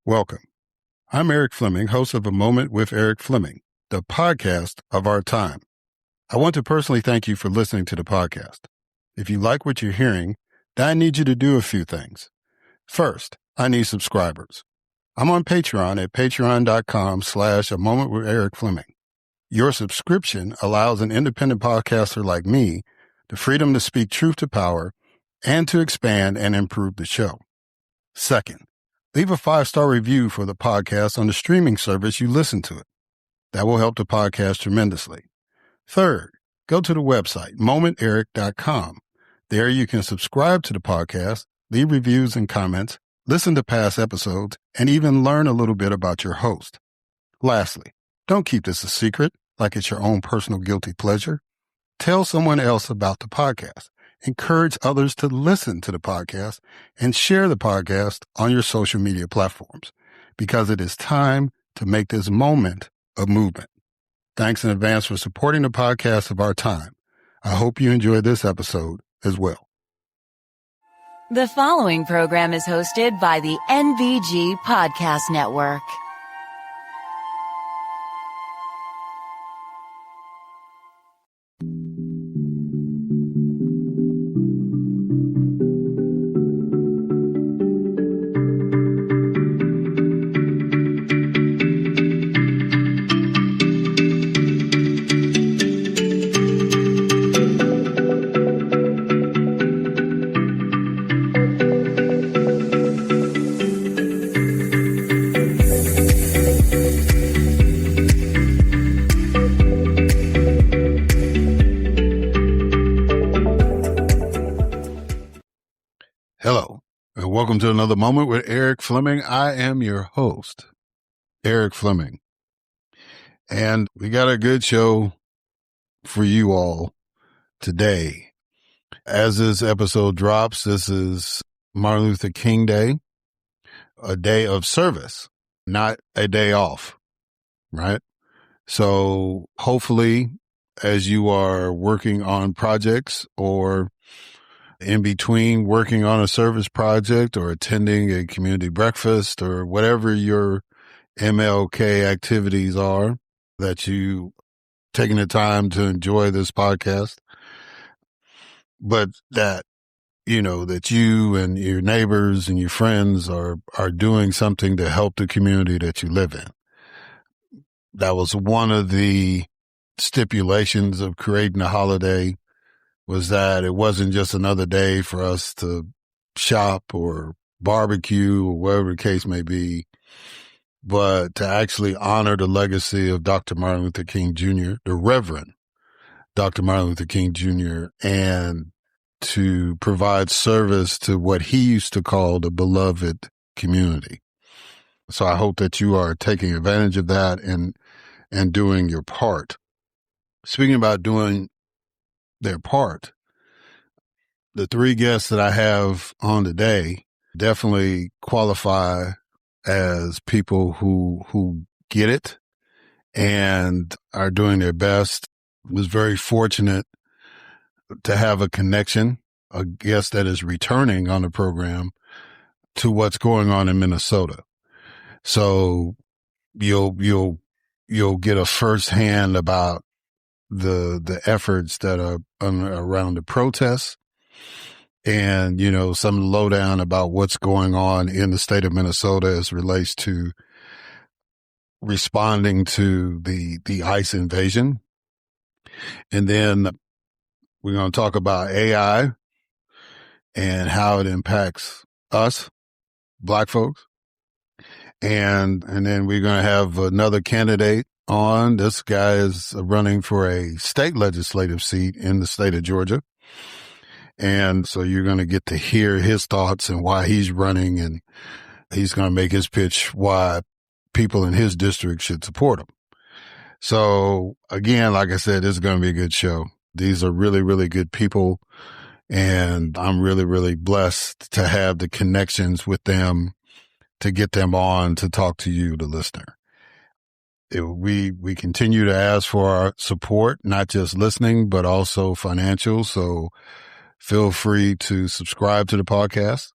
Welcome. I'm Erik Fleming, host of A Moment with Erik Fleming, the podcast of our time. I want to personally thank you for listening to the podcast. If you like what you're hearing, then I need you to do a few things. First, I need subscribers. I'm on Patreon at patreon.com/A Moment with Erik Fleming. Your subscription allows an independent podcaster like me the freedom to speak truth to power and to expand and improve the show. Second, leave a 5-star review for the podcast on the streaming service you listen to it. That will help the podcast tremendously. Third, go to the website, momenterik.com. There you can subscribe to the podcast, leave reviews and comments, listen to past episodes, and even learn a little bit about your host. Lastly, don't keep this a secret like it's your own personal guilty pleasure. Tell someone else about the podcast. Encourage others to listen to the podcast and share the podcast on your social media platforms because it is time to make this moment a movement. Thanks in advance for supporting the podcast of our time. I hope you enjoyed this episode as well. The following program is hosted by the NVG Podcast Network. Hello, and welcome to another moment with Erik Fleming. I am your host, Erik Fleming, and we got a good show for you all today. As this episode drops, this is Martin Luther King Day, a day of service, not a day off, right? So hopefully, as you are working on projects or in between working on a service project or attending a community breakfast or whatever your MLK activities are, that you taking the time to enjoy this podcast, but that, that you and your neighbors and your friends are doing something to help the community that you live in. That was one of the stipulations of creating a holiday, was that it wasn't just another day for us to shop or barbecue or whatever the case may be, but to actually honor the legacy of Dr. Martin Luther King Jr., the Reverend Dr. Martin Luther King Jr., and to provide service to what he used to call the beloved community. So I hope that you are taking advantage of that and doing your part. Speaking about doing their part, the 3 guests that I have on today definitely qualify as people who get it and are doing their best. Was very fortunate to have a connection, a guest that is returning on the program, to what's going on in Minnesota. So you'll get a firsthand about the efforts that are around the protests and, some lowdown about what's going on in the state of Minnesota as relates to responding to the ICE invasion. And then we're going to talk about AI and how it impacts us, Black folks. And then we're going to have another candidate on. This guy is running for a state legislative seat in the state of Georgia. And so you're going to get to hear his thoughts and why he's running, and he's going to make his pitch why people in his district should support him. So again, like I said, this is going to be a good show. These are really, really good people, and I'm really, really blessed to have the connections with them to get them on to talk to you, the listener. We continue to ask for our support, not just listening, but also financial. So feel free to subscribe to the podcast.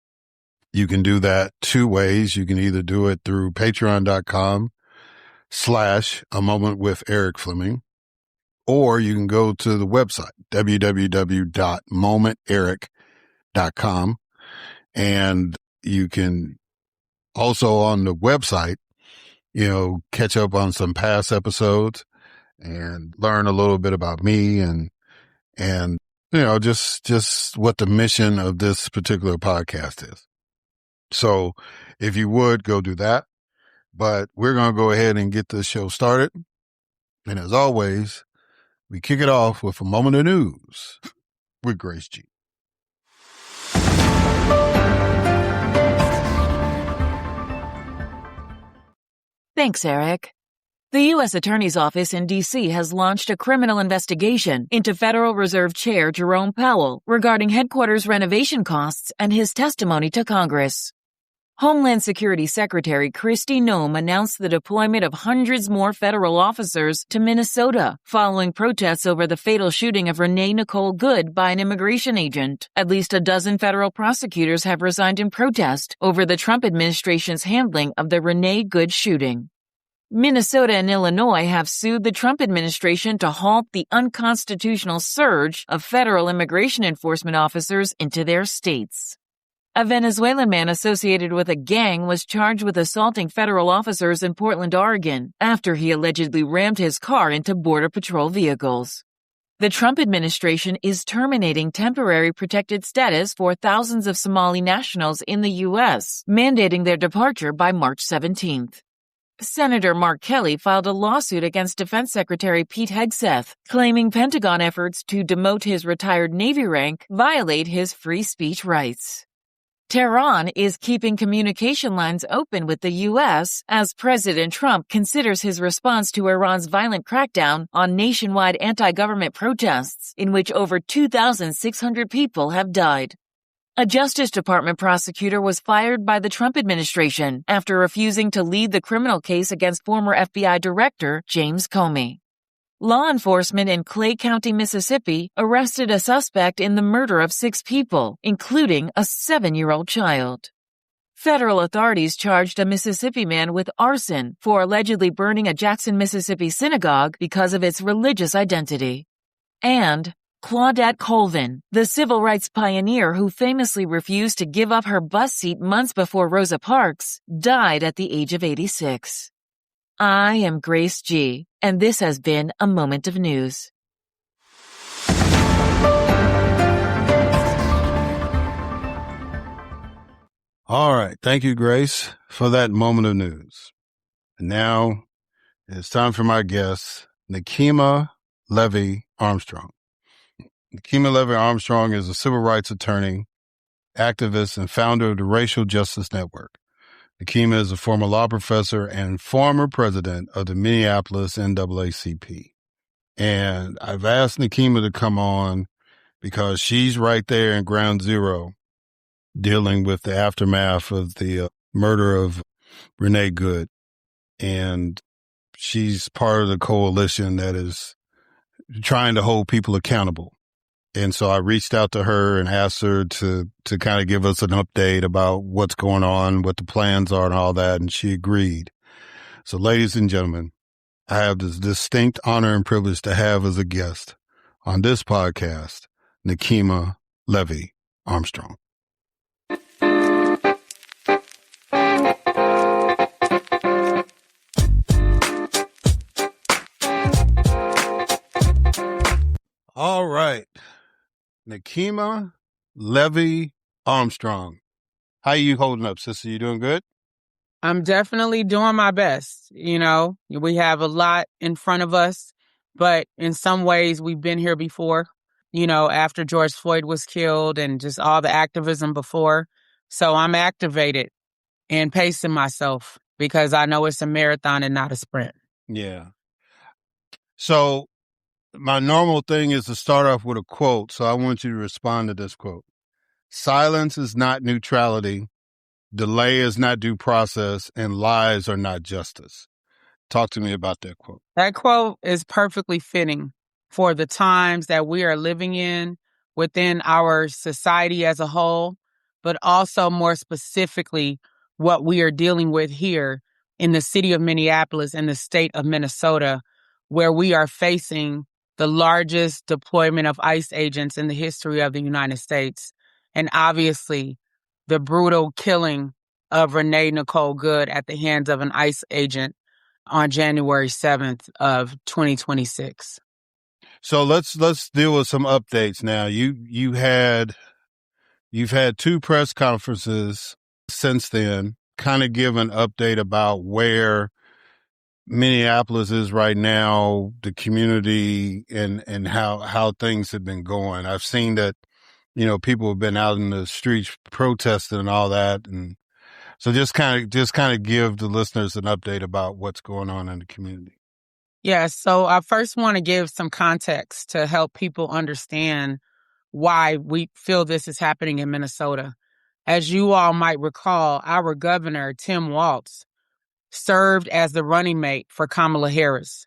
You can do that two ways. You can either do it through patreon.com/A Moment with Erik Fleming, or you can go to the website, www.momenteric.com. And you can also on the website, catch up on some past episodes and learn a little bit about me and just what the mission of this particular podcast is. So if you would go do that, but we're going to go ahead and get this show started. And as always, we kick it off with a moment of news with Grace G. Thanks, Erik. The U.S. Attorney's Office in D.C. has launched a criminal investigation into Federal Reserve Chair Jerome Powell regarding headquarters renovation costs and his testimony to Congress. Homeland Security Secretary Kristi Noem announced the deployment of hundreds more federal officers to Minnesota following protests over the fatal shooting of Renee Good by an immigration agent. At least a dozen federal prosecutors have resigned in protest over the Trump administration's handling of the Renee Good shooting. Minnesota and Illinois have sued the Trump administration to halt the unconstitutional surge of federal immigration enforcement officers into their states. A Venezuelan man associated with a gang was charged with assaulting federal officers in Portland, Oregon, after he allegedly rammed his car into Border Patrol vehicles. The Trump administration is terminating temporary protected status for thousands of Somali nationals in the U.S., mandating their departure by March 17th. Senator Mark Kelly filed a lawsuit against Defense Secretary Pete Hegseth, claiming Pentagon efforts to demote his retired Navy rank violate his free speech rights. Tehran is keeping communication lines open with the U.S. as President Trump considers his response to Iran's violent crackdown on nationwide anti-government protests, in which over 2,600 people have died. A Justice Department prosecutor was fired by the Trump administration after refusing to lead the criminal case against former FBI Director James Comey. Law enforcement in Clay County, Mississippi, arrested a suspect in the murder of 6 people, including a 7-year-old child. Federal authorities charged a Mississippi man with arson for allegedly burning a Jackson, Mississippi synagogue because of its religious identity. And Claudette Colvin, the civil rights pioneer who famously refused to give up her bus seat months before Rosa Parks, died at the age of 86. I am Grace G., and this has been a Moment of News. All right. Thank you, Grace, for that moment of news. And now it's time for my guest, Nekima Levy Armstrong. Nekima Levy Armstrong is a civil rights attorney, activist, and founder of the Racial Justice Network. Nekima is a former law professor and former president of the Minneapolis NAACP. And I've asked Nekima to come on because she's right there in ground zero dealing with the aftermath of the murder of Renee Good. And she's part of the coalition that is trying to hold people accountable. And so I reached out to her and asked her to kind of give us an update about what's going on, what the plans are and all that. And she agreed. So ladies and gentlemen, I have this distinct honor and privilege to have as a guest on this podcast, Nekima Levy Armstrong. All right. Nekima Levy Armstrong. How you holding up, sister? You doing good? I'm definitely doing my best. We have a lot in front of us, but in some ways we've been here before, after George Floyd was killed and just all the activism before. So I'm activated and pacing myself because I know it's a marathon and not a sprint. Yeah. So my normal thing is to start off with a quote, so I want you to respond to this quote. Silence is not neutrality, delay is not due process, and lies are not justice. Talk to me about that quote. That quote is perfectly fitting for the times that we are living in within our society as a whole. but also more specifically what we are dealing with here in the city of Minneapolis and the state of Minnesota, where we are facing the largest deployment of ICE agents in the history of the United States. And obviously, the brutal killing of Renee Nicole Good at the hands of an ICE agent on January 7th of 2026. So let's deal with some updates now. You've had two press conferences since then. Kind of give an update about where Minneapolis is right now, the community, and how things have been going. I've seen that, people have been out in the streets protesting and all that, and so just kind of give the listeners an update about what's going on in the community. Yeah, so I first want to give some context to help people understand why we feel this is happening in Minnesota. As you all might recall, our governor, Tim Walz, served as the running mate for Kamala Harris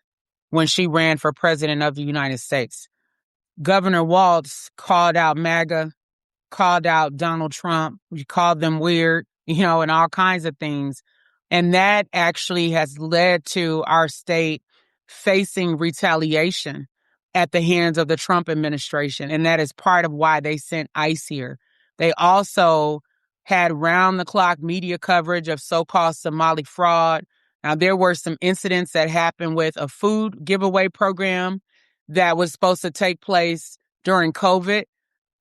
when she ran for president of the United States. Governor Walz called out MAGA, called out Donald Trump, we called them weird, and all kinds of things. And that actually has led to our state facing retaliation at the hands of the Trump administration. And that is part of why they sent ICE here. They also had round-the-clock media coverage of so-called Somali fraud. Now, there were some incidents that happened with a food giveaway program that was supposed to take place during COVID.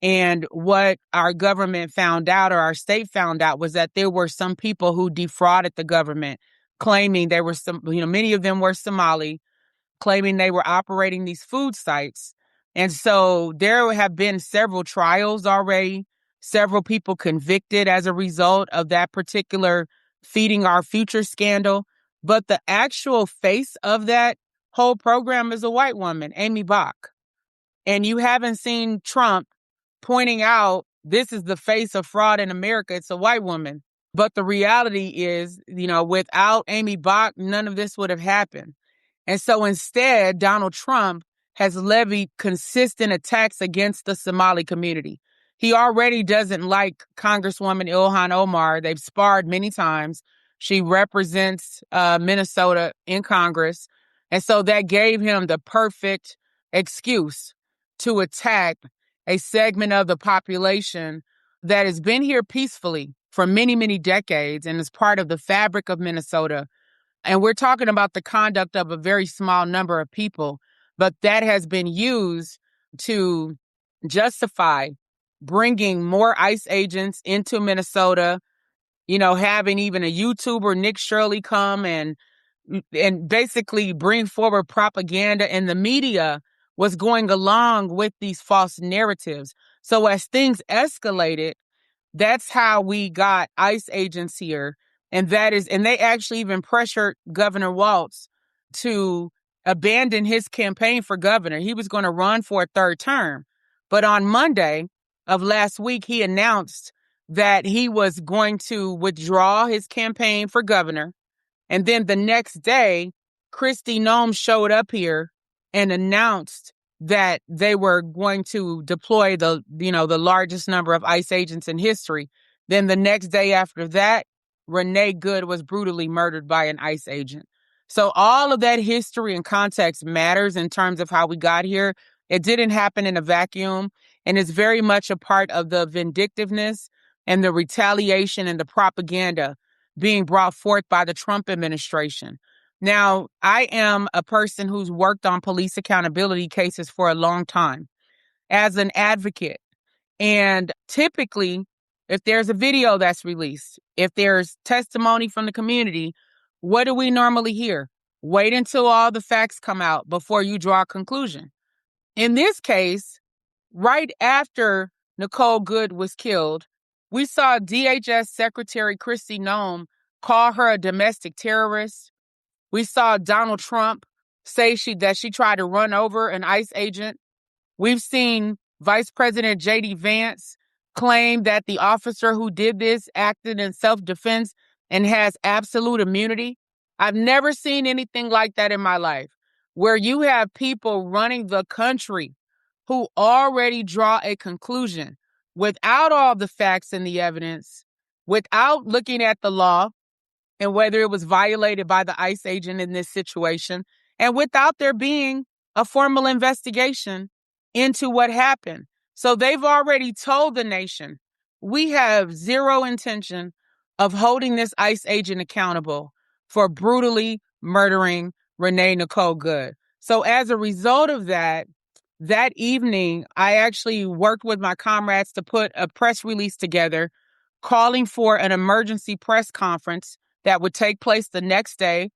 And what our government found out, or our state found out, was that there were some people who defrauded the government, claiming they were many of them were Somali, claiming they were operating these food sites. And so there have been several trials already, several people convicted as a result of that particular Feeding Our Future scandal. But the actual face of that whole program is a white woman, Amy Bach. And you haven't seen Trump pointing out this is the face of fraud in America. It's a white woman. But the reality is, without Amy Bach, none of this would have happened. And so instead, Donald Trump has levied consistent attacks against the Somali community. He already doesn't like Congresswoman Ilhan Omar. They've sparred many times. She represents Minnesota in Congress. And so that gave him the perfect excuse to attack a segment of the population that has been here peacefully for many, many decades and is part of the fabric of Minnesota. And we're talking about the conduct of a very small number of people, but that has been used to justify bringing more ICE agents into Minnesota, having even a YouTuber, Nick Shirley, come and basically bring forward propaganda, and the media was going along with these false narratives. So as things escalated, that's how we got ICE agents here. And they actually even pressured Governor Walz to abandon his campaign for governor. He was going to run for a third term. But on Monday of last week, he announced that he was going to withdraw his campaign for governor. And then the next day, Kristi Noem showed up here and announced that they were going to deploy the largest number of ICE agents in history. Then the next day after that, Renee Good was brutally murdered by an ICE agent. So all of that history and context matters in terms of how we got here. It didn't happen in a vacuum, and it's very much a part of the vindictiveness and the retaliation and the propaganda being brought forth by the Trump administration. Now, I am a person who's worked on police accountability cases for a long time as an advocate. And typically, if there's a video that's released, if there's testimony from the community, what do we normally hear? Wait until all the facts come out before you draw a conclusion. In this case, right after Nicole Good was killed, we saw DHS Secretary Kristi Noem call her a domestic terrorist. We saw Donald Trump say that she tried to run over an ICE agent. We've seen Vice President J.D. Vance claim that the officer who did this acted in self-defense and has absolute immunity. I've never seen anything like that in my life, where you have people running the country who already draw a conclusion without all the facts and the evidence, without looking at the law and whether it was violated by the ICE agent in this situation, and without there being a formal investigation into what happened. So they've already told the nation, we have zero intention of holding this ICE agent accountable for brutally murdering Renee Nicole Good. So as a result of that, that evening, I actually worked with my comrades to put a press release together calling for an emergency press conference that would take place the next day,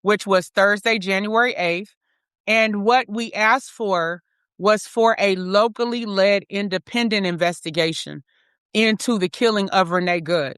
which was Thursday, January 8th. And what we asked for was for a locally led independent investigation into the killing of Renee Good.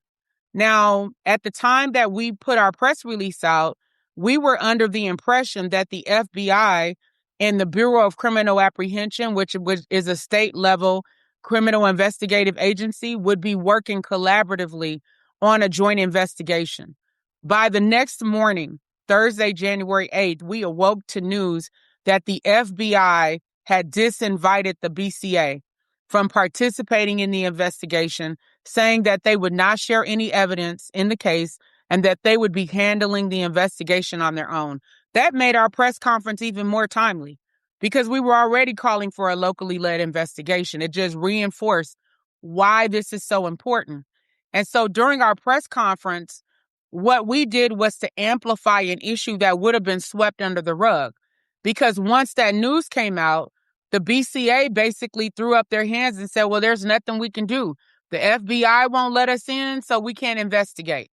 Now, at the time that we put our press release out, we were under the impression that the FBI and the Bureau of Criminal Apprehension, which is a state-level criminal investigative agency, would be working collaboratively on a joint investigation. By the next morning, Thursday, January 8th, we awoke to news that the FBI had disinvited the BCA from participating in the investigation, saying that they would not share any evidence in the case and that they would be handling the investigation on their own. That made our press conference even more timely because we were already calling for a locally led investigation. It just reinforced why this is so important. And so during our press conference, what we did was to amplify an issue that would have been swept under the rug. Because once that news came out, the BCA basically threw up their hands and said, well, there's nothing we can do. The FBI won't let us in, so we can't investigate.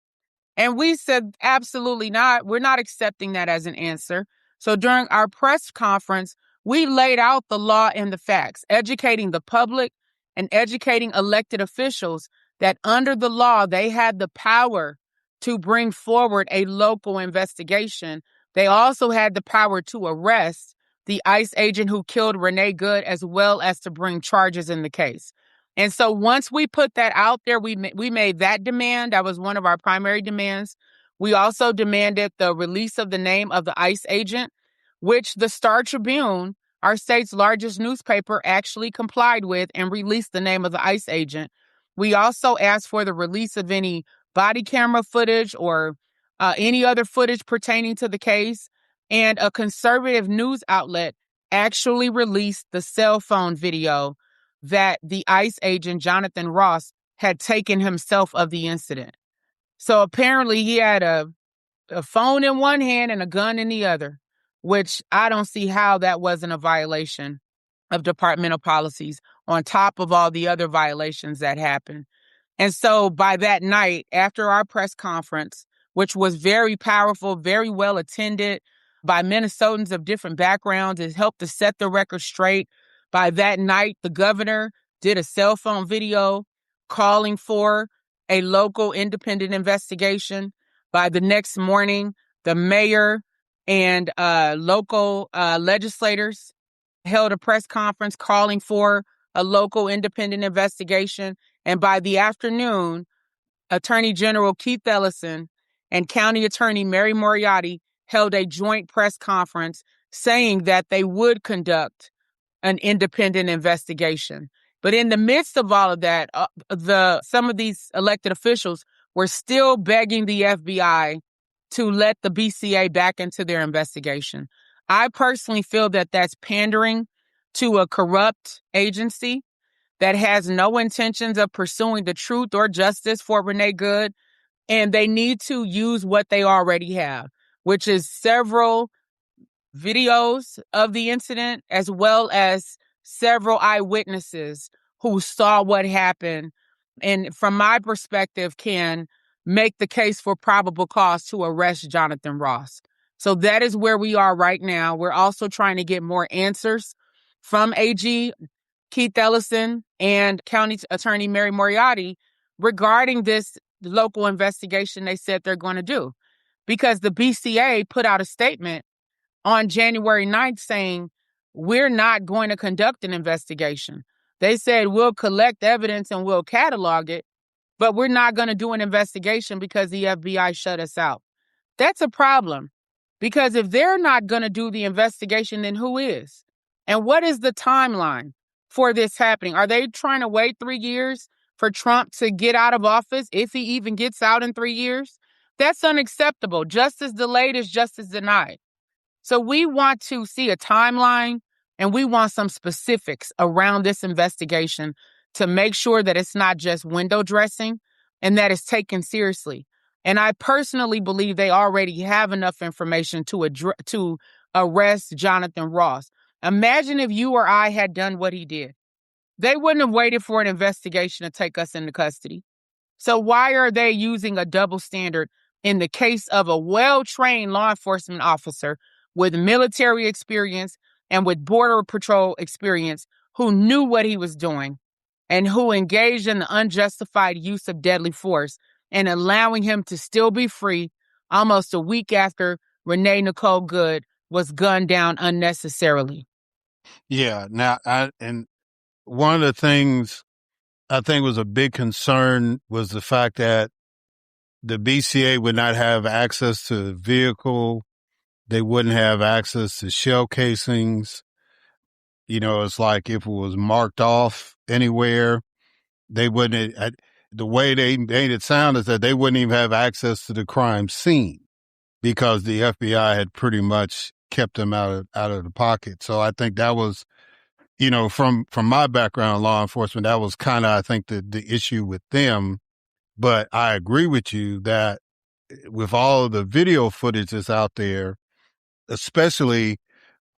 And we said, absolutely not. We're not accepting that as an answer. So during our press conference, we laid out the law and the facts, educating the public and educating elected officials that under the law, they had the power to bring forward a local investigation. They also had the power to arrest the ICE agent who killed Renee Good, as well as to bring charges in the case. And so once we put that out there, we made that demand. That was one of our primary demands. We also demanded the release of the name of the ICE agent, which the Star Tribune, our state's largest newspaper, actually complied with and released the name of the ICE agent. We also asked for the release of any body camera footage or any other footage pertaining to the case. And a conservative news outlet actually released the cell phone video that the ICE agent, Jonathan Ross, had taken himself of the incident. So apparently he had a phone in one hand and a gun in the other, which I don't see how that wasn't a violation of departmental policies on top of all the other violations that happened. And so by that night, after our press conference, which was very powerful, very well attended by Minnesotans of different backgrounds, it helped to set the record straight. By that night, the governor did a cell phone video calling for a local independent investigation. By the next morning, the mayor and local legislators held a press conference calling for a local independent investigation. And by the afternoon, Attorney General Keith Ellison and County Attorney Mary Moriarty held a joint press conference saying that they would conduct an independent investigation. But in the midst of all of that, some of these elected officials were still begging the FBI to let the BCA back into their investigation. I personally feel that that's pandering to a corrupt agency that has no intentions of pursuing the truth or justice for Renee Good, and they need to use what they already have, which is several videos of the incident, as well as several eyewitnesses who saw what happened, and from my perspective, can make the case for probable cause to arrest Jonathan Ross. So that is where we are right now. We're also trying to get more answers from AG Keith Ellison and County Attorney Mary Moriarty regarding this local investigation they said they're going to do. Because the BCA put out a statement on January 9th saying, we're not going to conduct an investigation. They said, we'll collect evidence and we'll catalog it, but we're not going to do an investigation because the FBI shut us out. That's a problem, because if they're not going to do the investigation, then who is? And what is the timeline for this happening? Are they trying to wait 3 years for Trump to get out of office, if he even gets out in 3 years? That's unacceptable. Justice delayed is justice denied. So we want to see a timeline, and we want some specifics around this investigation to make sure that it's not just window dressing and that it's taken seriously. And I personally believe they already have enough information to arrest Jonathan Ross. Imagine if you or I had done what he did. They wouldn't have waited for an investigation to take us into custody. So why are they using a double standard in the case of a well-trained law enforcement officer with military experience and with Border Patrol experience who knew what he was doing and who engaged in the unjustified use of deadly force and allowing him to still be free almost a week after Renee Good was gunned down unnecessarily? Yeah. Now, and one of the things I think was a big concern was the fact that the BCA would not have access to the vehicle. They wouldn't have access to shell casings. You know, it's like if it was marked off anywhere, they wouldn't. The way they made it sound is that they wouldn't even have access to the crime scene because the FBI had pretty much kept them out of the pocket. So I think that was, you know, from my background in law enforcement, that was kind of, I think, the issue with them. But I agree with you that with all of the video footage that's out there, especially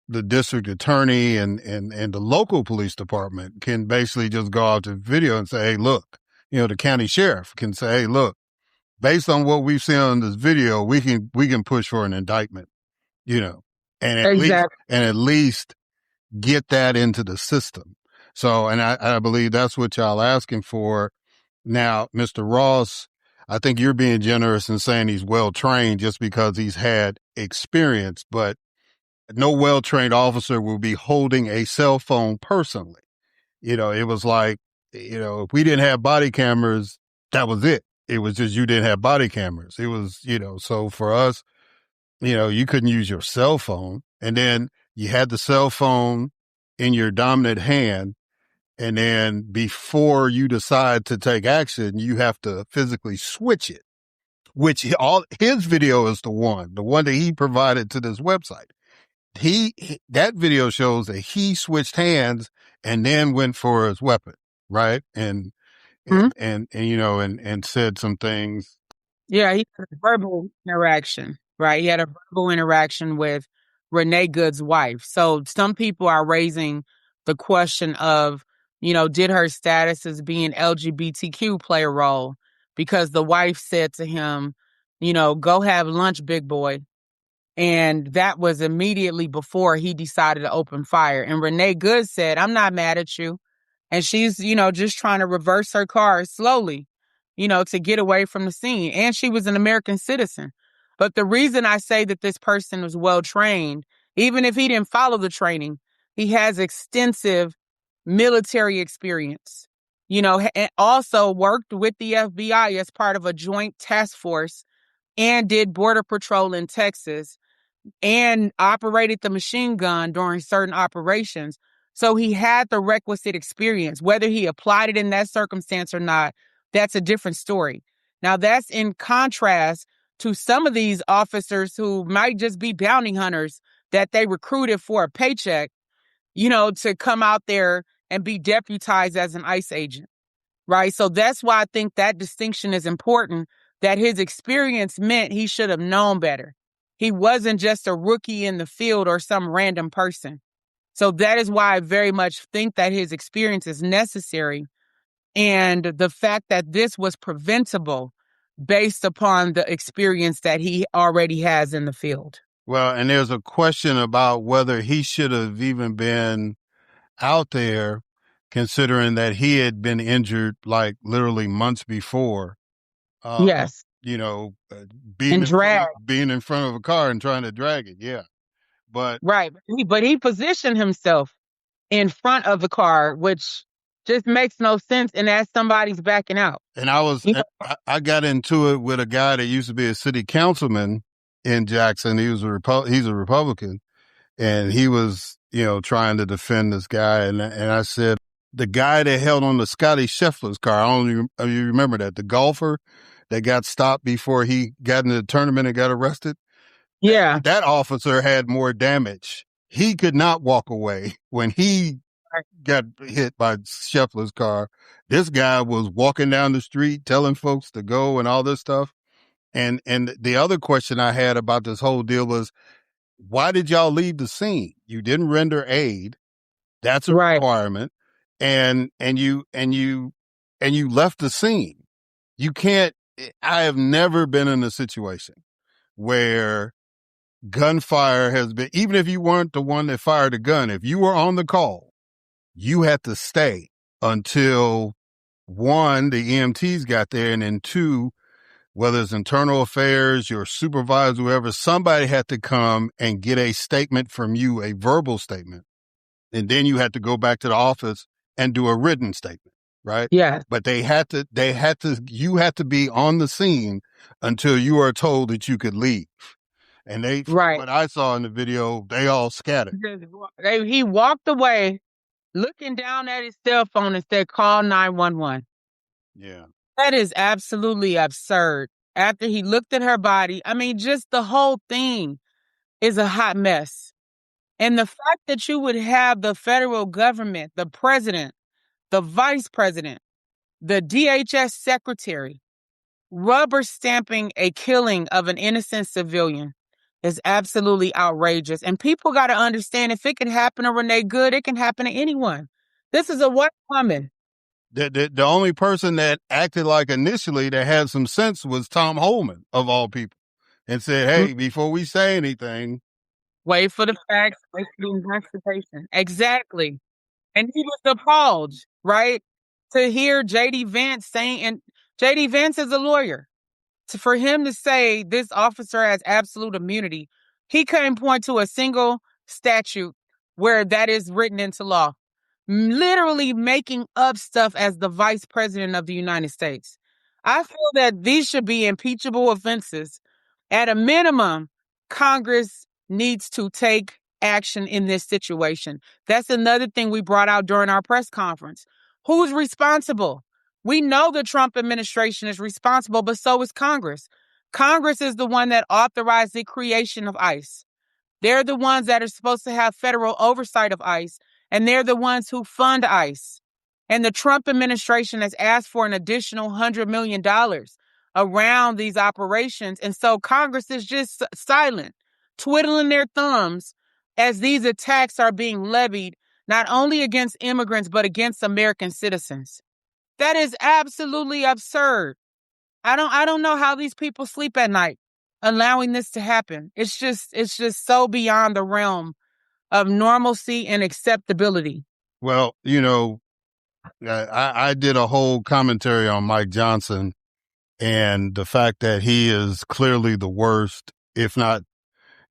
the district attorney and the local police department can basically just go out to video and say, hey, look, you know, the county sheriff can say, hey, look, based on what we've seen on this video, we can push for an indictment, you know, and at least get that into the system. So, and I believe that's what y'all asking for. Now, Mr. Ross, I think you're being generous in saying he's well trained just because he's had experience, but no well-trained officer will be holding a cell phone personally. You know, it was like, you know, if we didn't have body cameras, that was it. It was just you didn't have body cameras. It was, you know, so for us, you know, you couldn't use your cell phone. And then you had the cell phone in your dominant hand. And then before you decide to take action, you have to physically switch it, which all his video is the one that he provided to this website. That video shows that he switched hands and then went for his weapon, right? And you know, and said some things. Yeah, he had a verbal interaction, right? He had a verbal interaction with Renee Good's wife. So some people are raising the question of, you know, did her status as being LGBTQ play a role? Because the wife said to him, you know, go have lunch, big boy. And that was immediately before he decided to open fire. And Renee Good said, I'm not mad at you. And she's, you know, just trying to reverse her car slowly, you know, to get away from the scene. And she was an American citizen. But the reason I say that this person was well trained, even if he didn't follow the training, he has extensive military experience, you know, and also worked with the FBI as part of a joint task force and did Border Patrol in Texas and operated the machine gun during certain operations. So he had the requisite experience. Whether he applied it in that circumstance or not, that's a different story. Now, that's in contrast to some of these officers who might just be bounty hunters that they recruited for a paycheck, you know, to come out there and be deputized as an ICE agent, right? So that's why I think that distinction is important, that his experience meant he should have known better. He wasn't just a rookie in the field or some random person. So that is why I very much think that his experience is necessary. And the fact that this was preventable based upon the experience that he already has in the field. Well, and there's a question about whether he should have even been out there, considering that he had been injured like literally months before. Yes. You know, being in front of a car and trying to drag it. Yeah. But right. But he positioned himself in front of the car, which just makes no sense. And as somebody's backing out. And I got into it with a guy that used to be a city councilman in Jackson. He's a Republican, and he was, you know, trying to defend this guy. And I said, the guy that held on to Scotty Scheffler's car. I don't even, you remember that, the golfer that got stopped before he got into the tournament and got arrested. Yeah. That officer had more damage. He could not walk away when he got hit by Scheffler's car. This guy was walking down the street telling folks to go and all this stuff. And the other question I had about this whole deal was, why did y'all leave the scene? You didn't render aid. That's a requirement. And you left the scene. You can't, I have never been in a situation where gunfire has been, even if you weren't the one that fired the gun, if you were on the call, you had to stay until one, the EMTs got there, and then two, whether it's internal affairs, your supervisor, whoever, somebody had to come and get a statement from you, a verbal statement. And then you had to go back to the office and do a written statement, right? Yeah. But you had to be on the scene until you are told that you could leave. And what I saw in the video, they all scattered. He walked away looking down at his cell phone and said, call 911. Yeah. That is absolutely absurd. After he looked at her body, I mean, just the whole thing is a hot mess. And the fact that you would have the federal government, the president, the vice president, the DHS secretary, rubber stamping a killing of an innocent civilian is absolutely outrageous. And people got to understand, if it can happen to Renee Good, it can happen to anyone. This is a white woman. The only person that acted like initially that had some sense was Tom Holman, of all people, and said, hey, before we say anything, wait for the facts, wait for the investigation. Exactly. And he was appalled, right? To hear J.D. Vance saying, and J.D. Vance is a lawyer, for him to say this officer has absolute immunity, he couldn't point to a single statute where that is written into law. Literally making up stuff as the vice president of the United States. I feel that these should be impeachable offenses. At a minimum, Congress needs to take action in this situation. That's another thing we brought out during our press conference. Who's responsible? We know the Trump administration is responsible, but so is Congress. Congress is the one that authorized the creation of ICE. They're the ones that are supposed to have federal oversight of ICE, and they're the ones who fund ICE. And the Trump administration has asked for an additional $100 million around these operations. And so Congress is just silent, twiddling their thumbs as these attacks are being levied, not only against immigrants, but against American citizens. That is absolutely absurd. I don't know how these people sleep at night allowing this to happen. It's just so beyond the realm of normalcy and acceptability. Well, I did a whole commentary on Mike Johnson and the fact that he is clearly the worst, if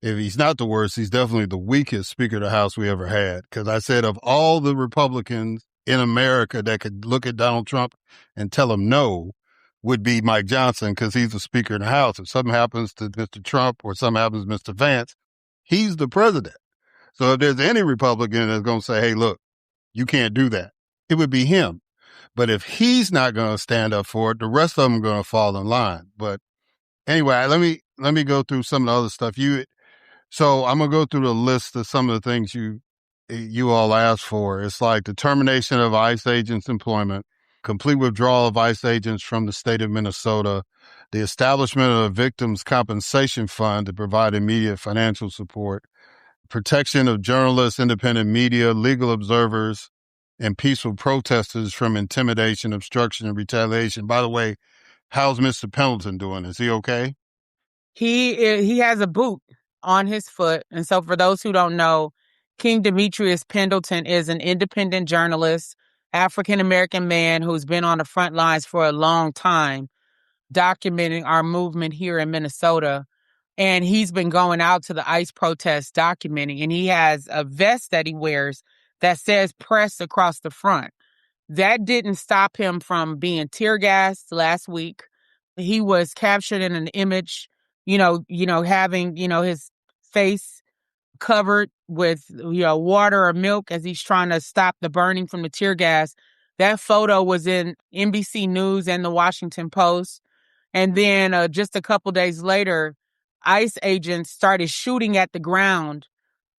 he's not the worst, he's definitely the weakest Speaker of the House we ever had. Because I said, of all the Republicans in America that could look at Donald Trump and tell him no, would be Mike Johnson, because he's the Speaker of the House. If something happens to Mr. Trump or something happens to Mr. Vance, he's the president. So if there's any Republican that's going to say, hey, look, you can't do that, it would be him. But if he's not going to stand up for it, the rest of them are going to fall in line. But anyway, let me go through some of the other stuff. So I'm going to go through the list of some of the things you all asked for. It's like the termination of ICE agents' employment, complete withdrawal of ICE agents from the state of Minnesota, the establishment of a victims' compensation fund to provide immediate financial support, protection of journalists, independent media, legal observers, and peaceful protesters from intimidation, obstruction, and retaliation. By the way, how's Mr. Pendleton doing? Is he okay? He has a boot on his foot. And so for those who don't know, King Demetrius Pendleton is an independent journalist, African-American man who's been on the front lines for a long time, documenting our movement here in Minnesota. And he's been going out to the ICE protests documenting, and he has a vest that he wears that says press across the front. That didn't stop him from being tear gassed last week. He was captured in an image, having, his face covered with water or milk as he's trying to stop the burning from the tear gas. That photo was in NBC News and the Washington Post. And then just a couple days later, ICE agents started shooting at the ground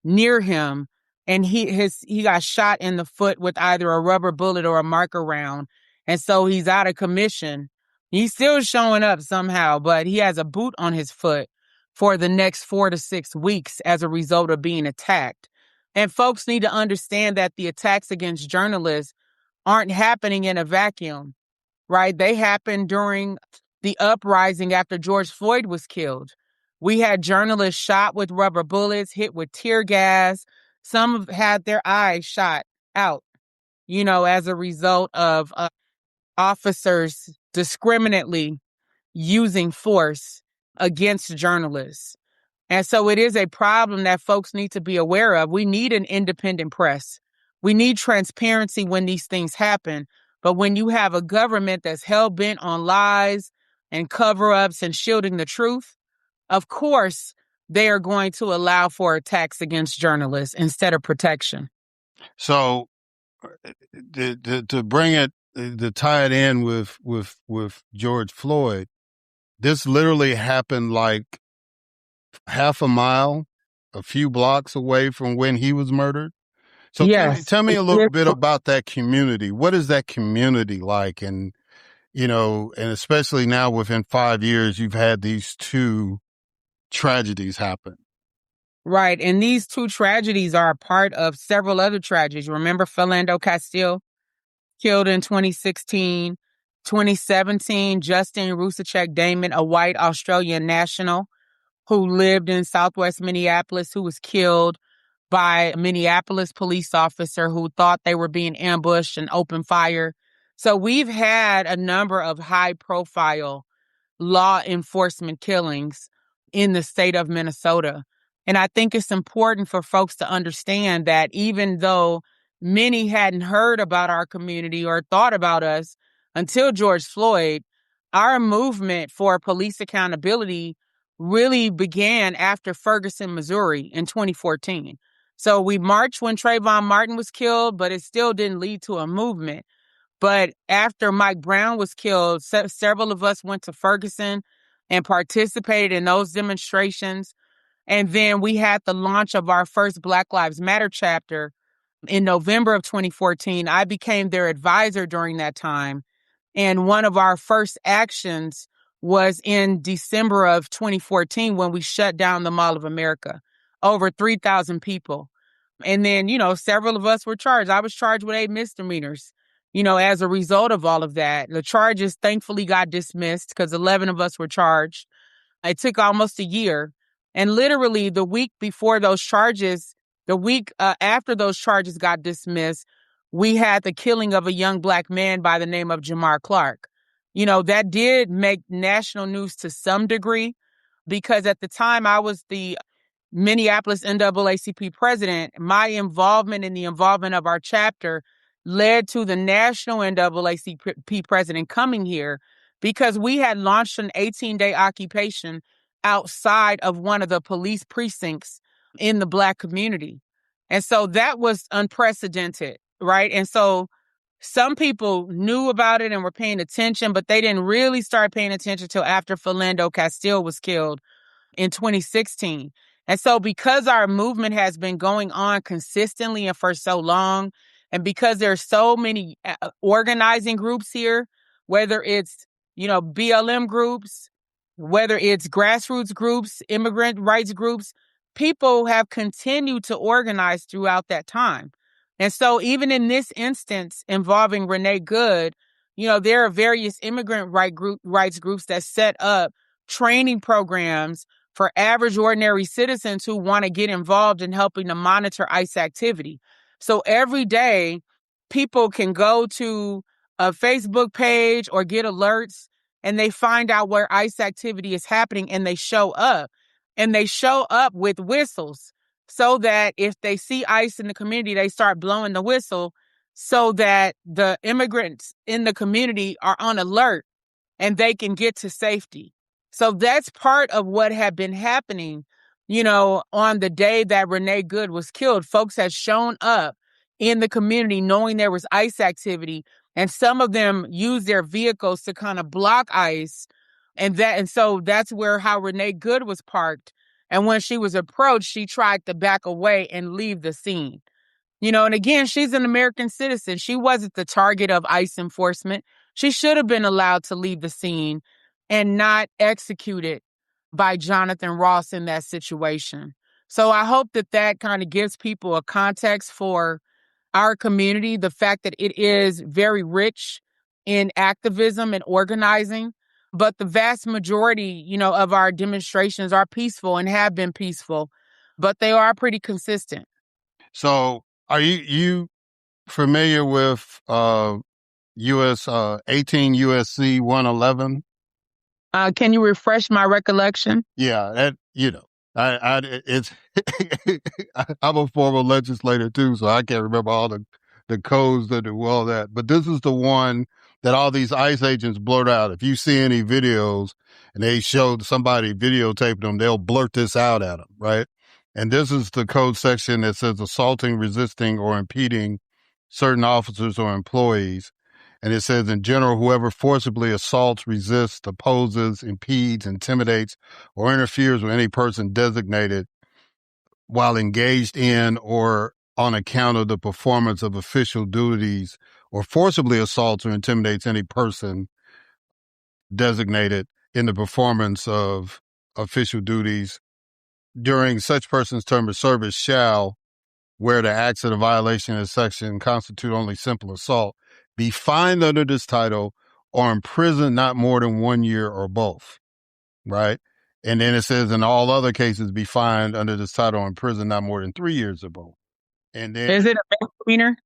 near him, and he got shot in the foot with either a rubber bullet or a marker round. And so he's out of commission. He's still showing up somehow, but he has a boot on his foot for the next 4 to 6 weeks as a result of being attacked. And folks need to understand that the attacks against journalists aren't happening in a vacuum, right? They happened during the uprising after George Floyd was killed. We had journalists shot with rubber bullets, hit with tear gas. Some have had their eyes shot out, as a result of officers discriminately using force against journalists. And so it is a problem that folks need to be aware of. We need an independent press. We need transparency when these things happen. But when you have a government that's hell-bent on lies and cover-ups and shielding the truth, of course, they are going to allow for attacks against journalists instead of protection. So to bring it, to tie it in with George Floyd, this literally happened like half a mile, a few blocks away from when he was murdered. So yes. tell me a little bit about that community. What is that community like? And, and especially now within 5 years, you've had these two tragedies happen. Right. And these two tragedies are a part of several other tragedies. Remember Philando Castile, killed in 2016. 2017, Justine Rusacek Damon, a white Australian national who lived in Southwest Minneapolis, who was killed by a Minneapolis police officer who thought they were being ambushed and opened fire. So we've had a number of high-profile law enforcement killings in the state of Minnesota. And I think it's important for folks to understand that even though many hadn't heard about our community or thought about us until George Floyd, our movement for police accountability really began after Ferguson, Missouri in 2014. So we marched when Trayvon Martin was killed, but it still didn't lead to a movement. But after Mike Brown was killed, several of us went to Ferguson and participated in those demonstrations. And then we had the launch of our first Black Lives Matter chapter in November of 2014. I became their advisor during that time. And one of our first actions was in December of 2014 when we shut down the Mall of America. Over 3,000 people. And then, several of us were charged. I was charged with 8 misdemeanors, as a result of all of that. The charges thankfully got dismissed because 11 of us were charged. It took almost a year. And literally the week before those charges, the week after those charges got dismissed, we had the killing of a young Black man by the name of Jamar Clark. That did make national news to some degree because at the time I was the Minneapolis NAACP president. My involvement in the involvement of our chapter led to the national NAACP president coming here because we had launched an 18-day occupation outside of one of the police precincts in the Black community. And so that was unprecedented, right? And so some people knew about it and were paying attention, but they didn't really start paying attention until after Philando Castile was killed in 2016. And so because our movement has been going on consistently and for so long, and because there are so many organizing groups here, whether it's, BLM groups, whether it's grassroots groups, immigrant rights groups, people have continued to organize throughout that time. And so even in this instance involving Renee Good, there are various immigrant rights groups that set up training programs for average ordinary citizens who want to get involved in helping to monitor ICE activity. So every day, people can go to a Facebook page or get alerts and they find out where ICE activity is happening and they show up. And they show up with whistles so that if they see ICE in the community, they start blowing the whistle so that the immigrants in the community are on alert and they can get to safety. So that's part of what had been happening. on the day that Renee Good was killed, folks had shown up in the community knowing there was ICE activity, and some of them used their vehicles to kind of block ICE. And so that's how Renee Good was parked. And when she was approached, she tried to back away and leave the scene. And again, she's an American citizen. She wasn't the target of ICE enforcement. She should have been allowed to leave the scene and not executed by Jonathan Ross in that situation. So I hope that kind of gives people a context for our community, the fact that it is very rich in activism and organizing, but the vast majority, of our demonstrations are peaceful and have been peaceful, but they are pretty consistent. So are you familiar with US 18 USC 111? Can you refresh my recollection? Yeah, it's I'm a former legislator too, so I can't remember all the codes that do all that. But this is the one that all these ICE agents blurt out. If you see any videos and they show somebody videotaping them, they'll blurt this out at them, right? And this is the code section that says assaulting, resisting, or impeding certain officers or employees. And it says, in general, whoever forcibly assaults, resists, opposes, impedes, intimidates, or interferes with any person designated while engaged in or on account of the performance of official duties, or forcibly assaults or intimidates any person designated in the performance of official duties during such person's term of service shall, where the acts of the violation of the section constitute only simple assault, be fined under this title or imprisoned not more than 1 year or both, right? And then it says in all other cases be fined under this title or imprisoned not more than 3 years or both. And then is it a misdemeanor?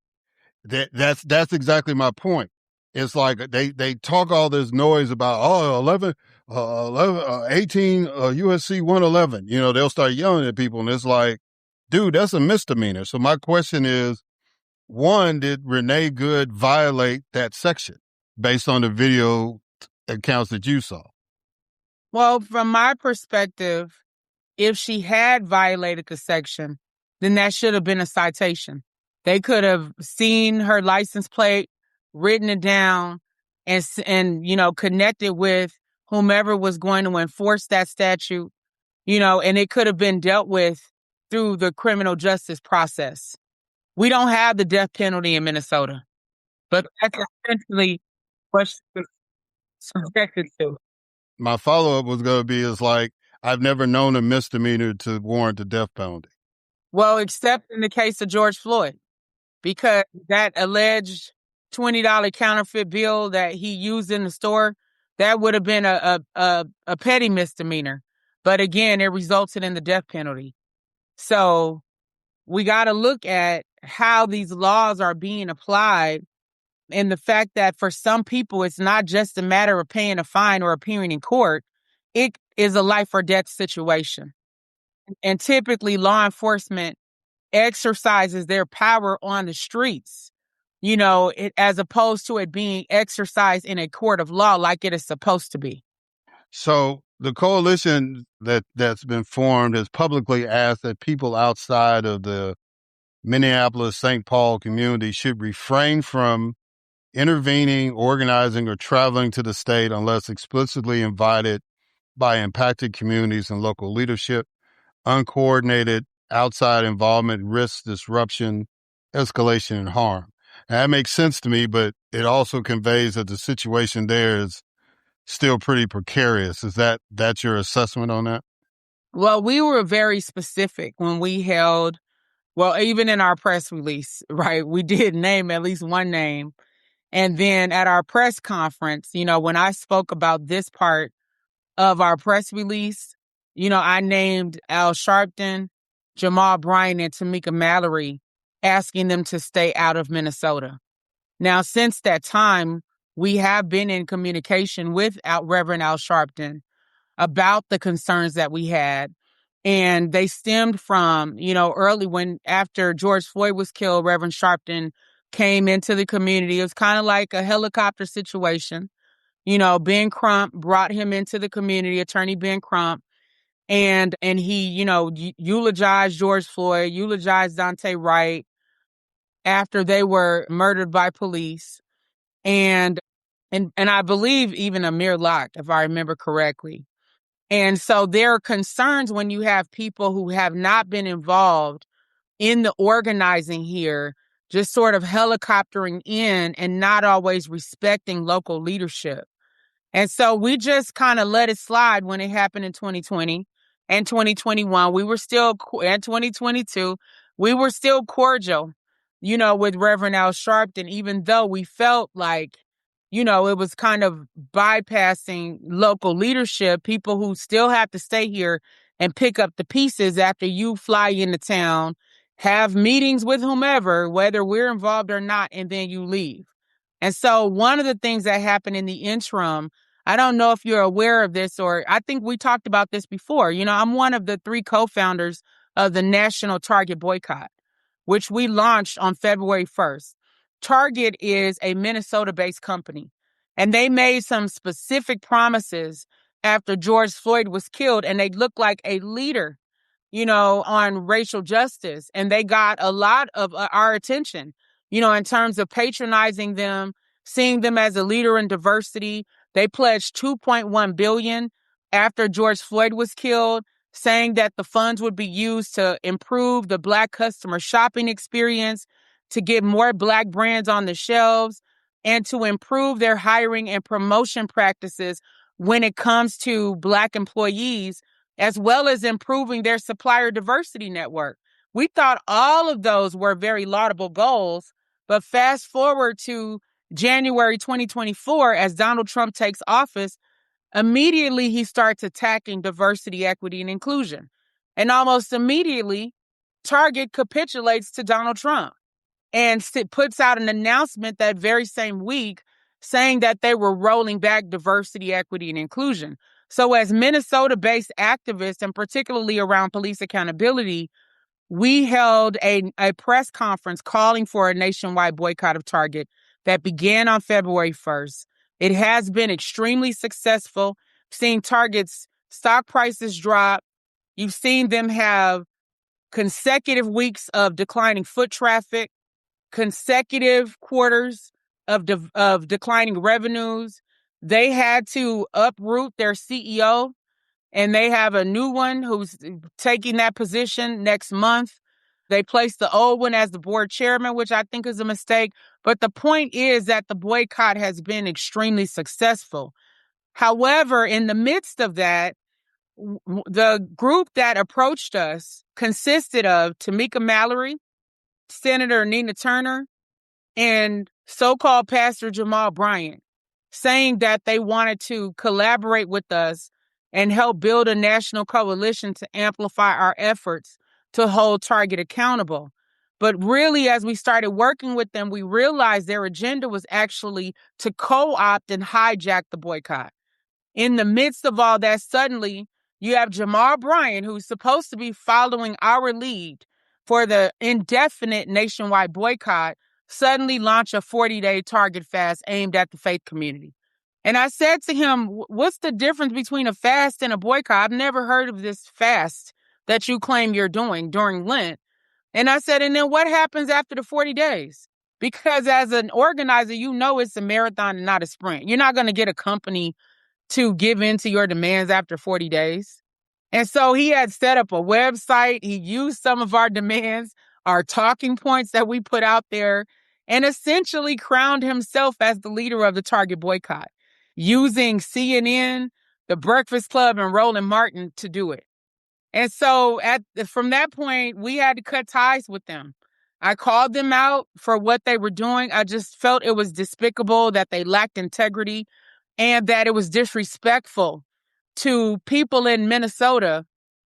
That's exactly my point. It's like they talk all this noise about 18 USC 111. They'll start yelling at people, and it's like, dude, that's a misdemeanor. So my question is, one, did Renee Good violate that section based on the video accounts that you saw? Well, from my perspective, if she had violated the section, then that should have been a citation. They could have seen her license plate, written it down, and connected with whomever was going to enforce that statute, and it could have been dealt with through the criminal justice process. We don't have the death penalty in Minnesota, but that's essentially what she was subjected to. My follow-up was going to be I've never known a misdemeanor to warrant the death penalty. Well, except in the case of George Floyd, because that alleged $20 counterfeit bill that he used in the store, that would have been a petty misdemeanor. But again, it resulted in the death penalty. So we got to look at how these laws are being applied, and the fact that for some people, it's not just a matter of paying a fine or appearing in court. It is a life or death situation. And typically law enforcement exercises their power on the streets, as opposed to it being exercised in a court of law like it is supposed to be. So the coalition that's been formed has publicly asked that people outside of the Minneapolis, St. Paul community should refrain from intervening, organizing, or traveling to the state unless explicitly invited by impacted communities and local leadership. Uncoordinated outside involvement risks disruption, escalation, and harm. And that makes sense to me, but it also conveys that the situation there is still pretty precarious. Is that's your assessment on that? Well, we were very specific when we held, even in our press release, right? We did name at least one name. And then at our press conference, when I spoke about this part of our press release, I named Al Sharpton, Jamal Bryant, and Tamika Mallory, asking them to stay out of Minnesota. Now, since that time, we have been in communication with Reverend Al Sharpton about the concerns that we had. And they stemmed from, early after George Floyd was killed, Reverend Sharpton came into the community. It was kind of like a helicopter situation. Ben Crump brought him into the community, Attorney Ben Crump, And he, eulogized George Floyd, eulogized Dante Wright after they were murdered by police. And I believe even Amir Locke, if I remember correctly. And so there are concerns when you have people who have not been involved in the organizing here, just sort of helicoptering in and not always respecting local leadership. And so we just kind of let it slide when it happened in 2020 and 2021. We were still, and 2022, we were still cordial, with Reverend Al Sharpton, even though we felt like, it was kind of bypassing local leadership, people who still have to stay here and pick up the pieces after you fly into town, have meetings with whomever, whether we're involved or not, and then you leave. And so one of the things that happened in the interim, I don't know if you're aware of this, or I think we talked about this before. I'm one of the 3 co-founders of the National Target Boycott, which we launched on February 1st. Target is a Minnesota-based company, and they made some specific promises after George Floyd was killed, and they looked like a leader, on racial justice. And they got a lot of our attention, in terms of patronizing them, seeing them as a leader in diversity. They pledged $2.1 billion after George Floyd was killed, saying that the funds would be used to improve the Black customer shopping experience, to get more Black brands on the shelves, and to improve their hiring and promotion practices when it comes to Black employees, as well as improving their supplier diversity network. We thought all of those were very laudable goals, but fast forward to January 2024, as Donald Trump takes office, immediately he starts attacking diversity, equity, and inclusion. And almost immediately, Target capitulates to Donald Trump and puts out an announcement that very same week saying that they were rolling back diversity, equity, and inclusion. So as Minnesota-based activists, and particularly around police accountability, we held a press conference calling for a nationwide boycott of Target that began on February 1st. It has been extremely successful, seeing Target's stock prices drop. You've seen them have consecutive weeks of declining foot traffic, consecutive quarters of declining revenues. They had to uproot their CEO, and they have a new one who's taking that position next month. They placed the old one as the board chairman, which I think is a mistake. But the point is that the boycott has been extremely successful. However, in the midst of that, the group that approached us consisted of Tamika Mallory, Senator Nina Turner, and so-called Pastor Jamal Bryant, saying that they wanted to collaborate with us and help build a national coalition to amplify our efforts to hold Target accountable. But really, as we started working with them, we realized their agenda was actually to co-opt and hijack the boycott. In the midst of all that, suddenly you have Jamal Bryant, who's supposed to be following our lead for the indefinite nationwide boycott, suddenly launch a 40-day Target fast aimed at the faith community. And I said to him, what's the difference between a fast and a boycott? I've never heard of this fast that you claim you're doing during Lent. And I said, and then what happens after the 40 days? Because as an organizer, it's a marathon and not a sprint. You're not going to get a company to give in to your demands after 40 days. And so he had set up a website. He used some of our demands, our talking points that we put out there, and essentially crowned himself as the leader of the Target boycott, using CNN, The Breakfast Club, and Roland Martin to do it. And so from that point, we had to cut ties with them. I called them out for what they were doing. I just felt it was despicable, that they lacked integrity, and that it was disrespectful to people in Minnesota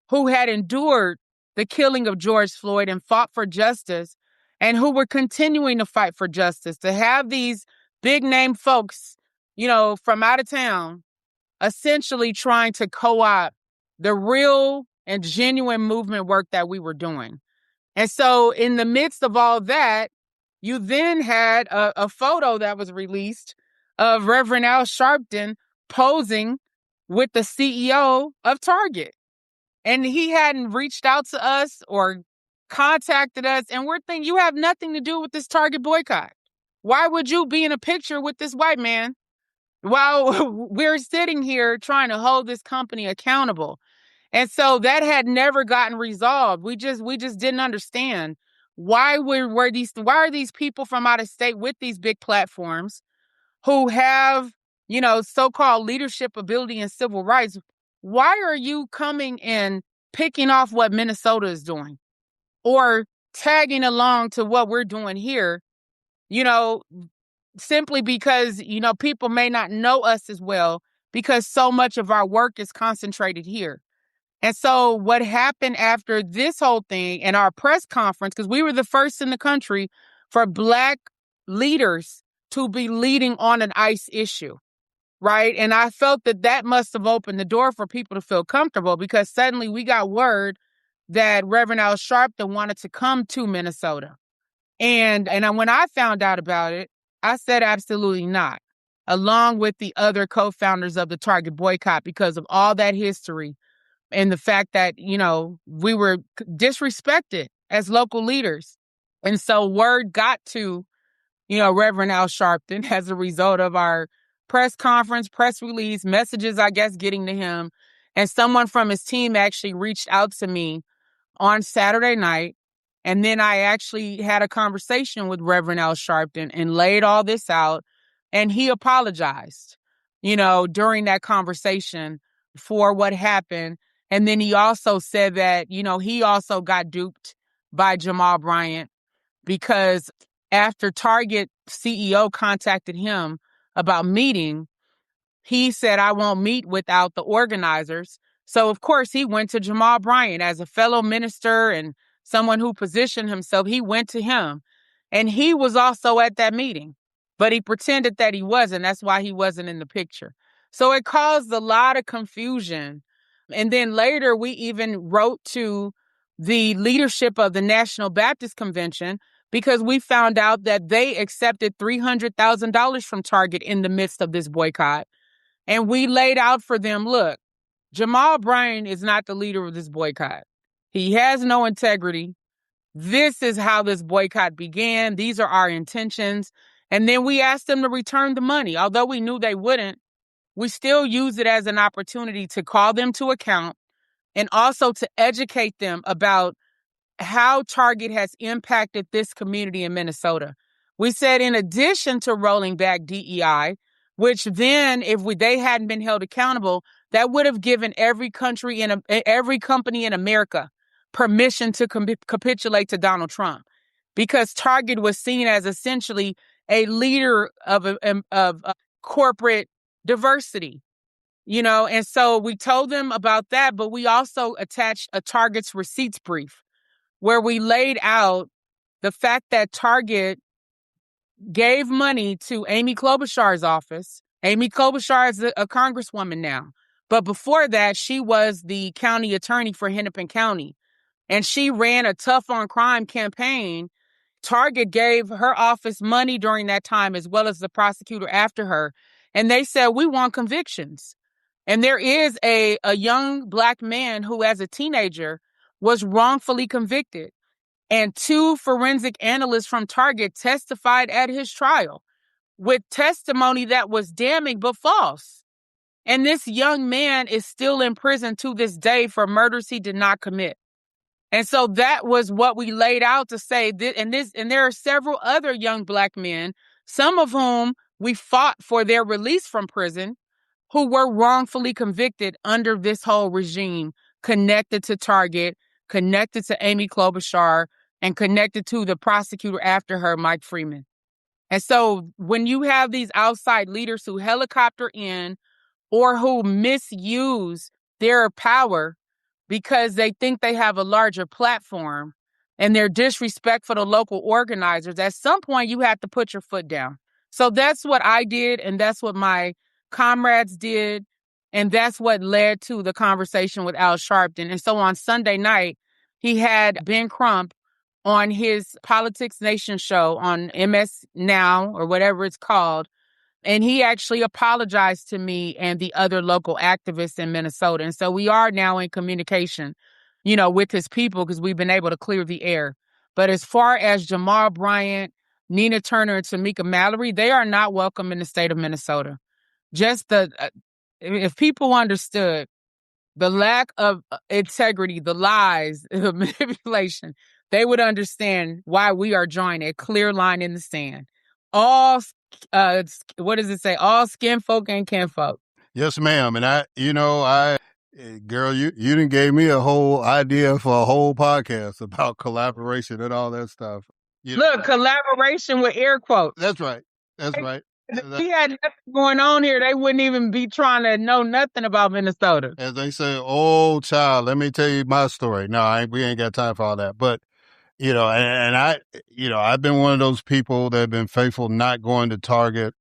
who had endured the killing of George Floyd and fought for justice, and who were continuing to fight for justice. To have these big name folks, from out of town, essentially trying to co-opt the real and genuine movement work that we were doing. And so in the midst of all that, you then had a photo that was released of Reverend Al Sharpton posing with the CEO of Target. And he hadn't reached out to us or contacted us. And we're thinking, you have nothing to do with this Target boycott. Why would you be in a picture with this white man while we're sitting here trying to hold this company accountable? And so that had never gotten resolved. We just didn't understand why are these people from out of state with these big platforms who have, so-called leadership ability and civil rights. Why are you coming and picking off what Minnesota is doing or tagging along to what we're doing here, simply because, people may not know us as well because so much of our work is concentrated here. And so what happened after this whole thing and our press conference, because we were the first in the country for Black leaders to be leading on an ICE issue, right? And I felt that must have opened the door for people to feel comfortable because suddenly we got word that Reverend Al Sharpton wanted to come to Minnesota. And when I found out about it, I said absolutely not, along with the other co-founders of the Target boycott because of all that history and the fact that, we were disrespected as local leaders. And so word got to, Reverend Al Sharpton as a result of our press conference, press release, messages, I guess, getting to him. And someone from his team actually reached out to me on Saturday night. And then I actually had a conversation with Reverend Al Sharpton and laid all this out. And he apologized, during that conversation for what happened. And then he also said that, he also got duped by Jamal Bryant because after Target CEO contacted him about meeting, he said, I won't meet without the organizers. So, of course, he went to Jamal Bryant as a fellow minister and someone who positioned himself. He went to him and he was also at that meeting, but he pretended that he wasn't. That's why he wasn't in the picture. So it caused a lot of confusion. And then later we even wrote to the leadership of the National Baptist Convention because we found out that they accepted $300,000 from Target in the midst of this boycott. And we laid out for them, look, Jamal Bryant is not the leader of this boycott. He has no integrity. This is how this boycott began. These are our intentions. And then we asked them to return the money. Although we knew they wouldn't, we still used it as an opportunity to call them to account and also to educate them about how Target has impacted this community in Minnesota. We said in addition to rolling back DEI, which then if they hadn't been held accountable, that would have given every company in America permission to capitulate to Donald Trump, because Target was seen as essentially a leader of corporate diversity, and so we told them about that, but we also attached a Target's receipts brief where we laid out the fact that Target gave money to Amy Klobuchar's office. Amy Klobuchar is a congresswoman now. But before that, she was the county attorney for Hennepin County. And she ran a tough on crime campaign. Target gave her office money during that time, as well as the prosecutor after her. And they said, we want convictions. And there is a young Black man who, as a teenager, was wrongfully convicted. And 2 forensic analysts from Target testified at his trial with testimony that was damning but false. And this young man is still in prison to this day for murders he did not commit. And so that was what we laid out to say. And there are several other young Black men, some of whom we fought for their release from prison, who were wrongfully convicted under this whole regime, connected to Target, connected to Amy Klobuchar, and connected to the prosecutor after her, Mike Freeman. And so when you have these outside leaders who helicopter in or who misuse their power because they think they have a larger platform and they're disrespectful to local organizers, at some point you have to put your foot down. So that's what I did, and that's what my comrades did, and that's what led to the conversation with Al Sharpton. And so on Sunday night, he had Ben Crump on his Politics Nation show on MS Now or whatever it's called. And he actually apologized to me and the other local activists in Minnesota. And so we are now in communication, with his people because we've been able to clear the air. But as far as Jamal Bryant, Nina Turner, and Tamika Mallory, they are not welcome in the state of Minnesota. Just if people understood the lack of integrity, the lies, the manipulation, they would understand why we are drawing a clear line in the sand. All, what does it say? All skin folk and kinfolk. Yes, ma'am. And girl, you done gave me a whole idea for a whole podcast about collaboration and all that stuff. Look, collaboration with air quotes. That's right. That's right. If we had nothing going on here, they wouldn't even be trying to know nothing about Minnesota. As they say, oh, child, let me tell you my story. No, we ain't got time for all that. But, I've been one of those people that have been faithful not going to Target.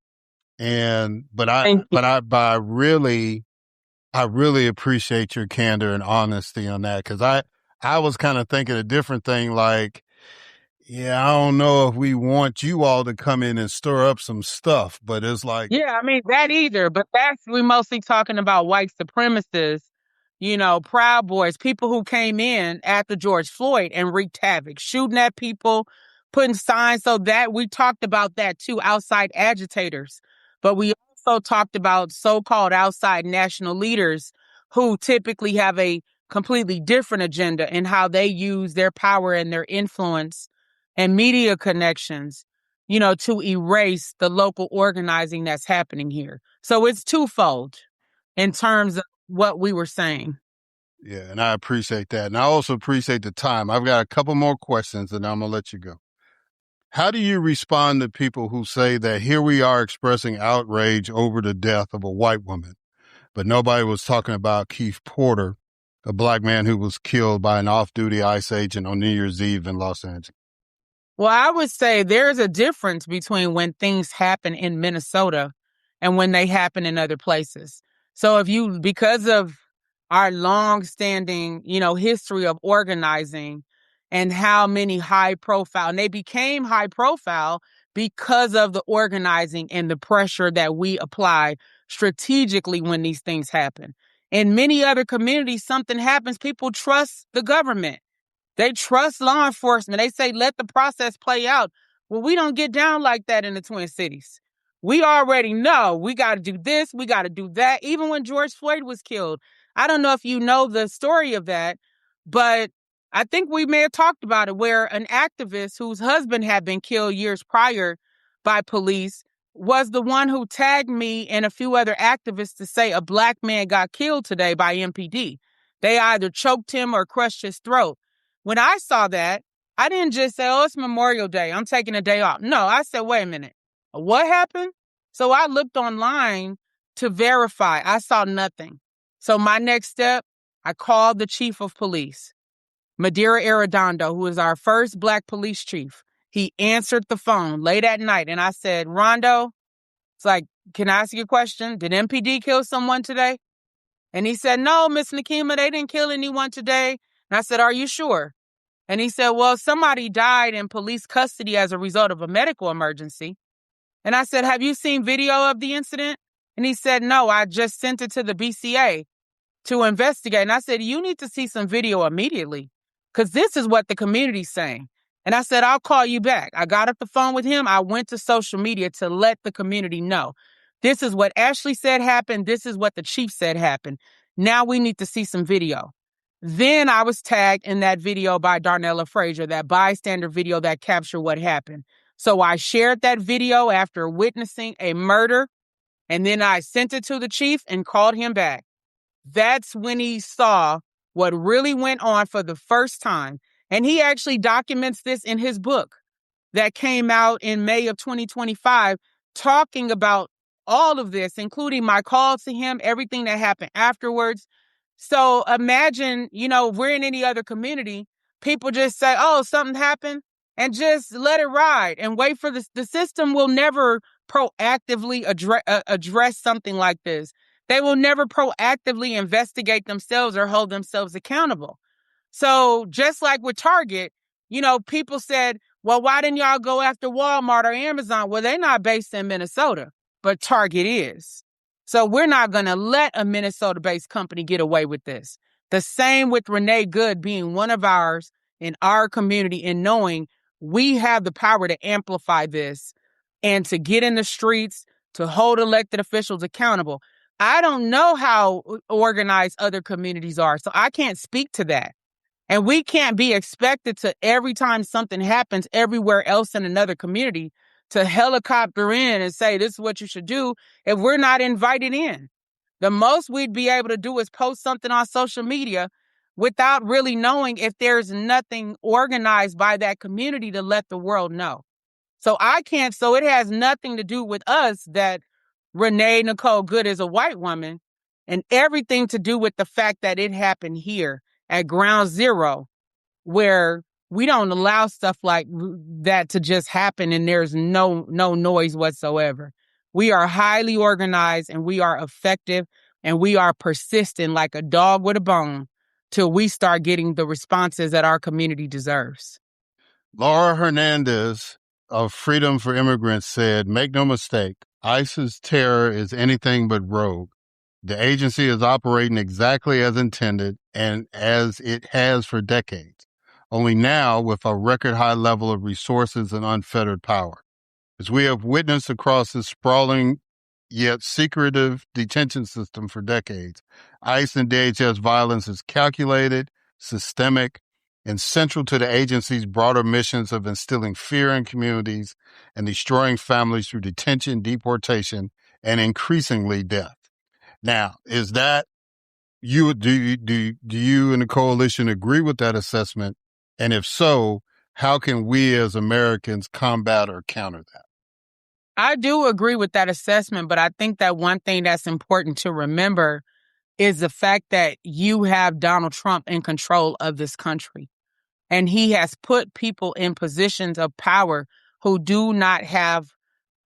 But I really appreciate your candor and honesty on that. Cause I was kind of thinking a different thing. Like, yeah, I don't know if we want you all to come in and stir up some stuff, but it's like, yeah, I mean that either. But we mostly talking about white supremacists, Proud Boys, people who came in after George Floyd and wreaked havoc, shooting at people, putting signs. So that we talked about that too, outside agitators. But we also talked about so-called outside national leaders who typically have a completely different agenda in how they use their power and their influence and media connections, to erase the local organizing that's happening here. So it's twofold in terms of what we were saying. Yeah, and I appreciate that. And I also appreciate the time. I've got a couple more questions and I'm going to let you go. How do you respond to people who say that here we are expressing outrage over the death of a white woman, but nobody was talking about Keith Porter, a black man who was killed by an off-duty ICE agent on New Year's Eve in Los Angeles? Well, I would say there's a difference between when things happen in Minnesota and when they happen in other places. So because of our long-standing, history of organizing and how many and they became high profile because of the organizing and the pressure that we apply strategically when these things happen. In many other communities, something happens, people trust the government. They trust law enforcement. They say, let the process play out. Well, we don't get down like that in the Twin Cities. We already know we got to do this, we got to do that. Even when George Floyd was killed, I don't know if you know the story of that, but I think we may have talked about it, where an activist whose husband had been killed years prior by police was the one who tagged me and a few other activists to say a black man got killed today by MPD. They either choked him or crushed his throat. When I saw that, I didn't just say, oh, it's Memorial Day, I'm taking a day off. No, I said, wait a minute, what happened? So I looked online to verify. I saw nothing. So my next step, I called the chief of police, Madeira Arredondo, who is our first black police chief. He answered the phone late at night, and I said, Rondo, it's like, can I ask you a question? Did MPD kill someone today? And he said, no, Miss Nekima, they didn't kill anyone today. And I said, are you sure? And he said, well, somebody died in police custody as a result of a medical emergency. And I said, have you seen video of the incident? And he said, no, I just sent it to the BCA to investigate. And I said, you need to see some video immediately because this is what the community's saying. And I said, I'll call you back. I got off the phone with him. I went to social media to let the community know. This is what Ashley said happened. This is what the chief said happened. Now we need to see some video. Then I was tagged in that video by Darnella Frazier, that bystander video that captured what happened. So I shared that video after witnessing a murder, and then I sent it to the chief and called him back. That's when he saw what really went on for the first time. And he actually documents this in his book that came out in May of 2025, talking about all of this, including my call to him, everything that happened afterwards. So imagine, if we're in any other community, people just say, oh, something happened, and just let it ride and wait for this. The system will never proactively address something like this. They will never proactively investigate themselves or hold themselves accountable. So just like with Target, people said, well, why didn't y'all go after Walmart or Amazon? Well, they're not based in Minnesota. but Target is. So we're not going to let a Minnesota-based company get away with this. The same with Renee Good being one of ours in our community and knowing we have the power to amplify this and to get in the streets, to hold elected officials accountable. I don't know how organized other communities are, so I can't speak to that. And we can't be expected to, every time something happens everywhere else in another community, to helicopter in and say, this is what you should do if we're not invited in. The most we'd be able to do is post something on social media without really knowing if there's nothing organized by that community to let the world know. So so it has nothing to do with us that Renee Nicole Good is a white woman, and everything to do with the fact that it happened here at ground zero, where we don't allow stuff like that to just happen and there's no noise whatsoever. We are highly organized and we are effective and we are persistent like a dog with a bone till we start getting the responses that our community deserves. Laura Hernandez of Freedom for Immigrants said, make no mistake, ICE's terror is anything but rogue. The agency is operating exactly as intended and as it has for decades, only now with a record high level of resources and unfettered power. As we have witnessed across this sprawling yet secretive detention system for decades, ICE and DHS violence is calculated, systemic, and central to the agency's broader missions of instilling fear in communities and destroying families through detention, deportation, and increasingly death. Now, is that do you and the coalition agree with that assessment? And if so, how can we as Americans combat or counter that? I do agree with that assessment, but I think that one thing that's important to remember is the fact that you have Donald Trump in control of this country. And he has put people in positions of power who do not have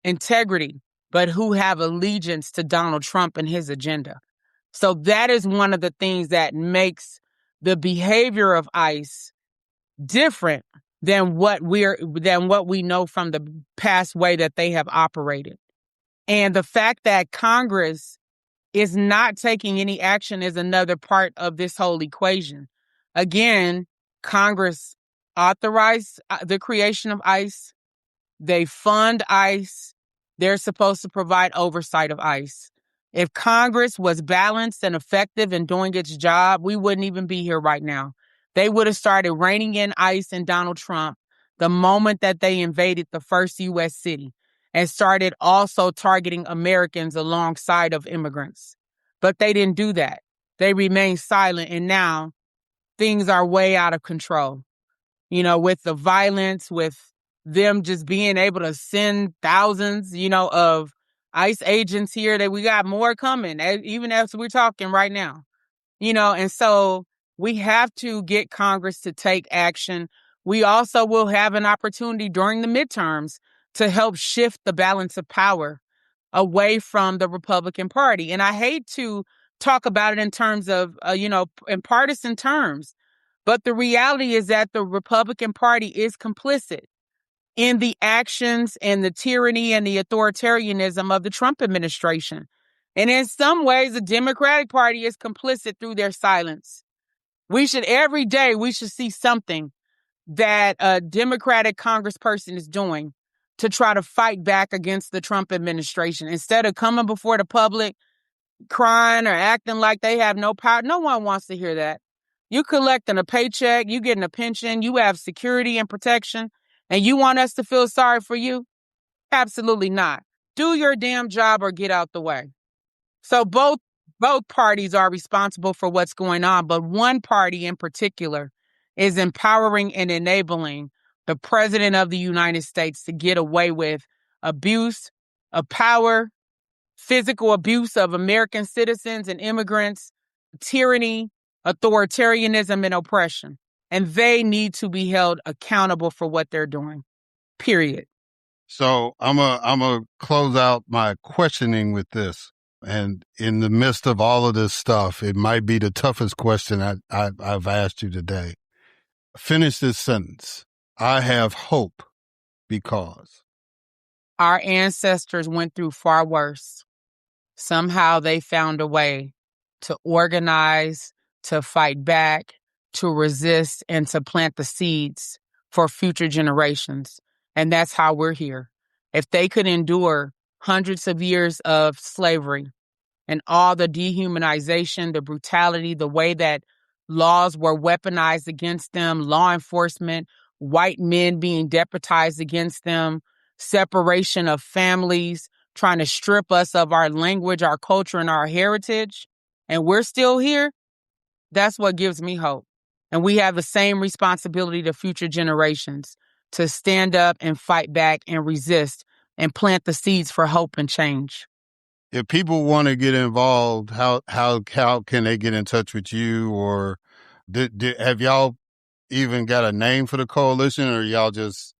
integrity, but who have allegiance to Donald Trump and his agenda. So that is one of the things that makes the behavior of ICE different than what we know from the past way that they have operated. And the fact that Congress is not taking any action is another part of this whole equation. Again, Congress authorized the creation of ICE. They fund ICE. They're supposed to provide oversight of ICE. If Congress was balanced and effective in doing its job, we wouldn't even be here right now. They would have started reining in ICE and Donald Trump the moment that they invaded the first U.S. city and started also targeting Americans alongside of immigrants. But they didn't do that. They remained silent, and now things are way out of control. You know, with the violence, with them just being able to send thousands, of ICE agents here, that we got more coming, even as we're talking right now. And so we have to get Congress to take action. We also will have an opportunity during the midterms to help shift the balance of power away from the Republican Party. And I hate to talk about it in terms of, in partisan terms, but the reality is that the Republican Party is complicit in the actions and the tyranny and the authoritarianism of the Trump administration. And in some ways, the Democratic Party is complicit through their silence. Every day, we should see something that a Democratic congressperson is doing to try to fight back against the Trump administration. Instead of coming before the public, crying or acting like they have no power. No one wants to hear that. You collecting a paycheck, you getting a pension, you have security and protection, and you want us to feel sorry for you? Absolutely not. Do your damn job or get out the way. So both parties are responsible for what's going on, but one party in particular is empowering and enabling the president of the United States to get away with abuse of power, physical abuse of American citizens and immigrants, tyranny, authoritarianism, and oppression. And they need to be held accountable for what they're doing, period. So I'm a close out my questioning with this. And in the midst of all of this stuff, it might be the toughest question I've asked you today. Finish this sentence. I have hope because. Our ancestors went through far worse. Somehow they found a way to organize, to fight back, to resist, and to plant the seeds for future generations. And that's how we're here. If they could endure hundreds of years of slavery and all the dehumanization, the brutality, the way that laws were weaponized against them, law enforcement, white men being deputized against them, separation of families, trying to strip us of our language, our culture, and our heritage, and we're still here, that's what gives me hope. And we have the same responsibility to future generations to stand up and fight back and resist and plant the seeds for hope and change. If people want to get involved, how can they get in touch with you? Or have y'all even got a name for the coalition, or y'all just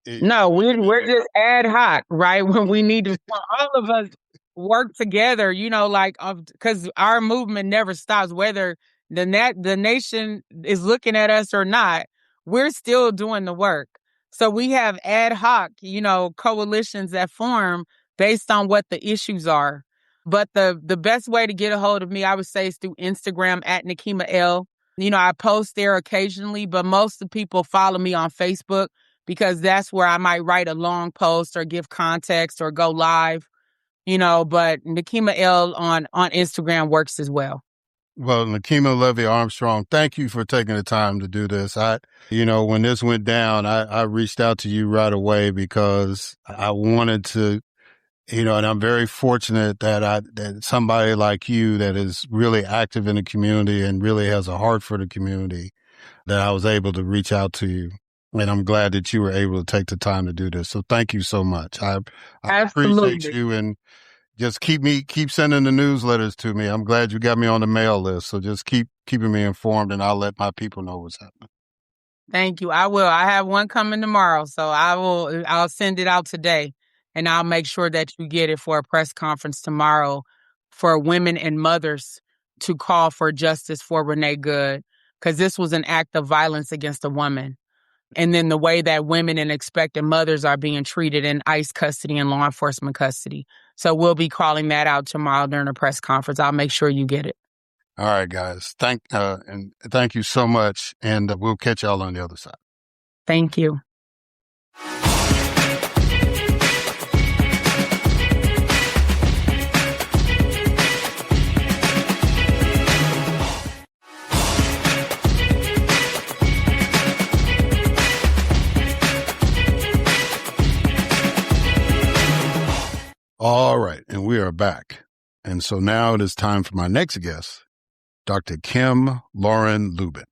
No, we're just ad hoc, right? When we need to, all of us work together, because our movement never stops, whether the nation is looking at us or not, we're still doing the work. So we have ad hoc, coalitions that form based on what the issues are. But the best way to get a hold of me, I would say, is through Instagram at Nekima L. I post there occasionally, but most of the people follow me on Facebook, because that's where I might write a long post or give context or go live, but Nekima L on Instagram works as well. Well, Nekima Levy Armstrong, thank you for taking the time to do this. When this went down, I reached out to you right away because I wanted to, and I'm very fortunate that somebody like you that is really active in the community and really has a heart for the community, that I was able to reach out to you. And I'm glad that you were able to take the time to do this. So thank you so much. I appreciate you, and just keep sending the newsletters to me. I'm glad you got me on the mail list. So just keep keeping me informed, and I'll let my people know what's happening. Thank you. I will. I have one coming tomorrow. So I'll send it out today, and I'll make sure that you get it for a press conference tomorrow for women and mothers to call for justice for Renee Good, because this was an act of violence against a woman. And then the way that women and expectant mothers are being treated in ICE custody and law enforcement custody. So we'll be calling that out tomorrow during a press conference. I'll make sure you get it. All right, guys. Thank you so much. And we'll catch y'all on the other side. Thank you. All right, and we are back. And so now it is time for my next guest, Dr. Kem-Laurin Lubin.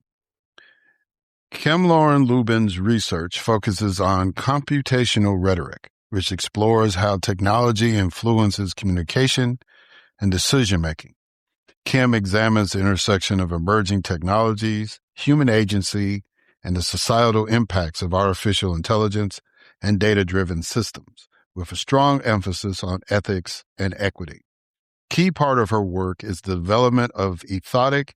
Kem-Laurin Lubin's research focuses on computational rhetoric, which explores how technology influences communication and decision-making. Kem examines the intersection of emerging technologies, human agency, and the societal impacts of artificial intelligence and data-driven systems, with a strong emphasis on ethics and equity. Key part of her work is the development of ethotic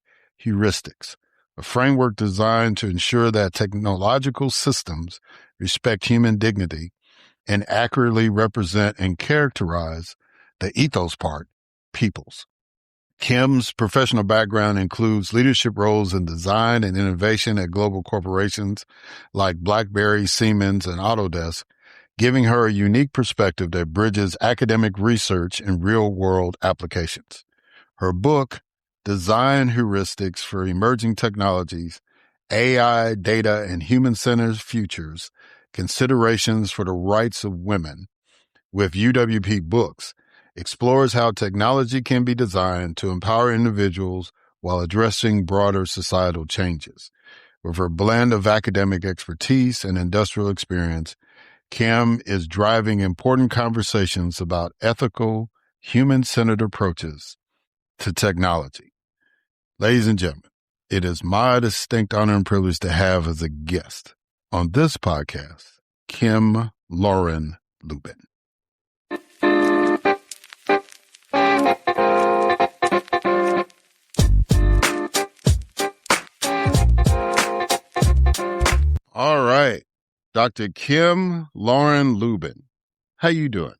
heuristics, a framework designed to ensure that technological systems respect human dignity and accurately represent and characterize the ethos part, peoples. Kem's professional background includes leadership roles in design and innovation at global corporations like BlackBerry, Siemens, and Autodesk, giving her a unique perspective that bridges academic research and real-world applications. Her book, Design Heuristics for Emerging Technologies, AI, Data, and Human-Centered Futures, Considerations for the Rights of Women, with UWP Books, explores how technology can be designed to empower individuals while addressing broader societal changes. With her blend of academic expertise and industrial experience, Kem is driving important conversations about ethical, human-centered approaches to technology. Ladies and gentlemen, it is my distinct honor and privilege to have as a guest on this podcast, Kem-Laurin Lubin. All right. Dr. Kem-Laurin Lubin. How you doing?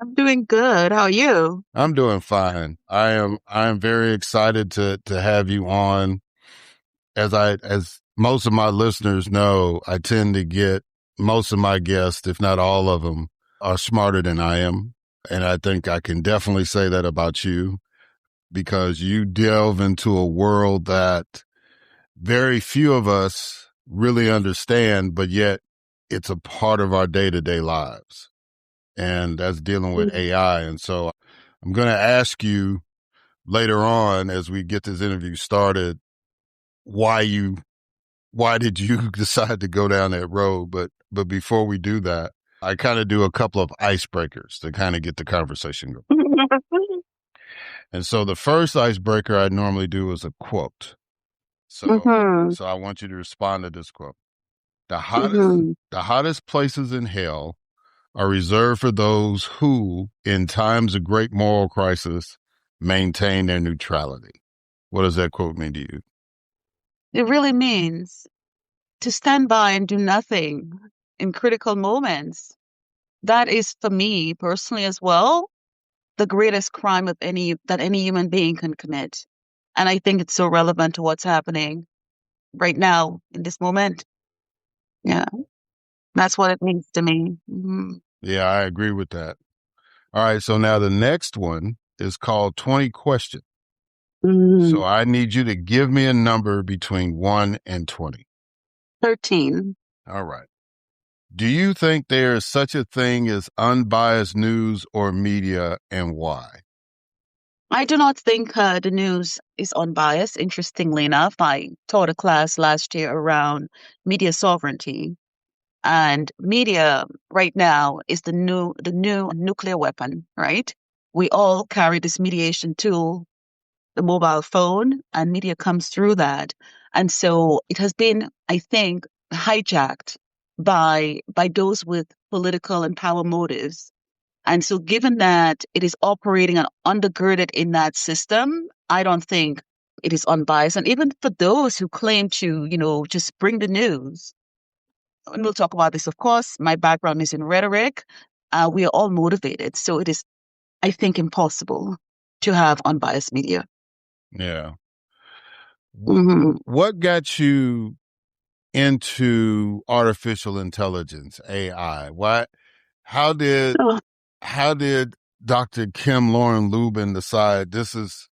I'm doing good. How are you? I'm doing fine. I am very excited to have you on. As most of my listeners know, I tend to get most of my guests, if not all of them, are smarter than I am. And I think I can definitely say that about you because you delve into a world that very few of us really understand, but yet it's a part of our day-to-day lives. And that's dealing with AI. And so I'm going to ask you later on as we get this interview started, why did you decide to go down that road? But before we do that, I kind of do a couple of icebreakers to kind of get the conversation going. And so the first icebreaker I normally do is a quote. So I want you to respond to this quote. The hottest places in hell are reserved for those who, in times of great moral crisis, maintain their neutrality. What does that quote mean to you? It really means to stand by and do nothing in critical moments. That is, for me personally as well, the greatest crime that any human being can commit. And I think it's so relevant to what's happening right now in this moment. Yeah, that's what it means to me. Yeah, I agree with that. All right, so now the next one is called 20 questions. So I need you to give me a number between 1 and 20. 13. All right. Do you think there is such a thing as unbiased news or media, and why? I do not think the news is unbiased. Interestingly enough, I taught a class last year around media sovereignty. And media right now is the new nuclear weapon, right? We all carry this mediation tool, the mobile phone, and media comes through that. And so it has been, I think, hijacked by those with political and power motives. And so given that it is operating and undergirded in that system, I don't think it is unbiased. And even for those who claim to, just bring the news, and we'll talk about this, of course. My background is in rhetoric. We are all motivated. So it is, I think, impossible to have unbiased media. Yeah. What got you into artificial intelligence, AI? How did Dr. Kem-Laurin Lubin decide this is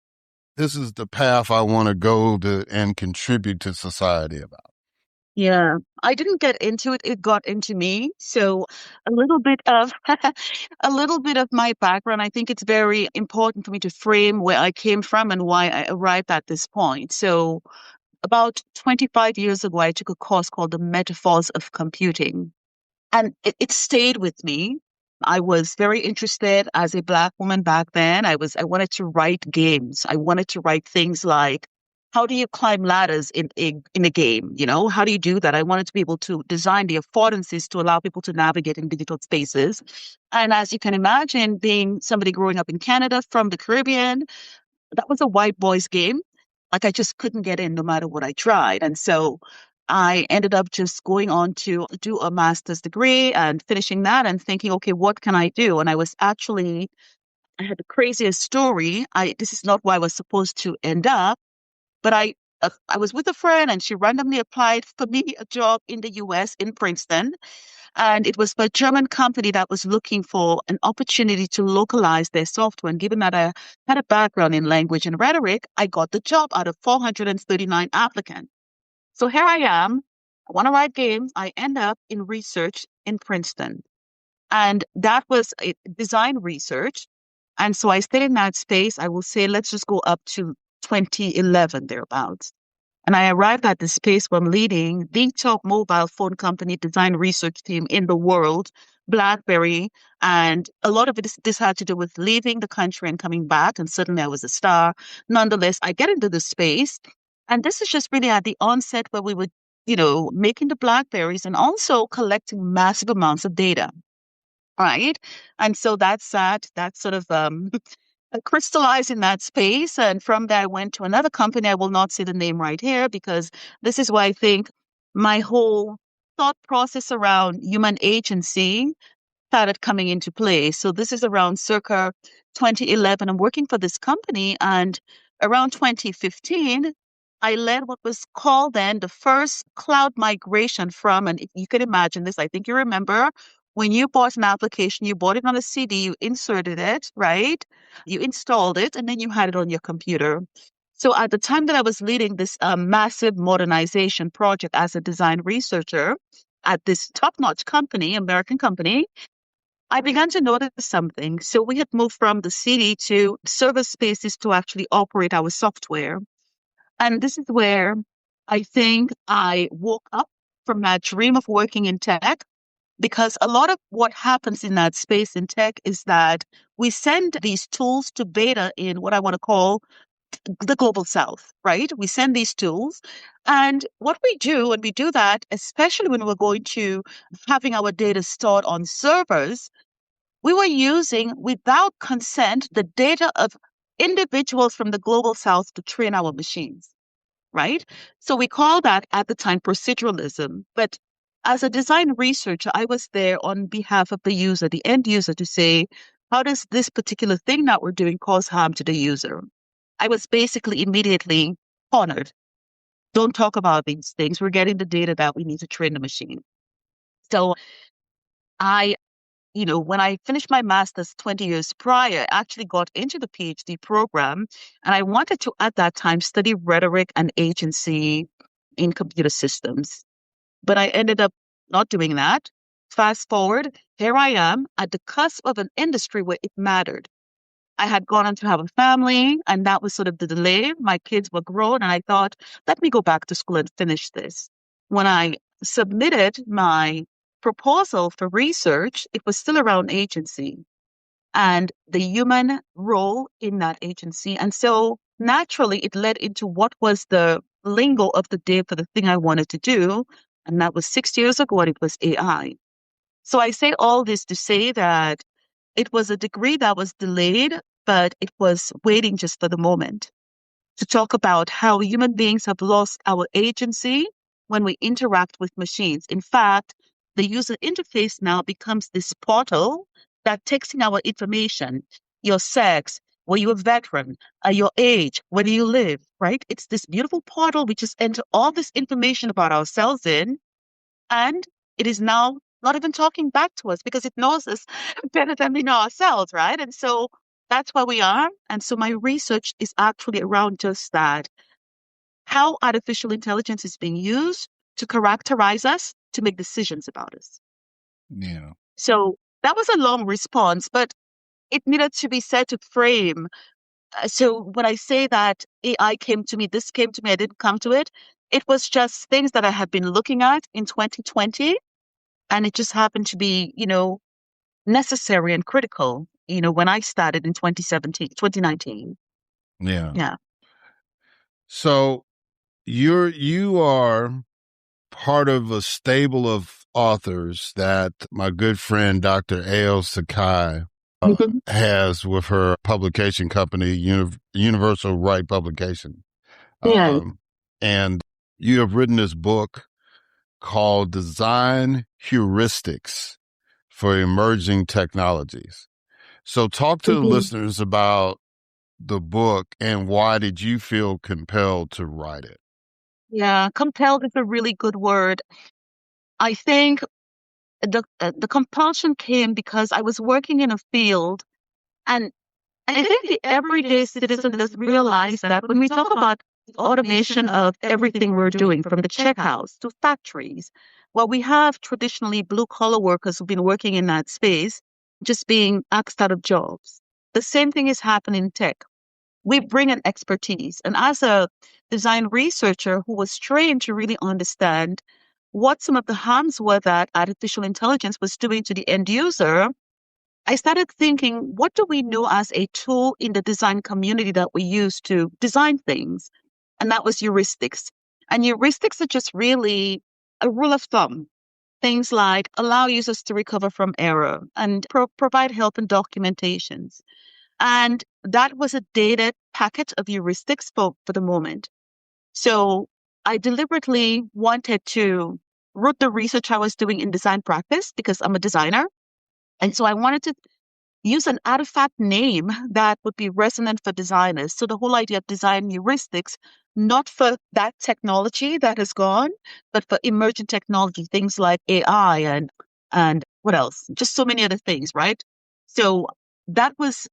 the path I want to go to and contribute to society about? Yeah, I didn't get into it. It got into me. So a little bit of a little bit of my background. I think it's very important for me to frame where I came from and why I arrived at this point. So about 25 years ago, I took a course called the Metaphors of Computing, and it stayed with me. I was very interested as a Black woman back then. I wanted to write games. I wanted to write things like, how do you climb ladders in a game? How do you do that? I wanted to be able to design the affordances to allow people to navigate in digital spaces. And as you can imagine, being somebody growing up in Canada from the Caribbean, that was a white boys game. Like I just couldn't get in no matter what I tried. And so I ended up just going on to do a master's degree and finishing that and thinking, okay, what can I do? And I had the craziest story. This is not where I was supposed to end up, but I was with a friend and she randomly applied for me a job in the US in Princeton. And it was for a German company that was looking for an opportunity to localize their software. And given that I had a background in language and rhetoric, I got the job out of 439 applicants. So here I am. I want to write games. I end up in research in Princeton. And that was a design research. And so I stayed in that space. I will say, let's just go up to 2011, thereabouts. And I arrived at the space where I'm leading the top mobile phone company design research team in the world, BlackBerry. And a lot of this had to do with leaving the country and coming back. And suddenly I was a star. Nonetheless, I get into the space. And this is just really at the onset where we were, making the BlackBerries and also collecting massive amounts of data. Right. And so that sort of crystallized in that space. And from there, I went to another company. I will not say the name right here because this is why I think my whole thought process around human agency started coming into play. So this is around circa 2011. I'm working for this company, and around 2015, I led what was called then the first cloud migration from, and if you can imagine this, I think you remember when you bought an application, you bought it on a CD, you inserted it, right? You installed it, and then you had it on your computer. So at the time that I was leading this massive modernization project as a design researcher at this top-notch company, American company, I began to notice something. So we had moved from the CD to server spaces to actually operate our software. And this is where I think I woke up from that dream of working in tech, because a lot of what happens in that space in tech is that we send these tools to beta in what I want to call the global south, right? We send these tools. And what we do, and we do that, especially when we're going to having our data stored on servers, we were using, without consent, the data of individuals from the global south to train our machines, right? So we call that at the time proceduralism. But as a design researcher, I was there on behalf of the user, the end user, to say, how does this particular thing that we're doing cause harm to the user? I was basically immediately cornered. Don't talk about these things. We're getting the data that we need to train the machine. So I, when I finished my master's 20 years prior, I actually got into the PhD program, and I wanted to, at that time, study rhetoric and agency in computer systems. But I ended up not doing that. Fast forward, here I am at the cusp of an industry where it mattered. I had gone on to have a family, and that was sort of the delay. My kids were grown, and I thought, let me go back to school and finish this. When I submitted my proposal for research, it was still around agency and the human role in that agency. And so naturally, it led into what was the lingo of the day for the thing I wanted to do. And that was 6 years ago, and it was AI. So I say all this to say that it was a degree that was delayed, but it was waiting just for the moment to talk about how human beings have lost our agency when we interact with machines. In fact, the user interface now becomes this portal that takes in our information, your sex, were you a veteran, your age, where do you live, right? It's this beautiful portal we just enter all this information about ourselves in, and it is now not even talking back to us because it knows us better than we know ourselves, right? And so that's where we are. And so my research is actually around just that, how artificial intelligence is being used to characterize us, to make decisions about us. Yeah. So that was a long response, but it needed to be said to frame. So when I say that AI came to me, this came to me, I didn't come to it. It was just things that I had been looking at in 2020. And it just happened to be, necessary and critical, when I started in 2019. Yeah. Yeah. So you are part of a stable of authors that my good friend Dr. A.L. Sakai has with her publication company, Universal Right Publication. Yeah. And you have written this book called Design Heuristics for Emerging Technologies. So talk to the listeners about the book and why did you feel compelled to write it? Yeah, compelled is a really good word. I think the compulsion came because I was working in a field, and I think the everyday citizen doesn't realize that when we talk about automation of everything we're doing, from the checkouts to factories, well, we have traditionally blue-collar workers who've been working in that space just being axed out of jobs. The same thing is happening in tech. We bring an expertise. And as a design researcher who was trained to really understand what some of the harms were that artificial intelligence was doing to the end user, I started thinking, what do we know as a tool in the design community that we use to design things? And that was heuristics. And heuristics are just really a rule of thumb. Things like allow users to recover from error and provide help and documentations. And that was a dated packet of heuristics for the moment. So I deliberately wanted to root the research I was doing in design practice because I'm a designer. And so I wanted to use an artifact name that would be resonant for designers. So the whole idea of design heuristics, not for that technology that has gone, but for emerging technology, things like AI and what else? Just so many other things, right? So that was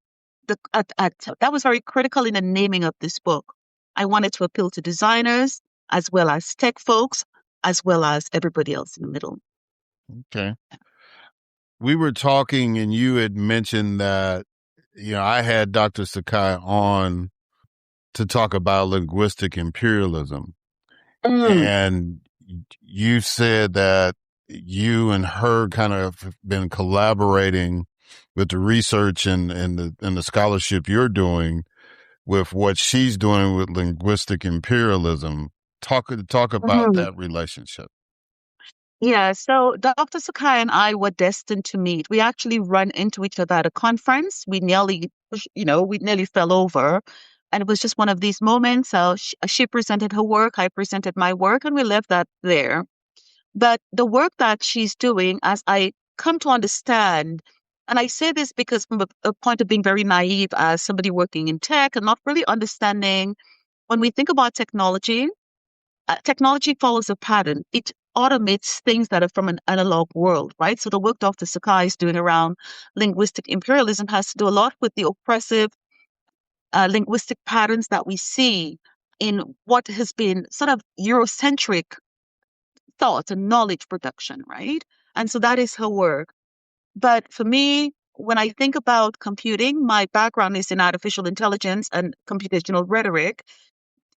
that was very critical in the naming of this book. I wanted to appeal to designers as well as tech folks, as well as everybody else in the middle. Okay. We were talking and you had mentioned that, I had Dr. Sakai on to talk about linguistic imperialism. And you said that you and her kind of have been collaborating with the research and the scholarship you're doing with what she's doing with linguistic imperialism. Talk about that relationship. Yeah, so Dr. Sakai and I were destined to meet. We actually ran into each other at a conference. We nearly fell over. And it was just one of these moments. So she presented her work, I presented my work, and we left that there. But the work that she's doing, as I come to understand, and I say this because from a point of being very naive as somebody working in tech and not really understanding, when we think about technology, technology follows a pattern. It automates things that are from an analog world, right? So the work Dr. Sakai is doing around linguistic imperialism has to do a lot with the oppressive linguistic patterns that we see in what has been sort of Eurocentric thought and knowledge production, right? And so that is her work. But for me, when I think about computing, my background is in artificial intelligence and computational rhetoric.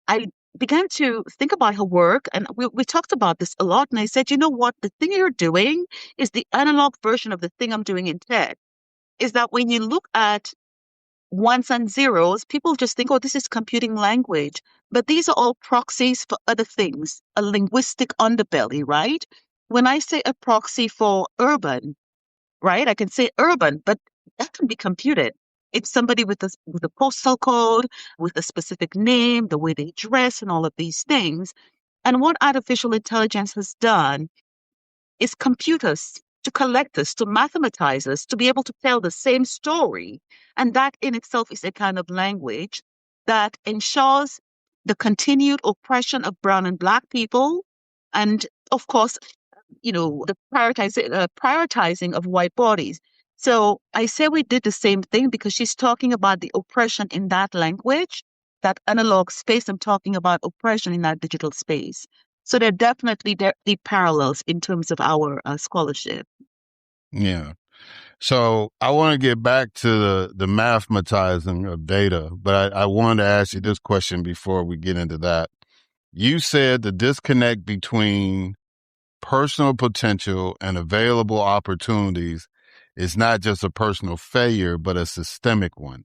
I began to think about her work, and we talked about this a lot. And I said, you know what? The thing you're doing is the analog version of the thing I'm doing in tech. Is that when you look at ones and zeros, people just think, oh, this is computing language. But these are all proxies for other things, a linguistic underbelly, right? When I say a proxy for urban, right, I can say urban, but that can be computed. It's somebody with a postal code, with a specific name, the way they dress, and all of these things. And what artificial intelligence has done is compute us, to collect us, to mathematize us, to be able to tell the same story. And that in itself is a kind of language that ensures the continued oppression of brown and black people. And of course, the prioritizing of white bodies. So I say we did the same thing because she's talking about the oppression in that language, that analog space. I'm talking about oppression in that digital space. So there are definitely the parallels in terms of our scholarship. Yeah. So I want to get back to the mathematizing of data, but I wanted to ask you this question before we get into that. You said the disconnect between personal potential and available opportunities is not just a personal failure, but a systemic one.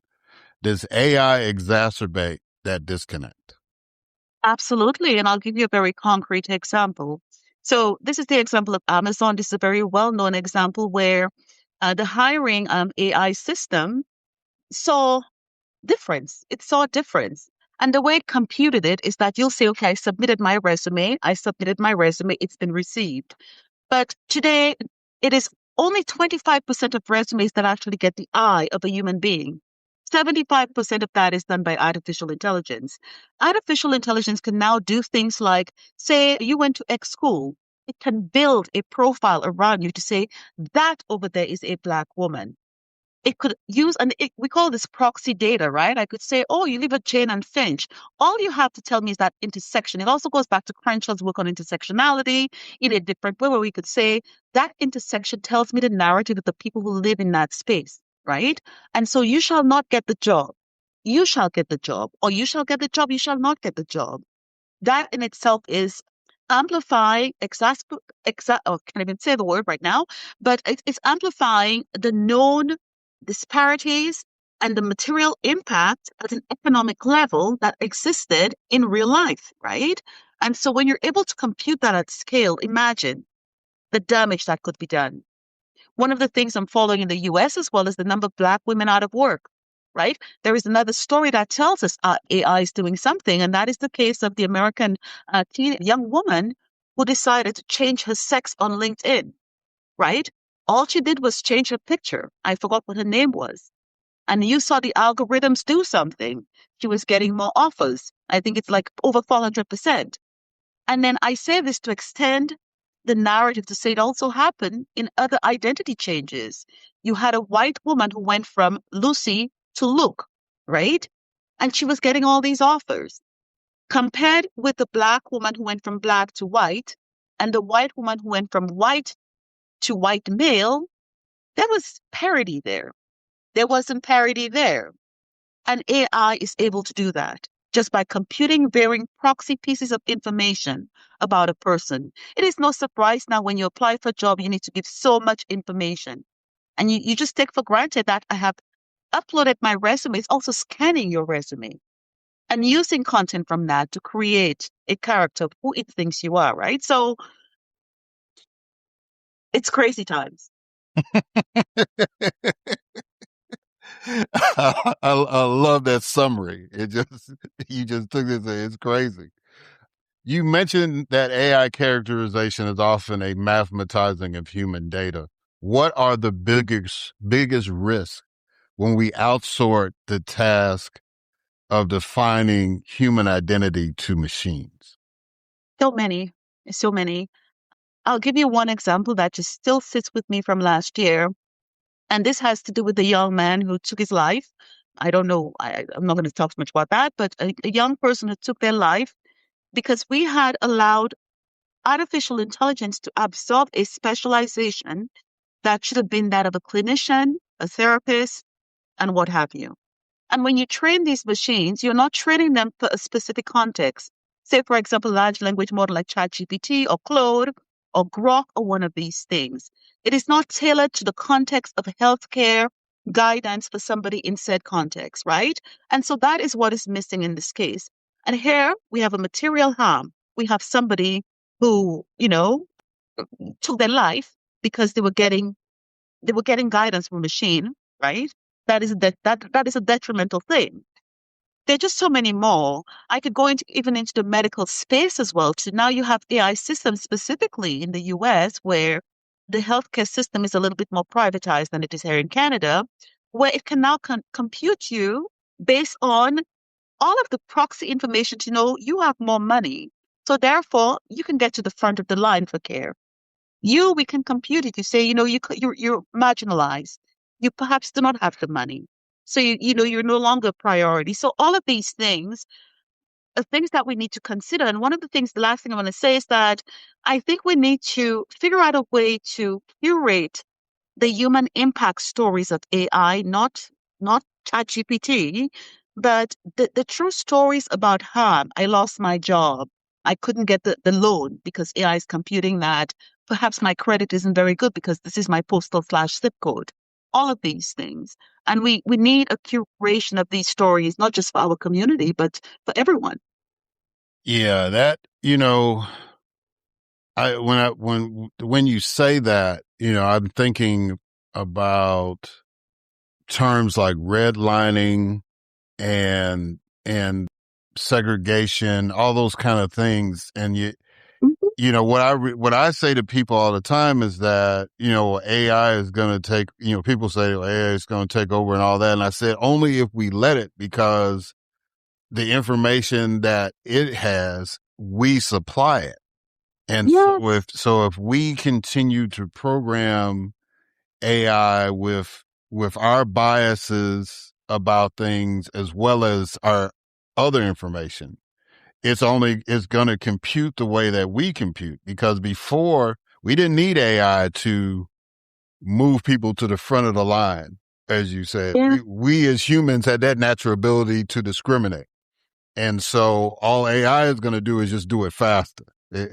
Does AI exacerbate that disconnect? Absolutely. And I'll give you a very concrete example. So this is the example of Amazon. This is a very well-known example where the hiring AI system saw difference. It saw a difference. And the way it computed it is that you'll say, okay, I submitted my resume. It's been received. But today, it is only 25% of resumes that actually get the eye of a human being. 75% of that is done by artificial intelligence. Artificial intelligence can now do things like, say, you went to X school. It can build a profile around you to say, that over there is a Black woman. It could use, we call this proxy data, right? I could say, oh, you live at Jane and Finch. All you have to tell me is that intersection. It also goes back to Crenshaw's work on intersectionality in a different way, where we could say that intersection tells me the narrative of the people who live in that space, right? And so you shall not get the job. You shall get the job, or you shall get the job, you shall not get the job. That in itself is amplifying, can't even say the word right now, but it's amplifying the known disparities and the material impact at an economic level that existed in real life, right? And so when you're able to compute that at scale, imagine the damage that could be done. One of the things I'm following in the US as well is the number of Black women out of work, right? There is another story that tells us AI is doing something, and that is the case of the American young woman who decided to change her sex on LinkedIn, right? All she did was change her picture. I forgot what her name was. And you saw the algorithms do something. She was getting more offers. I think it's like over 400%. And then I say this to extend the narrative to say it also happened in other identity changes. You had a white woman who went from Lucy to Luke, right? And she was getting all these offers. Compared with the black woman who went from black to white and the white woman who went from white to white male, there was parity there. There wasn't parity there. And AI is able to do that just by computing varying proxy pieces of information about a person. It is no surprise now when you apply for a job, you need to give so much information. And you just take for granted that I have uploaded my resume. It's also scanning your resume and using content from that to create a character of who it thinks you are, right? So it's crazy times. I love that summary. It just you just took it. It's crazy. You mentioned that AI characterization is often a mathematizing of human data. What are the biggest risks when we outsource the task of defining human identity to machines? So many, so many. I'll give you one example that just still sits with me from last year. And this has to do with the young man who took his life. I don't know. I'm not going to talk so much about that, but a young person who took their life because we had allowed artificial intelligence to absorb a specialization that should have been that of a clinician, a therapist, and what have you. And when you train these machines, you're not training them for a specific context. Say, for example, a large language model like ChatGPT or Claude or Grok or one of these things. It is not tailored to the context of healthcare guidance for somebody in said context, right? And so that is what is missing in this case. And here we have a material harm. We have somebody who, took their life because they were getting guidance from a machine, right? That is that is a detrimental thing. There are just so many more. I could go even into the medical space as well. To now you have AI systems specifically in the US where the healthcare system is a little bit more privatized than it is here in Canada, where it can now compute you based on all of the proxy information to know you have more money. So therefore, you can get to the front of the line for care. We can compute it. You say, you're marginalized. You perhaps do not have the money. So, you're no longer a priority. So all of these things are things that we need to consider. And one of the things, the last thing I want to say is that I think we need to figure out a way to curate the human impact stories of AI, not ChatGPT, but the true stories about harm. I lost my job. I couldn't get the loan because AI is computing that. Perhaps my credit isn't very good because this is my postal/zip code. All of these things. And we need a curation of these stories, not just for our community, but for everyone. Yeah, that, when you say that, I'm thinking about terms like redlining and segregation, all those kind of things. And what I say to people all the time is that, AI is going to take, people say AI is going to take over and all that. And I said, only if we let it, because the information that it has, we supply it. And Yeah. so if we continue to program AI with our biases about things as well as our other information, it's going to compute the way that we compute, because before we didn't need AI to move people to the front of the line. As you said, Yeah. we as humans had that natural ability to discriminate. And so all AI is going to do is just do it faster. Yeah.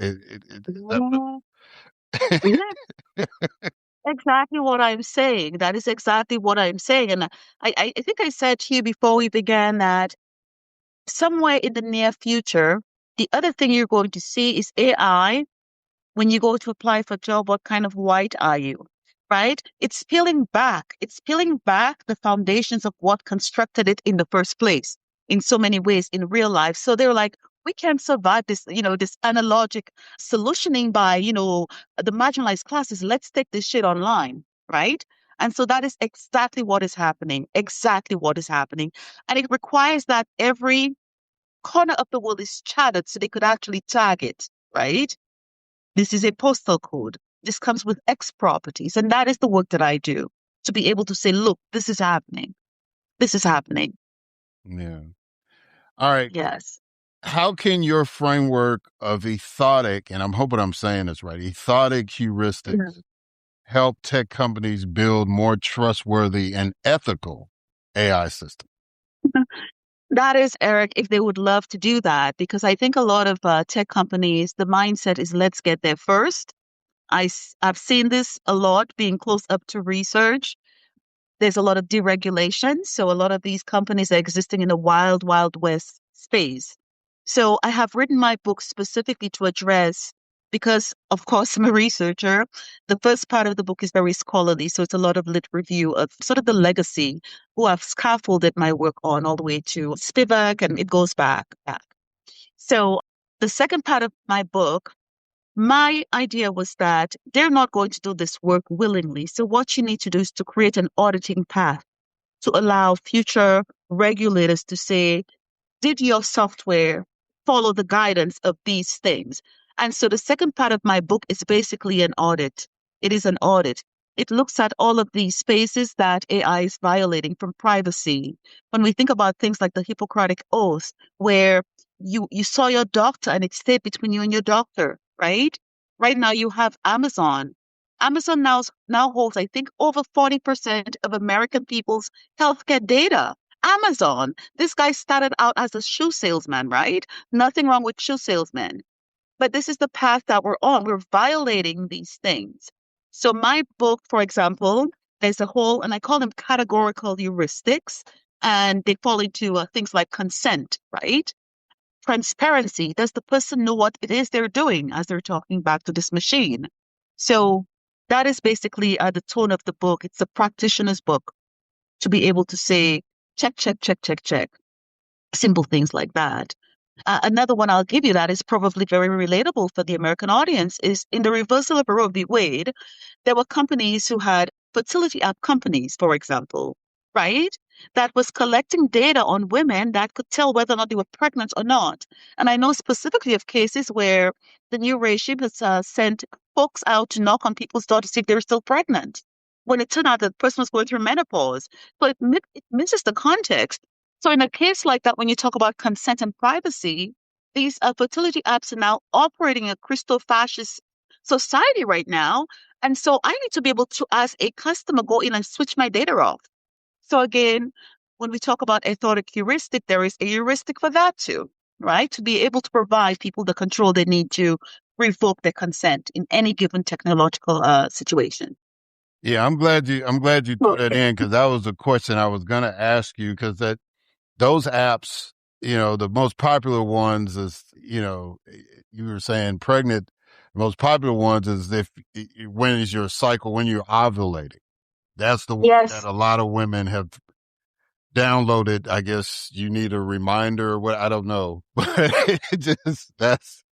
Exactly what I'm saying. That is exactly what I'm saying. And I think I said to you before we began that somewhere in the near future, the other thing you're going to see is AI. When you go to apply for a job, what kind of white are you? Right? It's peeling back. It's peeling back the foundations of what constructed it in the first place in so many ways in real life. So they're like, we can't survive this, this analogic solutioning by, the marginalized classes. Let's take this shit online, right? And so that is exactly what is happening, exactly what is happening. And it requires that every corner of the world is chatted so they could actually tag it, right? This is a postal code. This comes with X properties. And that is the work that I do to be able to say, look, this is happening. This is happening. Yeah. All right. Yes. How can your framework of ethodic, and I'm hoping I'm saying this right, ethodic heuristics Yeah. help tech companies build more trustworthy and ethical AI systems? That is, Eric, if they would love to do that, because I think a lot of tech companies, the mindset is let's get there first. I've seen this a lot being close up to research. There's a lot of deregulation. So a lot of these companies are existing in a wild, wild west space. So I have written my book specifically to address, because of course I'm a researcher. The first part of the book is very scholarly. So it's a lot of lit review of sort of the legacy who I've scaffolded my work on all the way to Spivak, and it goes back. So the second part of my book, my idea was that they're not going to do this work willingly. So what you need to do is to create an auditing path to allow future regulators to say, did your software follow the guidance of these things? And so the second part of my book is basically an audit. It is an audit. It looks at all of these spaces that AI is violating, from privacy. When we think about things like the Hippocratic Oath, where you saw your doctor and it stayed between you and your doctor, right? Right now you have Amazon. Amazon now holds, I think, over 40% of American people's healthcare data. Amazon. This guy started out as a shoe salesman, right? Nothing wrong with shoe salesmen. But this is the path that we're on. We're violating these things. So my book, for example, there's a whole, and I call them categorical heuristics, and they fall into things like consent, right? Transparency. Does the person know what it is they're doing as they're talking back to this machine? So that is basically the tone of the book. It's a practitioner's book to be able to say, check, check, check, check, check. Simple things like that. Another one I'll give you that is probably very relatable for the American audience is in the reversal of Roe v. Wade, there were companies who had fertility app companies, for example, right? That was collecting data on women that could tell whether or not they were pregnant or not. And I know specifically of cases where the new regime has sent folks out to knock on people's doors to see if they're still pregnant, when it turned out that the person was going through menopause. So it misses the context. So in a case like that, when you talk about consent and privacy, these fertility apps are now operating in a crystal fascist society right now. And so I need to be able to, as a customer, go in and switch my data off. So again, when we talk about ethodic heuristic, there is a heuristic for that too, right? To be able to provide people the control they need to revoke their consent in any given technological situation. Yeah, I'm glad you threw that in, because that was a question I was going to ask you, because those apps, the most popular ones is, you were saying pregnant. The most popular ones is when is your cycle, when you're ovulating. That's the one that Yes. a lot of women have downloaded. I guess you need a reminder or what, I don't know, but it just, that's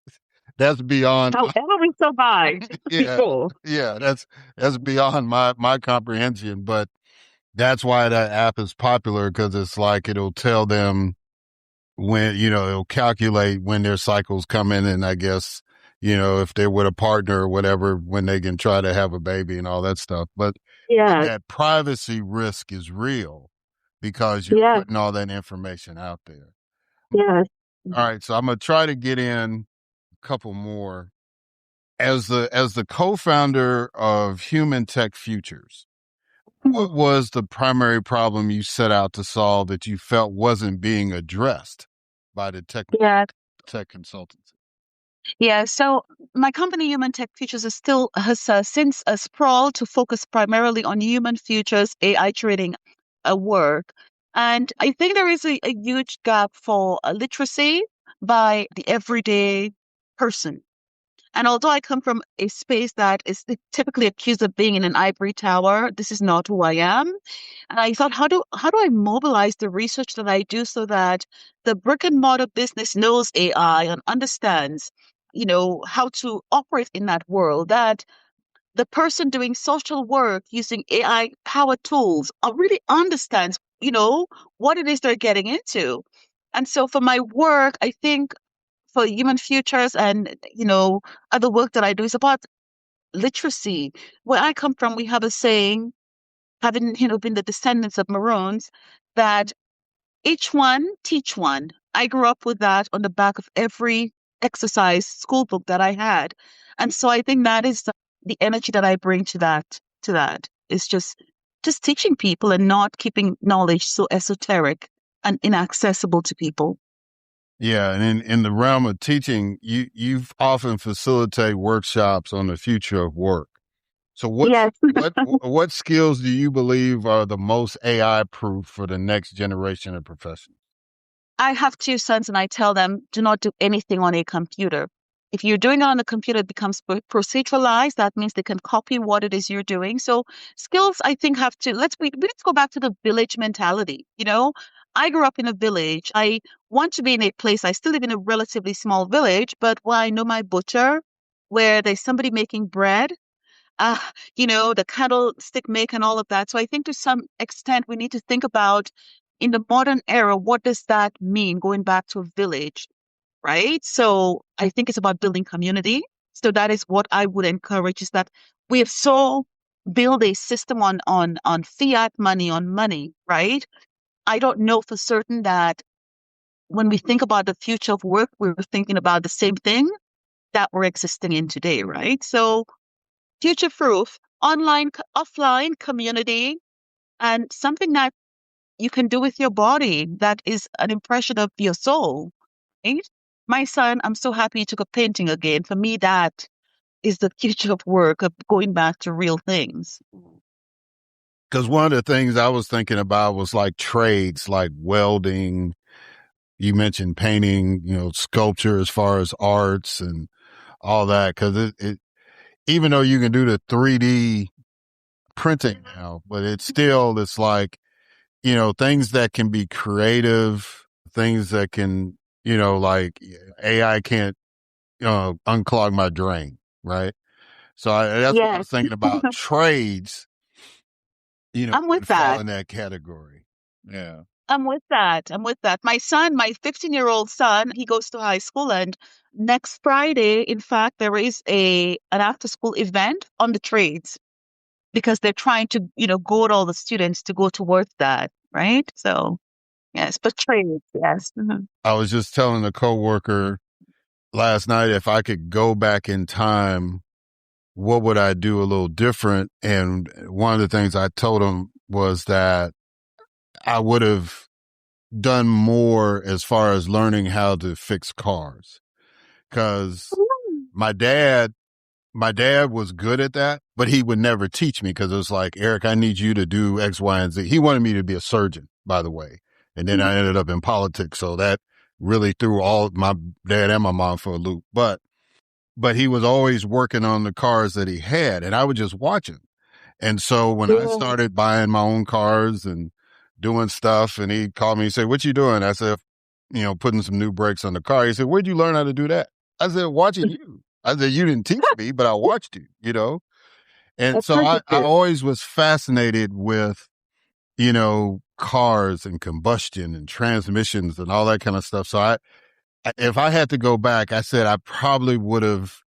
beyond. However we survived Yeah. before. Yeah. That's beyond my comprehension, but that's why that app is popular, because it's like it'll tell them when, it'll calculate when their cycles come in, and I guess, if they're with a partner or whatever, when they can try to have a baby and all that stuff. But Yeah. that privacy risk is real, because you're Yeah. putting all that information out there. Yes. All right. So I'm going to try to get in a couple more. As the co-founder of Human Tech Futures, what was the primary problem you set out to solve that you felt wasn't being addressed by the Yeah. tech consultancy? Yeah. So my company, Human Tech Futures, has since sprawled to focus primarily on human futures, AI trading work. And I think there is a huge gap for literacy by the everyday person. And although I come from a space that is typically accused of being in an ivory tower, this is not who I am. And I thought, how do I mobilize the research that I do so that the brick and mortar business knows AI and understands, how to operate in that world, that the person doing social work using AI powered tools really understands, what it is they're getting into. And so for my work, I think for human futures and, other work that I do is about literacy. Where I come from, we have a saying, having, been the descendants of Maroons, that each one teach one. I grew up with that on the back of every exercise school book that I had. And so I think that is the energy that I bring to that. It's just teaching people and not keeping knowledge so esoteric and inaccessible to people. Yeah, and in the realm of teaching, you've often facilitate workshops on the future of work. So Yes. what skills do you believe are the most AI proof for the next generation of professionals? I have two sons and I tell them, do not do anything on a computer. If you're doing it on a computer, it becomes proceduralized. That means they can copy what it is you're doing. So skills, I think, have to, let's go back to the village mentality. I grew up in a village. I want to be in a place. I still live in a relatively small village, but where I know my butcher, where there's somebody making bread, uh, the candlestick make and all of that. So I think to some extent we need to think about in the modern era, what does that mean going back to a village, right? So I think it's about building community. So that is what I would encourage is that we have so build a system on fiat money, on money, right? I don't know for certain that when we think about the future of work, we're thinking about the same thing that we're existing in today, right? So future proof, online, offline community, and something that you can do with your body that is an impression of your soul, right? My son, I'm so happy he took up painting again. For me, that is the future of work, of going back to real things. Because one of the things I was thinking about was like trades, like welding. You mentioned painting, sculpture as far as arts and all that. Because even though you can do the 3D printing now, but it's like, things that can be creative, things that can, like AI can't unclog my drain, right? So that's what I Yes, was thinking about. Trades, I'm with would fall that. in that category. Yeah. I'm with that. I'm with that. My son, my 15-year-old son, he goes to high school, and next Friday, in fact, there is an after-school event on the trades because they're trying to, goad all the students to go towards that, right? So, yes, but trades, yes. I was just telling a coworker last night, if I could go back in time, what would I do a little different? And one of the things I told him was that I would have done more as far as learning how to fix cars. Cause my dad was good at that, but he would never teach me because it was like, Eric, I need you to do X, Y, and Z. He wanted me to be a surgeon, by the way. And then I ended up in politics. So that really threw all my dad and my mom for a loop. But he was always working on the cars that he had, and I would just watch him. And so when I started buying my own cars and doing stuff, and he called me and said, "What you doing?" I said, putting some new brakes on the car. He said, "Where'd you learn how to do that?" I said, "Watching you." I said, "You didn't teach me, but I watched you. And so I always was fascinated with, cars and combustion and transmissions and all that kind of stuff. So if I had to go back, I said I probably would have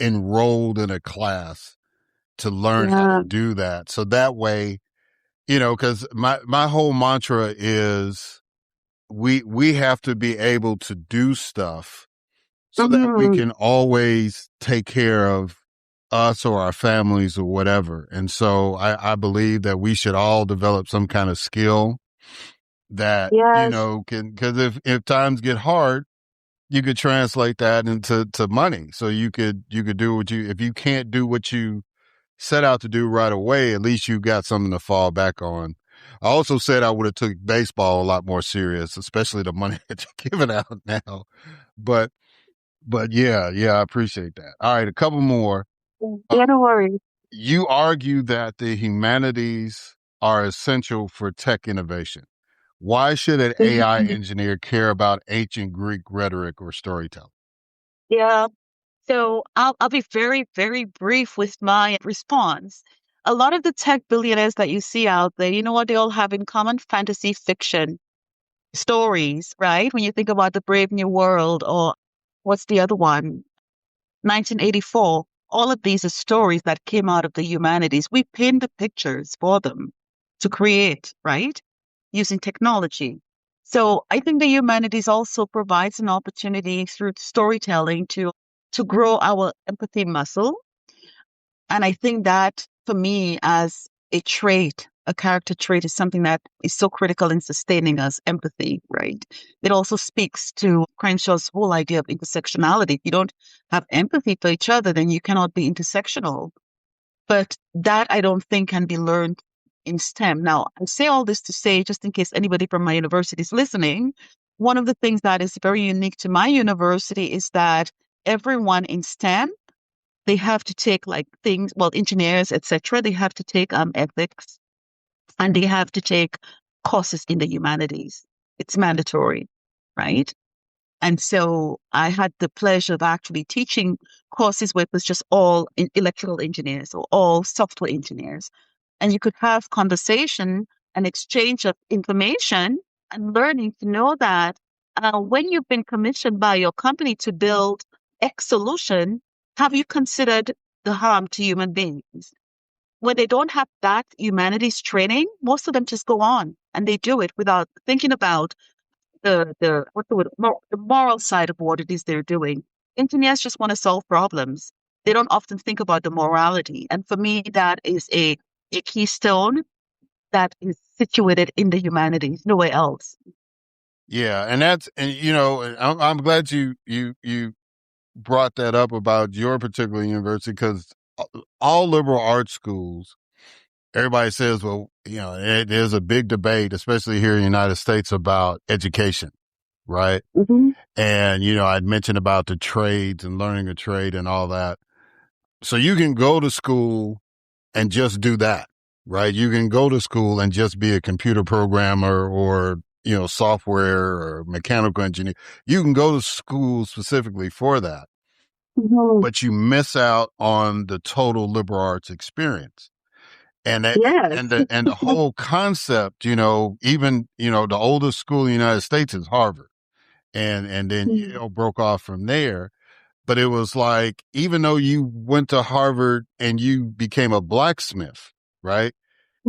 enrolled in a class to learn how to do that. So that way, cause my whole mantra is we have to be able to do stuff so that we can always take care of us or our families or whatever. And so I believe that we should all develop some kind of skill that, cause if times get hard, you could translate that into money. So you could do if you can't do what you set out to do right away, at least you got something to fall back on. I also said I would have took baseball a lot more serious, especially the money that you're giving out now. But But yeah, I appreciate that. All right, a couple more. Yeah, no worries. You argue that the humanities are essential for tech innovation. Why should an AI engineer care about ancient Greek rhetoric or storytelling? Yeah. So I'll be very, very brief with my response. A lot of the tech billionaires that you see out there, you know what they all have in common? Fantasy fiction stories, right? When you think about the Brave New World or what's the other one? 1984. All of these are stories that came out of the humanities. We paint the pictures for them to create, right? Using technology. So I think the humanities also provides an opportunity through storytelling to grow our empathy muscle. And I think that for me, as a trait, a character trait is something that is so critical in sustaining us, empathy, right? It also speaks to Crenshaw's whole idea of intersectionality. If you don't have empathy for each other, then you cannot be intersectional. But that I don't think can be learned in STEM. Now, I say all this to say, just in case anybody from my university is listening, one of the things that is very unique to my university is that everyone in STEM, they have to take like things, well, engineers, etc. They have to take ethics and they have to take courses in the humanities. It's mandatory, right? And so I had the pleasure of actually teaching courses where it was just all electrical engineers or all software engineers. And you could have conversation and exchange of information and learning to know that when you've been commissioned by your company to build X solution, have you considered the harm to human beings? When they don't have that humanities training, most of them just go on and they do it without thinking about the what's the word, the moral side of what it is they're doing. Engineers just want to solve problems. They don't often think about the morality. And for me, that is a keystone that is situated in the humanities, nowhere else. Yeah, and I'm glad you brought that up about your particular university because all liberal arts schools, everybody says, well, there's a big debate, especially here in the United States, about education, right? Mm-hmm. And, I'd mentioned about the trades and learning a trade and all that. So you can go to school and just do that, right? You can go to school and just be a computer programmer or, software or mechanical engineer. You can go to school specifically for that, Mm-hmm. but you miss out on the total liberal arts experience. And that, Yes. and the whole concept, even, the oldest school in the United States is Harvard. And then Yale broke off from there. But it was like, even though you went to Harvard and you became a blacksmith, right?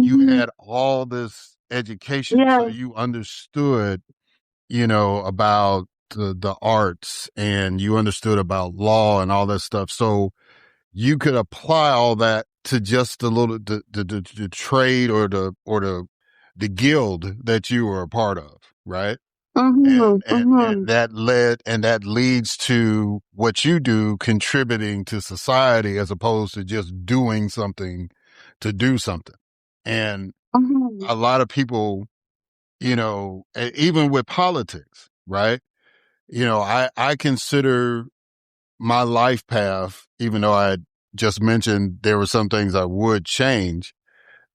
You Mm-hmm. had all this education. So Yes. you understood, about the arts and you understood about law and all that stuff. So you could apply all that to just the trade or the guild that you were a part of, right? Mm-hmm. And Mm-hmm. that leads to what you do contributing to society as opposed to just doing something to do something. And Mm-hmm. a lot of people, even with politics, right? I consider my life path, even though I just mentioned there were some things I would change,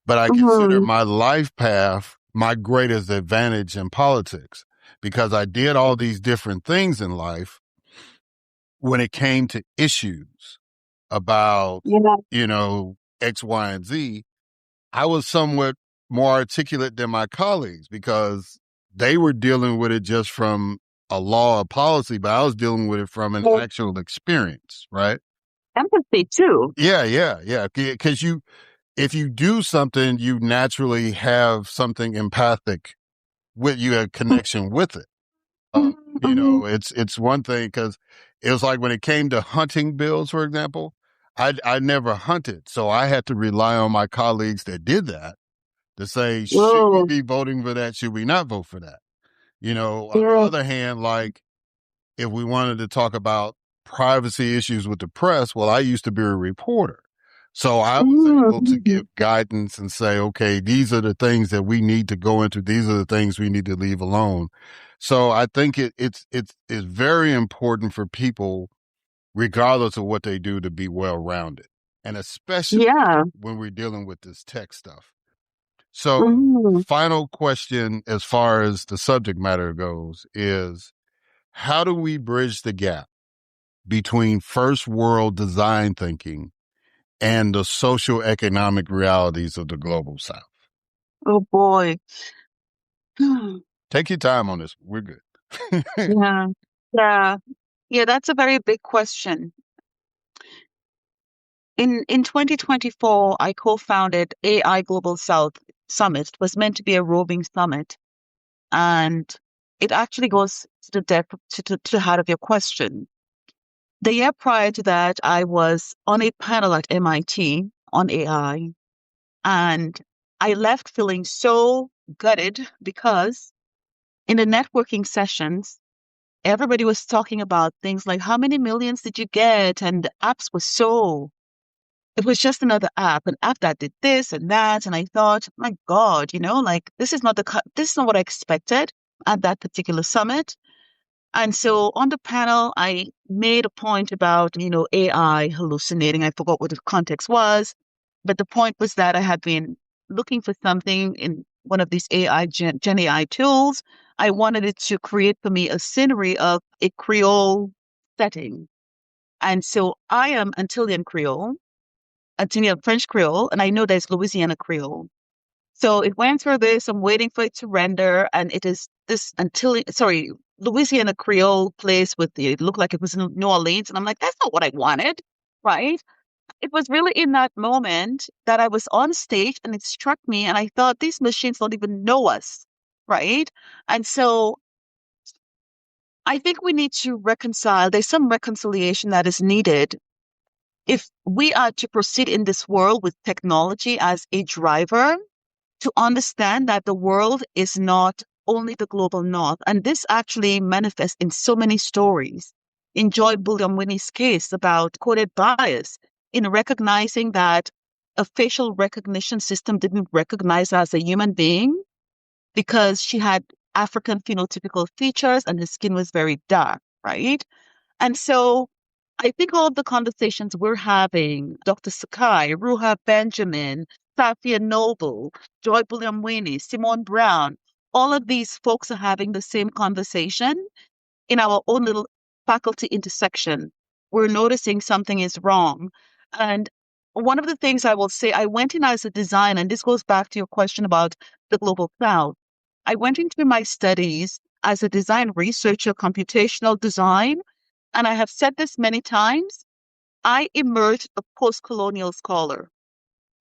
but I consider Mm-hmm. my life path my greatest advantage in politics because I did all these different things in life when it came to issues about, Yeah. X, Y, and Z. I was somewhat more articulate than my colleagues because they were dealing with it just from a law or policy, but I was dealing with it from an Well, actual experience, right? empathy too. Yeah. Because if you do something, you naturally have something empathic with you, a connection with it. Mm-hmm. It's one thing because it was like when it came to hunting bills, for example, I never hunted. So I had to rely on my colleagues that did that to say, should we Whoa. be voting for that? Should we not vote for that? On the Yeah. other hand, like if we wanted to talk about privacy issues with the press, well, I used to be a reporter. So I was able to Mm-hmm. give guidance and say, okay, these are the things that we need to go into. These are the things we need to leave alone. So I think it's very important for people, regardless of what they do, to be well rounded, and especially when we're dealing with this tech stuff. So, final question as far as the subject matter goes is, how do we bridge the gap between first world design thinking and the social economic realities of the global South? Oh boy. Take your time on this. We're good. Yeah. Yeah. Yeah, that's a very big question. In 2024, I co-founded AI Global South Summit. It was meant to be a roving summit. And it actually goes to the depth, to the heart of your question. The year prior to that, I was on a panel at MIT on AI. And I left feeling so gutted because in the networking sessions, everybody was talking about things like, how many millions did you get? And the apps were so, it was just another app, an app that did this and that. And I thought, my God, like this is not what I expected at that particular summit. And so on the panel, I made a point about, AI hallucinating. I forgot what the context was, but the point was that I had been looking for something in one of these Gen AI tools. I wanted it to create for me a scenery of a Creole setting. And so I am Antillean Creole, Antillean French Creole, and I know there's Louisiana Creole. So it went through this. I'm waiting for it to render, and it is this Louisiana Creole place it looked like it was in New Orleans, and I'm like, that's not what I wanted, right? It was really in that moment that I was on stage, and it struck me, and I thought these machines don't even know us, right? And so I think we need to reconcile. There's some reconciliation that is needed if we are to proceed in this world with technology as a driver, to understand that the world is not only the global north. And this actually manifests in so many stories. In Joy Buliamwini's case about coded bias, in recognizing that a facial recognition system didn't recognize her as a human being because she had African phenotypical features and her skin was very dark, right? And so I think all of the conversations we're having, Dr. Sakai, Ruha Benjamin, Safia Noble, Joy Buliamwini, Simone Brown, all of these folks are having the same conversation in our own little faculty intersection. We're noticing something is wrong. And one of the things I will say, I went in as a designer, and this goes back to your question about the global cloud. I went into my studies as a design researcher, computational design, and I have said this many times, I emerged a post-colonial scholar.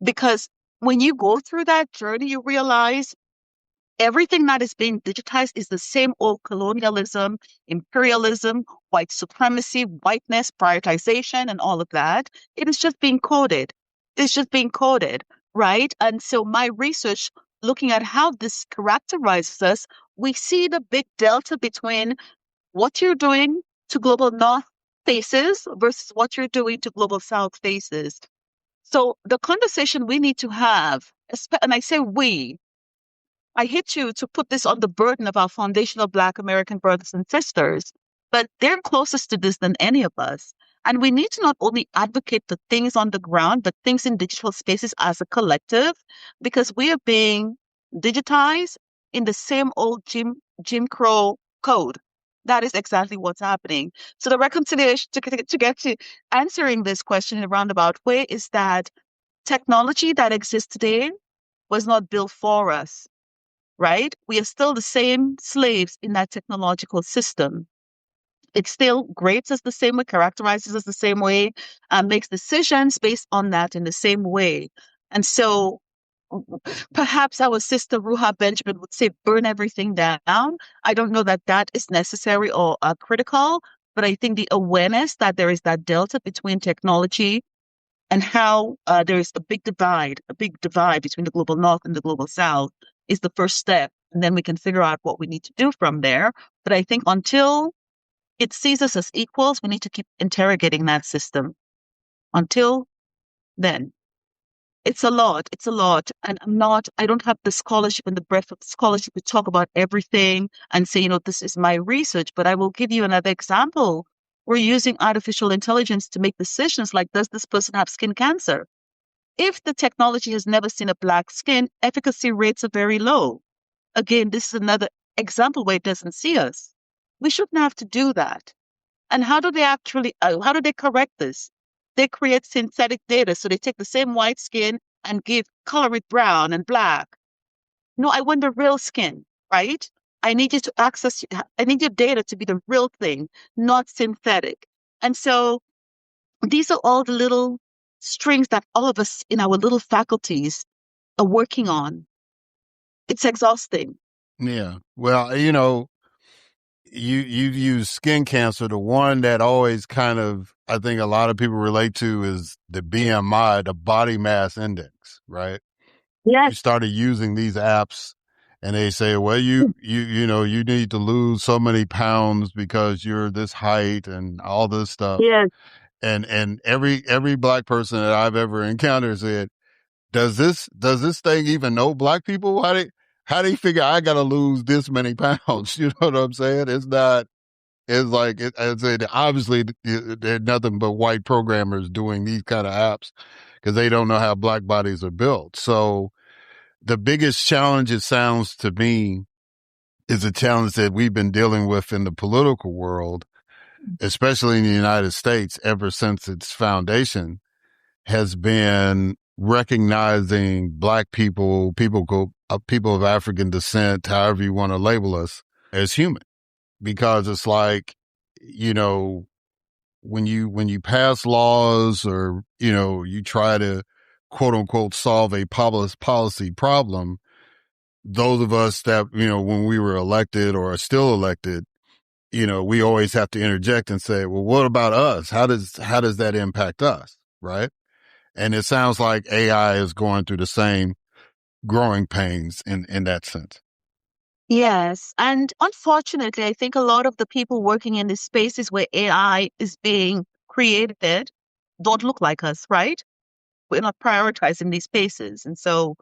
Because when you go through that journey, you realize everything that is being digitized is the same old colonialism, imperialism, white supremacy, whiteness, prioritization, and all of that. It is just being coded. It's just being coded, right? And so my research, looking at how this characterizes us, we see the big delta between what you're doing to global north faces versus what you're doing to global south faces. So the conversation we need to have, and I say we, I hate to put this on the burden of our foundational Black American brothers and sisters, but they're closest to this than any of us. And we need to not only advocate for things on the ground, but things in digital spaces as a collective, because we are being digitized in the same old Jim Crow code. That is exactly what's happening. So the reconciliation to get to answering this question in a roundabout way is that technology that exists today was not built for us, right? We are still the same slaves in that technological system. It still grades us the same way, characterizes us the same way, makes decisions based on that in the same way. And so perhaps our sister Ruha Benjamin would say, burn everything down. I don't know that that is necessary or critical, but I think the awareness that there is that delta between technology and how there is a big divide between the global north and the global south is the first step. And then we can figure out what we need to do from there. But I think until it sees us as equals, we need to keep interrogating that system. Until then, It's a lot. It's a lot. And I don't have the scholarship and the breadth of scholarship to talk about everything and say, this is my research, but I will give you another example. We're using artificial intelligence to make decisions like, does this person have skin cancer? If the technology has never seen a black skin, efficacy rates are very low. Again, this is another example where it doesn't see us. We shouldn't have to do that. And how do they correct this? They create synthetic data. So they take the same white skin and color it brown and black. No, I want the real skin, right? I need your data to be the real thing, not synthetic. And so these are all the little strings that all of us in our little faculties are working on. It's exhausting. Yeah. Well, you use skin cancer. The one that always kind of, I think a lot of people relate to is the BMI, the body mass index, right? Yes. You started using these apps and they say, well, you need to lose so many pounds because you're this height and all this stuff. Yes. And every black person that I've ever encountered said, does this thing even know black people? How do you figure I got to lose this many pounds? You know what I'm saying? It's like, I'd say that obviously they're nothing but white programmers doing these kind of apps because they don't know how black bodies are built. So the biggest challenge, it sounds to me, is a challenge that we've been dealing with in the political world, especially in the United States, ever since its foundation, has been recognizing black people, people of African descent, however you want to label us, as human. Because it's like, when you pass laws or, you try to quote unquote solve a policy problem, those of us that, when we were elected or are still elected, we always have to interject and say, well, what about us? How does that impact us? Right. And it sounds like AI is going through the same growing pains in that sense. Yes. And unfortunately, I think a lot of the people working in these spaces where AI is being created don't look like us, right? We're not prioritizing these spaces. And so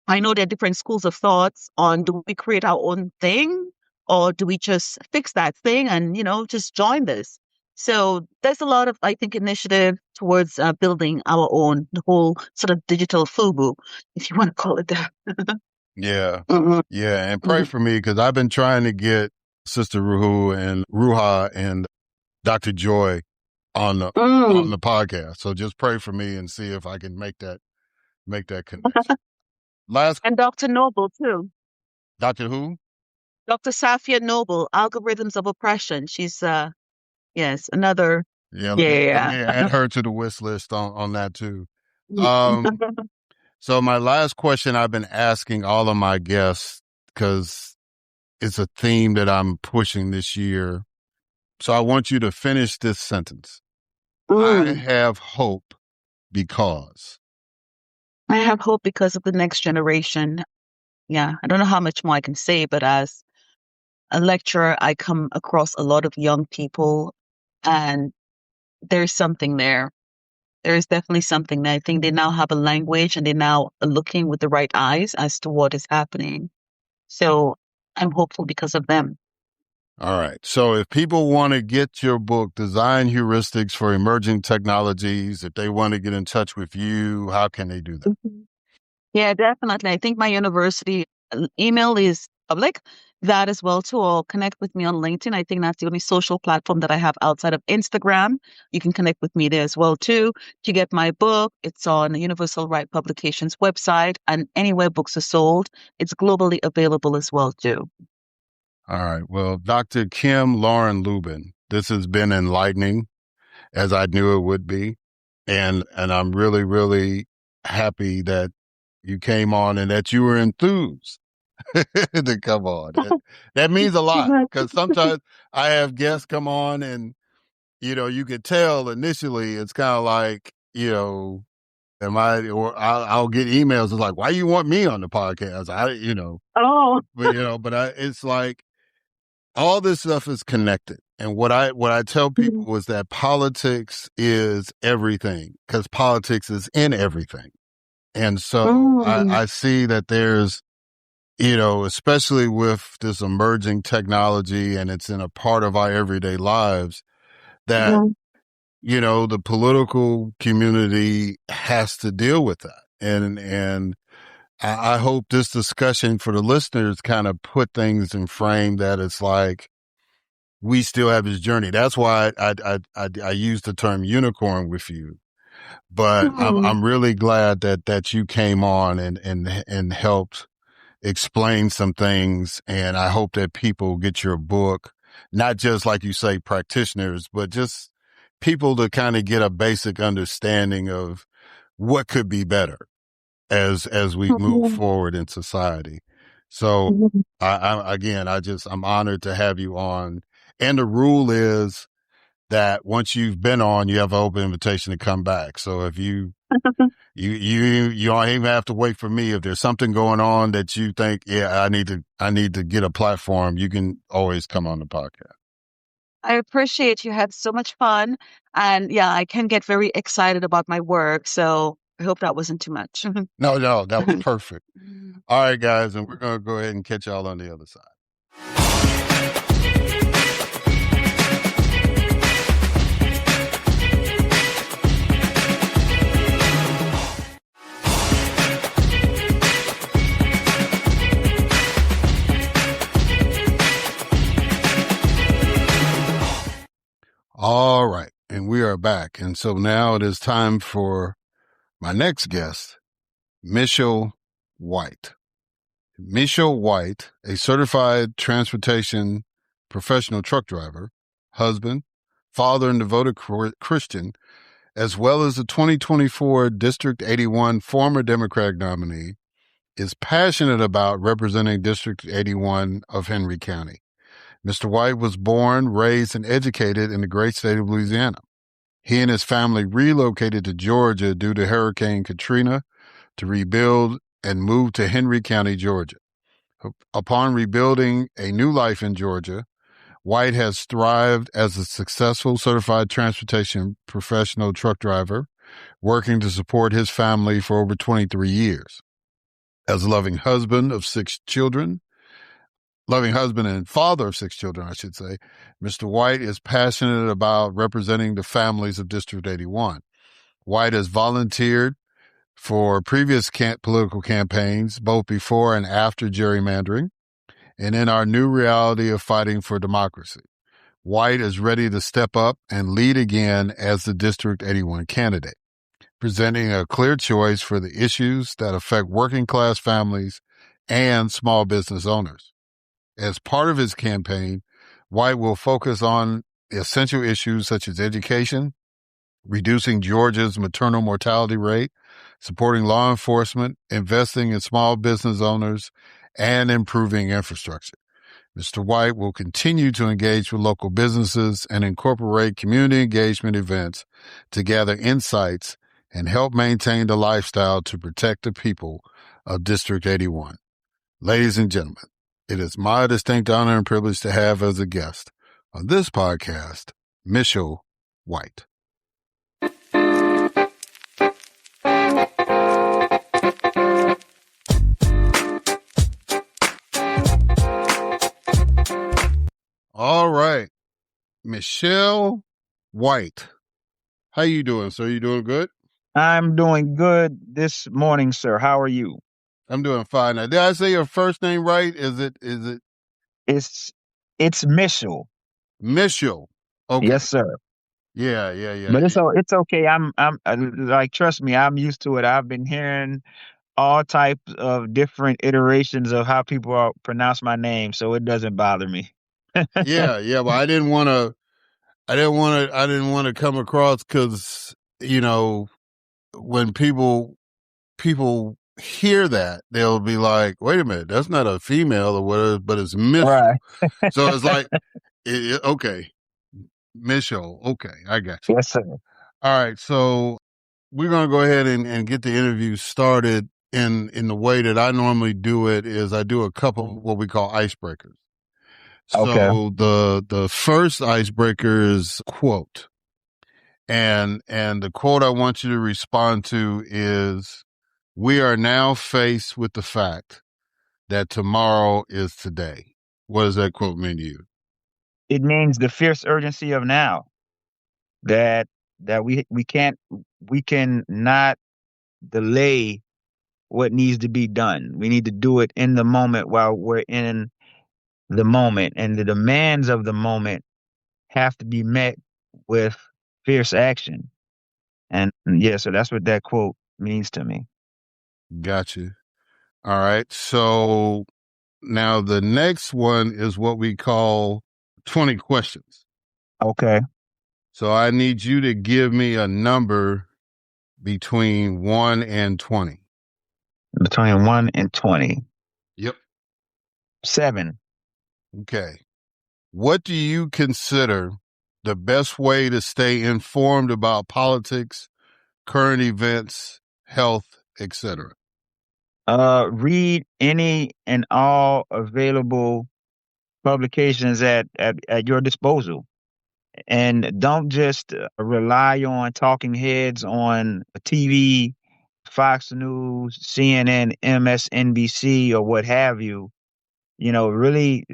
I know there are different schools of thoughts on, do we create our own thing or do we just fix that thing and, just join this? So there's a lot of, I think, initiative towards building our own, the whole sort of digital FUBU, if you want to call it that. Yeah. Mm-hmm. Yeah. And pray for me because I've been trying to get Sister Ruha and Dr. Joy on the podcast. So just pray for me and see if I can make that connection. And Dr. Noble too. Dr. who? Dr. Safia Noble, Algorithms of Oppression. She's yes, another. Yeah, let me add her to the wish list on that too. So my last question I've been asking all of my guests, because it's a theme that I'm pushing this year. So I want you to finish this sentence. I have hope because. I have hope because of the next generation. Yeah, I don't know how much more I can say, but as a lecturer, I come across a lot of young people and there's something there. There is definitely something there. I think they now have a language and they now are looking with the right eyes as to what is happening. So I'm hopeful because of them. All right. So if people want to get your book, Design Heuristics for Emerging Technologies, if they want to get in touch with you, how can they do that? Mm-hmm. Yeah, definitely. I think my university email is public. That as well too, or connect with me on LinkedIn. I think that's the only social platform that I have outside of Instagram. You can connect with me there as well too. To get my book, it's on the Universal Right Publications website and anywhere books are sold. It's globally available as well too. All right. Well, Dr. Kem-Laurin Lubin, this has been enlightening, as I knew it would be. And I'm really, really happy that you came on and that you were enthused to come on. That means a lot because sometimes I have guests come on and, you could tell initially it's kind of like, I'll get emails. It's like, why you want me on the podcast? It's like all this stuff is connected. And what I tell people is that politics is everything because politics is in everything. And so I see that there's, especially with this emerging technology and it's in a part of our everyday lives that, the political community has to deal with that. And I hope this discussion for the listeners kind of put things in frame that it's like, we still have this journey. That's why I use the term unicorn with you. But I'm really glad that you came on and helped explain some things. And I hope that people get your book, not just like you say, practitioners, but just people to kind of get a basic understanding of what could be better as we move forward in society. So I'm honored to have you on. And the rule is that once you've been on, you have an open invitation to come back. So if you don't even have to wait for me. If there's something going on that you think, I need to get a platform, you can always come on the podcast. I appreciate you had so much fun. And yeah, I can get very excited about my work. So I hope that wasn't too much. No, that was perfect. All right, guys. And we're going to go ahead and catch y'all on the other side. All right. And we are back. And so now it is time for my next guest, Mishael White. Mishael White, a certified transportation professional truck driver, husband, father, and devoted Christian, as well as the 2024 District 81 former Democratic nominee, is passionate about representing District 81 of Henry County. Mr. White was born, raised, and educated in the great state of Louisiana. He and his family relocated to Georgia due to Hurricane Katrina to rebuild and moved to Henry County, Georgia. Upon rebuilding a new life in Georgia, White has thrived as a successful certified transportation professional truck driver, working to support his family for over 23 years. As a loving husband and father of 6 children, I should say, Mr. White is passionate about representing the families of District 81. White has volunteered for previous political campaigns, both before and after gerrymandering, and in our new reality of fighting for democracy. White is ready to step up and lead again as the District 81 candidate, presenting a clear choice for the issues that affect working class families and small business owners. As part of his campaign, White will focus on essential issues such as education, reducing Georgia's maternal mortality rate, supporting law enforcement, investing in small business owners, and improving infrastructure. Mr. White will continue to engage with local businesses and incorporate community engagement events to gather insights and help maintain the lifestyle to protect the people of District 81. Ladies and gentlemen, it is my distinct honor and privilege to have as a guest on this podcast, Mishael White. All right. Mishael White. How you doing, sir? You doing good? I'm doing good this morning, sir. How are you? I'm doing fine. Now, did I say your first name right? Is it? It's Mishael. Mishael. Okay. Yes, sir. Yeah. But it's okay. I'm like, trust me, I'm used to it. I've been hearing all types of different iterations of how people pronounce my name, so it doesn't bother me. Yeah. Well, I didn't want to come across because, when people hear that, they'll be like, wait a minute, that's not a female or whatever, but it's Mishael. Right. So it's like, okay, Mishael. Okay, I got you. Yes, sir. All right, so we're going to go ahead and get the interview started in the way that I normally do it is I do a couple of what we call icebreakers. Okay. So the first icebreaker is quote. And the quote I want you to respond to is We are now faced with the fact that tomorrow is today. What does that quote mean to you? It means the fierce urgency of now. That we can not delay what needs to be done. We need to do it in the moment while we're in the moment, and the demands of the moment have to be met with fierce action. And yeah, so that's what that quote means to me. Gotcha. All right. So now the next one is what we call 20 questions. Okay. So I need you to give me a number between 1 and 20. Between 1 and 20. Yep. 7. Okay. What do you consider the best way to stay informed about politics, current events, health, etc.? Read any and all available publications at your disposal. And don't just rely on talking heads on TV, Fox News, CNN, MSNBC, or what have you. Really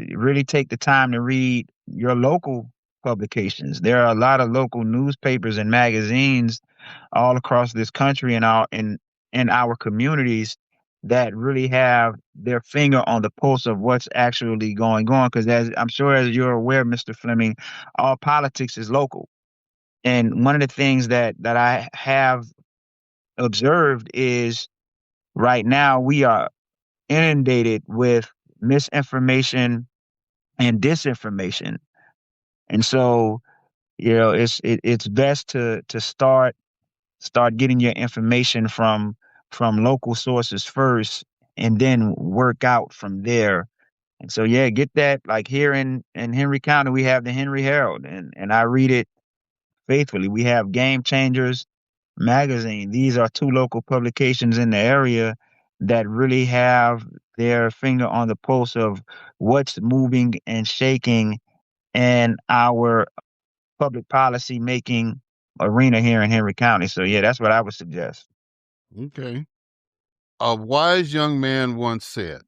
take the time to read your local publications. There are a lot of local newspapers and magazines all across this country and in our communities that really have their finger on the pulse of what's actually going on. Because as I'm sure as you're aware, Mr. Fleming, all politics is local. And one of the things that I have observed is right now we are inundated with misinformation and disinformation. And so, it's best to start getting your information from local sources first and then work out from there. And so yeah, get that. Like here in Henry County, we have the Henry Herald, and I read it faithfully. We have Game Changers magazine. These are two local publications in the area that really have their finger on the pulse of what's moving and shaking in our public policy making arena here in Henry County. So yeah, that's what I would suggest. Okay. A wise young man once said,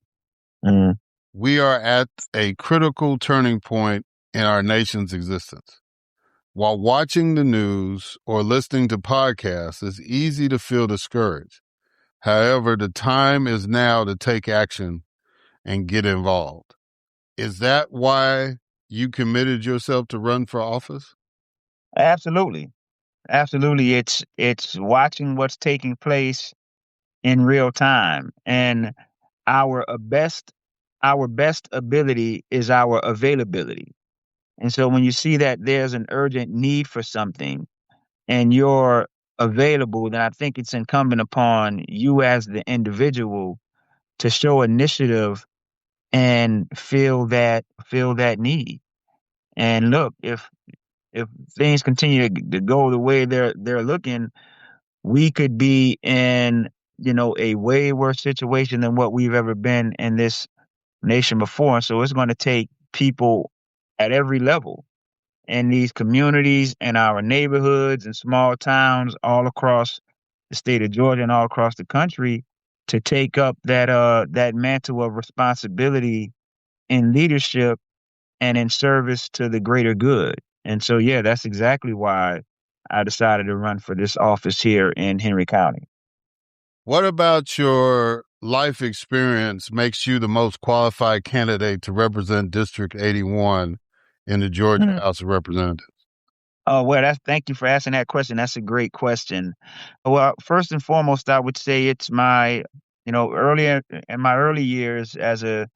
Mm. we are at a critical turning point in our nation's existence. While watching the news or listening to podcasts, it's easy to feel discouraged. However, the time is now to take action and get involved. Is that why you committed yourself to run for office? Absolutely. Absolutely. It's watching what's taking place in real time. And our best ability is our availability. And so when you see that there's an urgent need for something and you're available, then I think it's incumbent upon you as the individual to show initiative and feel that need. And look, if things continue to go the way they're looking, we could be in, a way worse situation than what we've ever been in this nation before. So it's going to take people at every level in these communities and our neighborhoods and small towns all across the state of Georgia and all across the country to take up that mantle of responsibility in leadership and in service to the greater good. And so yeah, that's exactly why I decided to run for this office here in Henry County. What about your life experience makes you the most qualified candidate to represent District 81 in the Georgia House of Representatives? Oh, well, thank you for asking that question. That's a great question. Well, first and foremost, I would say it's earlier in my early years as a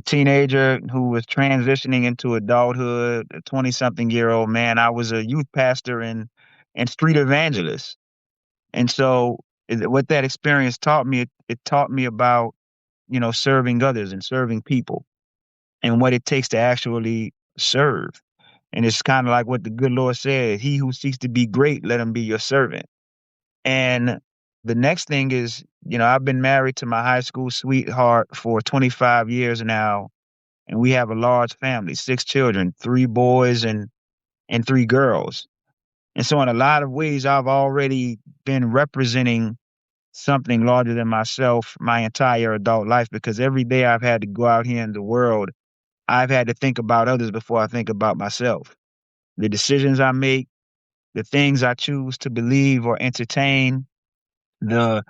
teenager who was transitioning into adulthood, a 20-something-year-old man, I was a youth pastor and street evangelist. And so what that experience taught me, it taught me about, serving others and serving people and what it takes to actually serve. And it's kind of like what the good Lord said, he who seeks to be great, let him be your servant. And the next thing is, I've been married to my high school sweetheart for 25 years now, and we have a large family, 6 children, 3 boys and 3 girls. And so in a lot of ways, I've already been representing something larger than myself my entire adult life, because every day I've had to go out here in the world, I've had to think about others before I think about myself. The decisions I make, the things I choose to believe or entertain, the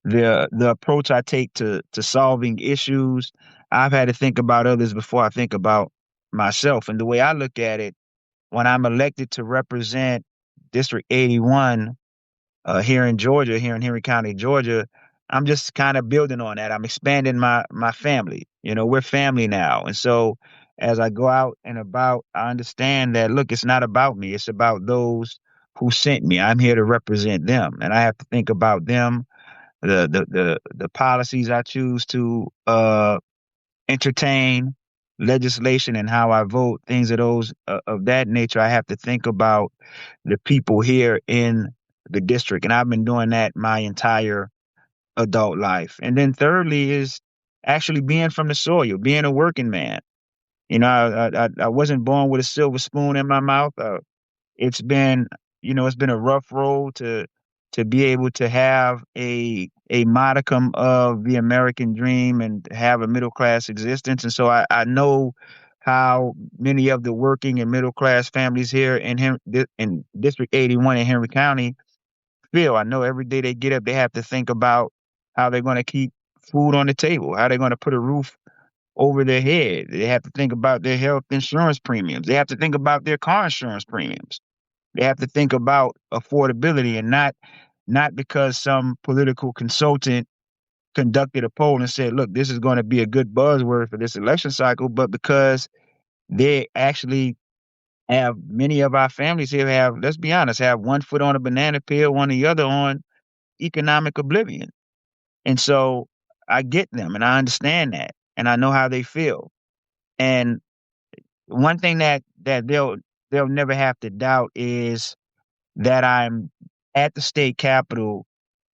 the approach I take to solving issues, I've had to think about others before I think about myself. And the way I look at it, when I'm elected to represent District 81 here in Georgia, here in Henry County, Georgia, I'm just kind of building on that. I'm expanding my family. You know, we're family now. And so as I go out and about, I understand that, look, it's not about me. It's about those who sent me. I'm here to represent them. And I have to think about them, the policies I choose to entertain, legislation, and how I vote, things of those of that nature. I have to think about the people here in the district, and I've been doing that my entire adult life. And then thirdly is actually being from the soil, being a working man. You know, I wasn't born with a silver spoon in my mouth. It's been, it's been a rough road to be able to have a modicum of the American dream and have a middle class existence. And so I know how many of the working and middle class families here in District 81 in Henry County feel. I know every day they get up, they have to think about how they're going to keep food on the table, how they're going to put a roof over their head. They have to think about their health insurance premiums. They have to think about their car insurance premiums. They have to think about affordability, and not because some political consultant conducted a poll and said, look, this is going to be a good buzzword for this election cycle, but because they actually have, many of our families here have, let's be honest, have one foot on a banana peel, one the other on economic oblivion. And so I get them and I understand that and I know how they feel. And one thing that they'll never have to doubt is that I'm at the state capitol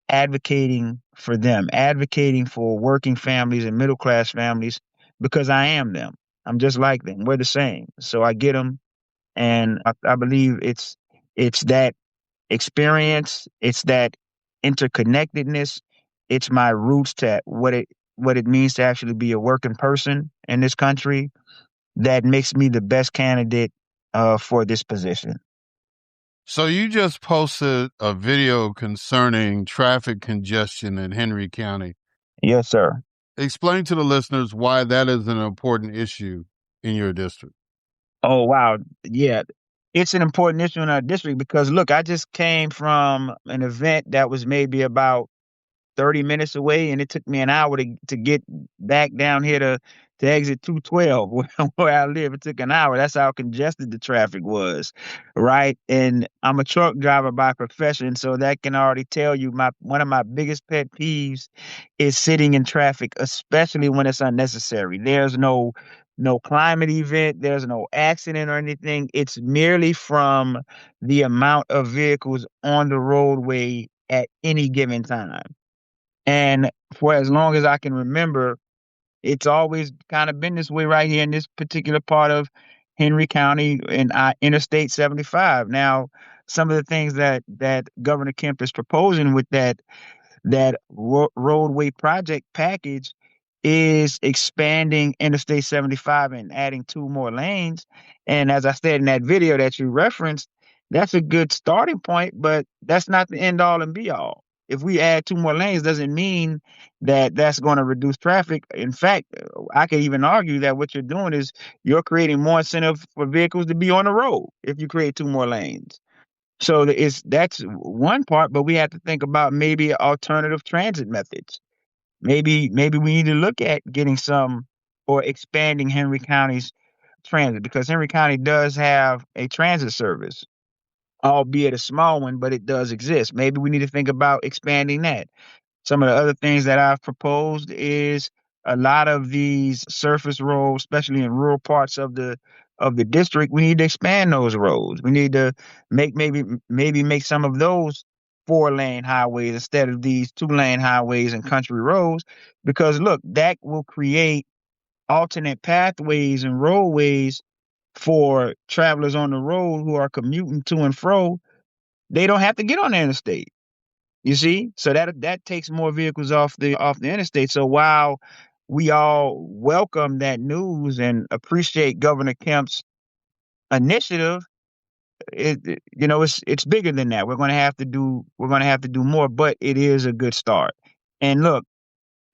advocating for them, advocating for working families and middle class families, because I am them. I'm just like them. We're the same. So I get them, and I believe it's that experience, it's that interconnectedness, it's my roots to what it means to actually be a working person in this country that makes me the best candidate for this position. So you just posted a video concerning traffic congestion in Henry County. Yes, sir. Explain to the listeners why that is an important issue in your district. Oh, wow. Yeah. It's an important issue in our district because, look, I just came from an event that was maybe about 30 minutes away, and it took me an hour to get back down here to exit 212 where I live. It took an hour. That's how congested the traffic was, right? And I'm a truck driver by profession, so that can already tell you one of my biggest pet peeves is sitting in traffic, especially when it's unnecessary. There's no climate event, there's no accident or anything. It's merely from the amount of vehicles on the roadway at any given time. And for as long as I can remember, it's always kind of been this way right here in this particular part of Henry County and Interstate 75. Now, some of the things that Governor Kemp is proposing with that roadway project package is expanding Interstate 75 and adding 2 more lanes. And as I said in that video that you referenced, that's a good starting point, but that's not the end all and be all. If we add 2 more lanes, doesn't mean that that's going to reduce traffic. In fact, I could even argue that what you're doing is you're creating more incentive for vehicles to be on the road if you create 2 more lanes. So that's one part, but we have to think about maybe alternative transit methods. Maybe we need to look at getting some or expanding Henry County's transit, because Henry County does have a transit service, albeit a small one, but it does exist. Maybe we need to think about expanding that. Some of the other things that I've proposed is a lot of these surface roads, especially in rural parts of the district, we need to expand those roads. We need to maybe make some of those 4 lane highways instead of these 2 lane highways and country roads, because look, that will create alternate pathways and roadways for travelers on the road who are commuting to and fro. They don't have to get on the interstate. You see, so that takes more vehicles off the interstate. So while we all welcome that news and appreciate Governor Kemp's initiative, it's bigger than that. We're going to have to do more, but it is a good start. And look,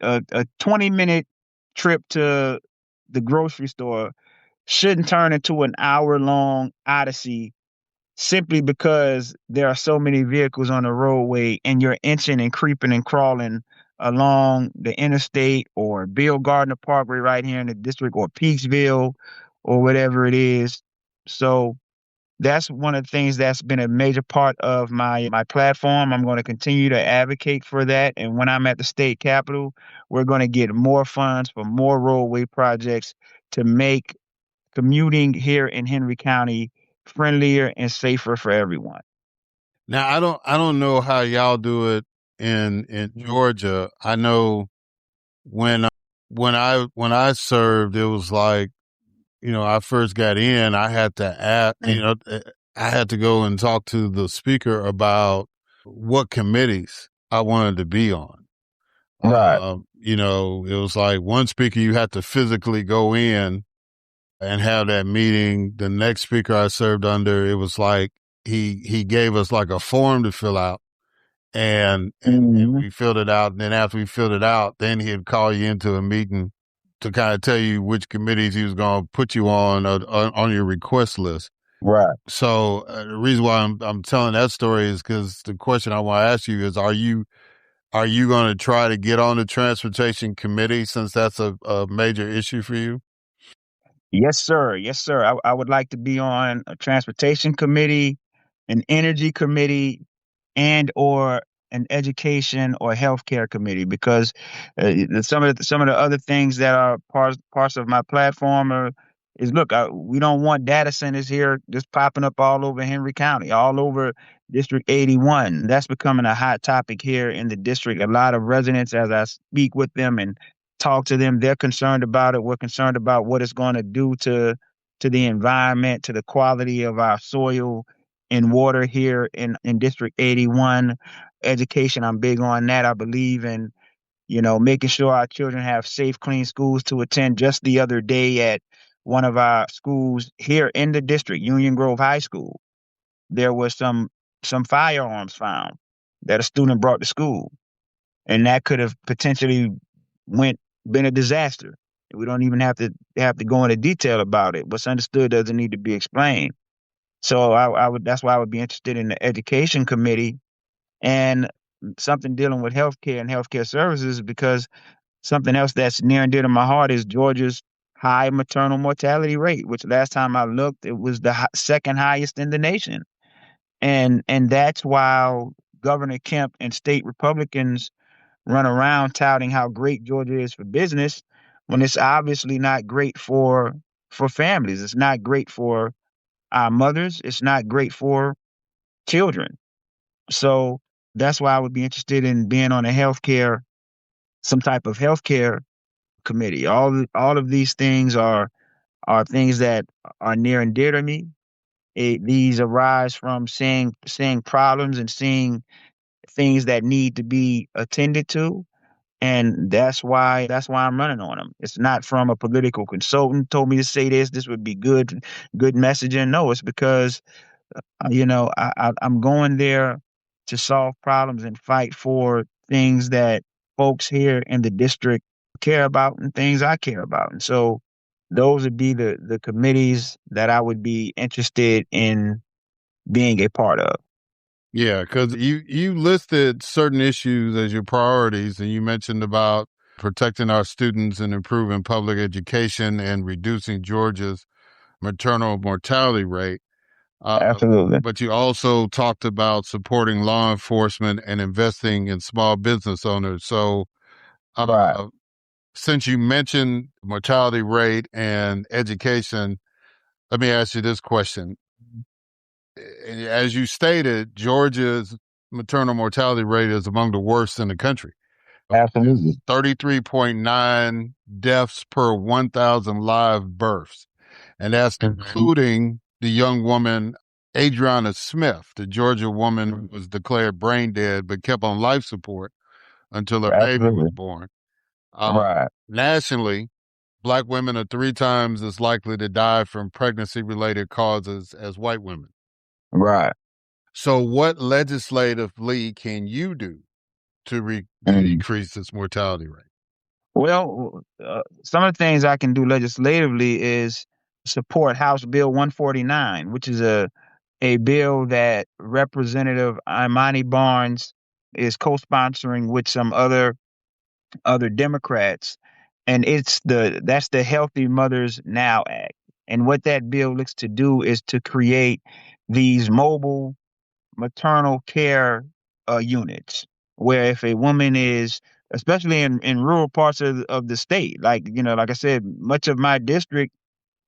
a 20-minute trip to the grocery store shouldn't turn into an hour-long odyssey simply because there are so many vehicles on the roadway and you're inching and creeping and crawling along the interstate or Bill Gardner Parkway right here in the district or Peaksville or whatever it is. So that's one of the things that's been a major part of my platform. I'm going to continue to advocate for that. And when I'm at the state capitol, we're going to get more funds for more roadway projects to make commuting here in Henry County friendlier and safer for everyone. Now, I don't know how y'all do it in Georgia. I know when I served, it was like, I first got in, I had to ask, I had to go and talk to the speaker about what committees I wanted to be on. Right. It was like one speaker you had to physically go in and have that meeting. The next speaker I served under, it was like he gave us like a form to fill out, and we filled it out. And then after we filled it out, then he'd call you into a meeting to kind of tell you which committees he was going to put you on your request list. Right. So the reason why I'm telling that story is because the question I want to ask you is, are you going to try to get on the transportation committee since that's a major issue for you? Yes, sir. Yes, sir. I would like to be on a transportation committee, an energy committee, and or an education or healthcare committee, because some of the other things that are parts of my platform is, look, we don't want data centers here just popping up all over Henry County, all over District 81. That's becoming a hot topic here in the district. A lot of residents, as I speak with them and talk to them, they're concerned about it. We're concerned about what it's going to do to the environment, to the quality of our soil and water here in District 81. Education, I'm big on that. I believe in, making sure our children have safe, clean schools to attend. Just the other day at one of our schools here in the district, Union Grove High School, there was some firearms found that a student brought to school, and that could have potentially been a disaster. We don't even have to go into detail about it. What's understood doesn't need to be explained. So I would that's why I would be interested in the education committee and something dealing with healthcare and healthcare services, because something else that's near and dear to my heart is Georgia's high maternal mortality rate, which last time I looked, it was the second highest in the nation. And that's while Governor Kemp and state Republicans run around touting how great Georgia is for business, when it's obviously not great for families. It's not great for our mothers. It's not great for children. So that's why I would be interested in being on some type of healthcare committee. All of these things are things that are near and dear to me. These arise from seeing problems and seeing things that need to be attended to, and that's why I'm running on them. It's not from a political consultant told me to say this would be good messaging. No, it's because I'm going there to solve problems and fight for things that folks here in the district care about and things I care about. And so those would be the committees that I would be interested in being a part of. Yeah, because you listed certain issues as your priorities, and you mentioned about protecting our students and improving public education and reducing Georgia's maternal mortality rate. Absolutely. But you also talked about supporting law enforcement and investing in small business owners. So, Right. since you mentioned mortality rate and education, let me ask you this question. As you stated, Georgia's maternal mortality rate is among the worst in the country. Absolutely. 33.9 deaths per 1,000 live births. And that's including the young woman Adriana Smith, the Georgia woman who was declared brain dead but kept on life support until her baby was Absolutely. born. Right. Nationally, Black women are 3 times as likely to die from pregnancy-related causes as white women. Right. So, what legislatively can you do to Mm. decrease this mortality rate? Well, some of the things I can do legislatively is support House Bill 149, which is a bill that Representative Imani Barnes is co-sponsoring with some other Democrats, and that's the Healthy Mothers Now Act. And what that bill looks to do is to create these mobile maternal care units, where if a woman is, especially in rural parts of the state, like like I said, much of my district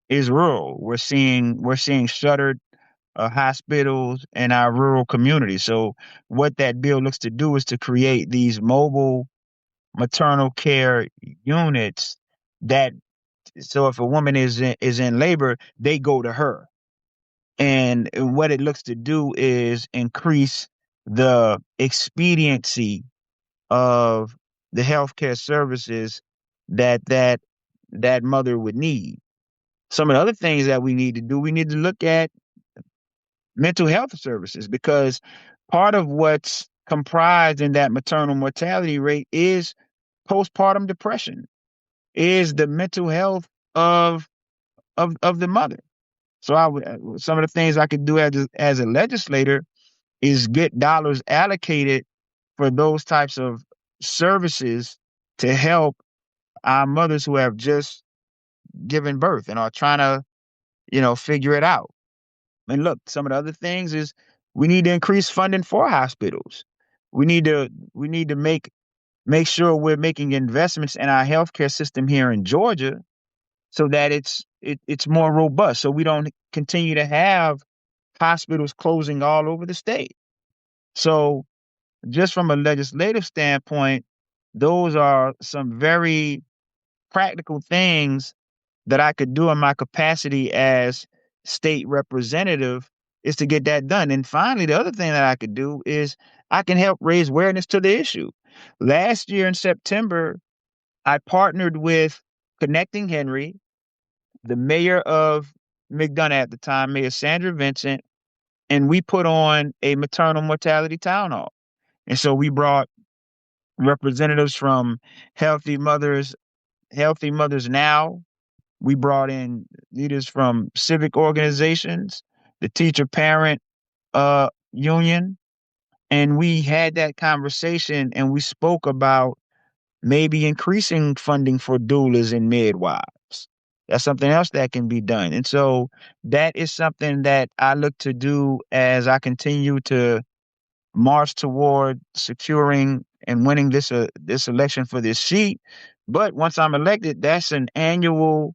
is rural. We're seeing shuttered hospitals in our rural communities. So what that bill looks to do is to create these mobile maternal care units that, so if a woman is in labor, they go to her. And what it looks to do is increase the expediency of the healthcare services that mother would need. Some of the other things that we need to do, we need to look at mental health services, because part of what's comprised in that maternal mortality rate is postpartum depression, is the mental health of of the mother. So some of the things I could do as a legislator is get dollars allocated for those types of services to help our mothers who have just given birth and are trying to, figure it out. And look, some of the other things is we need to increase funding for hospitals. We need to make sure we're making investments in our healthcare system here in Georgia so that it's more robust, so we don't continue to have hospitals closing all over the state. So just from a legislative standpoint, those are some very practical things that I could do in my capacity as state representative, is to get that done. And finally, the other thing that I could do is I can help raise awareness to the issue. Last year in September, I partnered with Connecting Henry, the mayor of McDonough at the time, Mayor Sandra Vincent, and we put on a maternal mortality town hall. And so we brought representatives from Healthy Mothers, Healthy Mothers Now. We brought in leaders from civic organizations, the teacher parent union, and we had that conversation and we spoke about maybe increasing funding for doulas and midwives. That's something else that can be done. And so that is something that I look to do as I continue to march toward securing and winning this election for this seat. But once I'm elected, that's an annual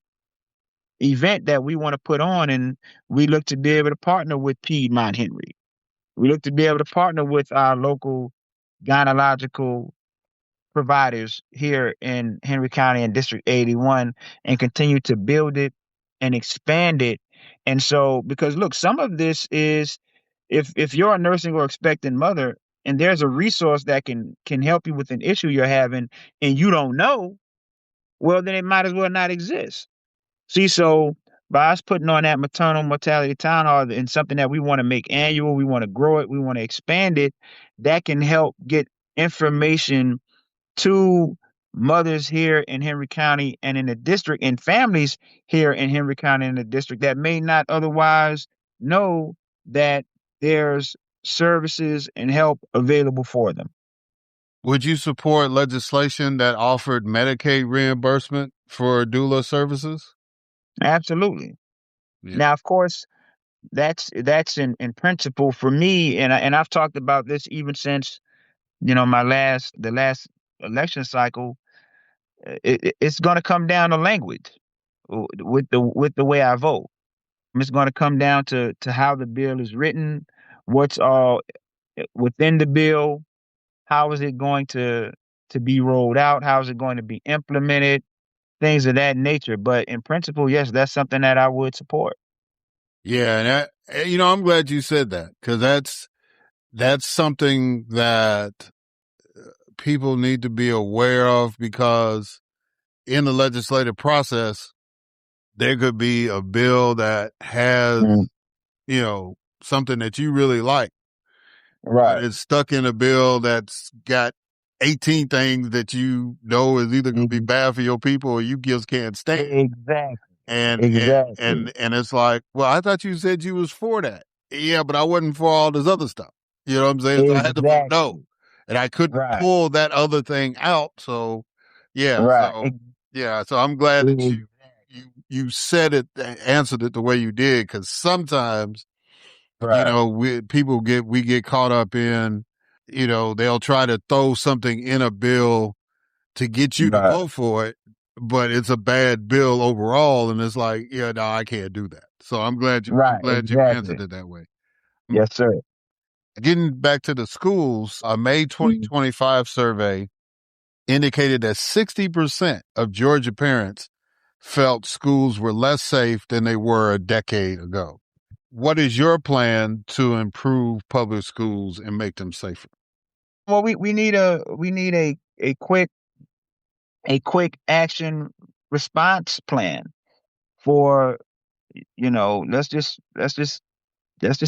event that we want to put on, and we look to be able to partner with Piedmont Henry. We look to be able to partner with our local gynecological providers here in Henry County and District 81 and continue to build it and expand it. And so, because look, some of this is, if you're a nursing or expectant mother and there's a resource that can help you with an issue you're having and you don't know, well, then it might as well not exist. See, so by us putting on that maternal mortality town hall and something that we want to make annual, we want to grow it, we want to expand it, that can help get information to mothers here in Henry County and in the district, and families here in Henry County and the district that may not otherwise know that there's services and help available for them. Would you support legislation that offered Medicaid reimbursement for doula services? Absolutely. Yeah. Now, of course, that's in principle for me, and I've talked about this even since the last election cycle. It's going to come down to language with the way I vote. It's going to come down to how the bill is written, what's all within the bill, how is it going to be rolled out, how is it going to be implemented, things of that nature. But in principle, yes, that's something that I would support. Yeah, and I'm glad you said that, because that's something that people need to be aware of, because in the legislative process, there could be a bill that has, something that you really like, but Right. it's stuck in a bill that's got 18 things that you know is either going to be bad for your people or you just can't stand. Exactly. And, Exactly. and it's like, well, I thought you said you was for that. Yeah, but I wasn't for all this other stuff. You know what I'm saying? So I had to vote no, Exactly. and I couldn't Right. pull that other thing out. So yeah, Right. so I'm glad that Exactly. you said it, answered it the way you did, because sometimes, Right. we get caught up in, they'll try to throw something in a bill to get you to Right. vote for it, but it's a bad bill overall, and it's like, yeah, no, I can't do that. So I'm Right. glad you answered Exactly. it that way. Yes, sir. Getting back to the schools, a May Mhm. 2025 survey indicated that 60% of Georgia parents felt schools were less safe than they were a decade ago. What is your plan to improve public schools and make them safer? Well, we need a quick action response plan for, let's just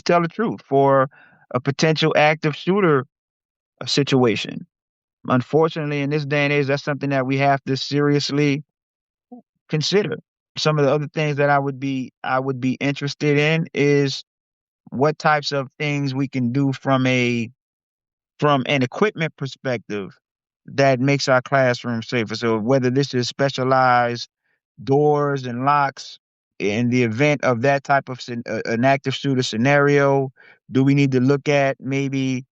tell the truth, for a potential active shooter situation. Unfortunately, in this day and age, that's something that we have to seriously consider. Some of the other things that I would be interested in is what types of things we can do from an equipment perspective that makes our classroom safer. So whether this is specialized doors and locks in the event of that type of an active shooter scenario, do we need to look at maybe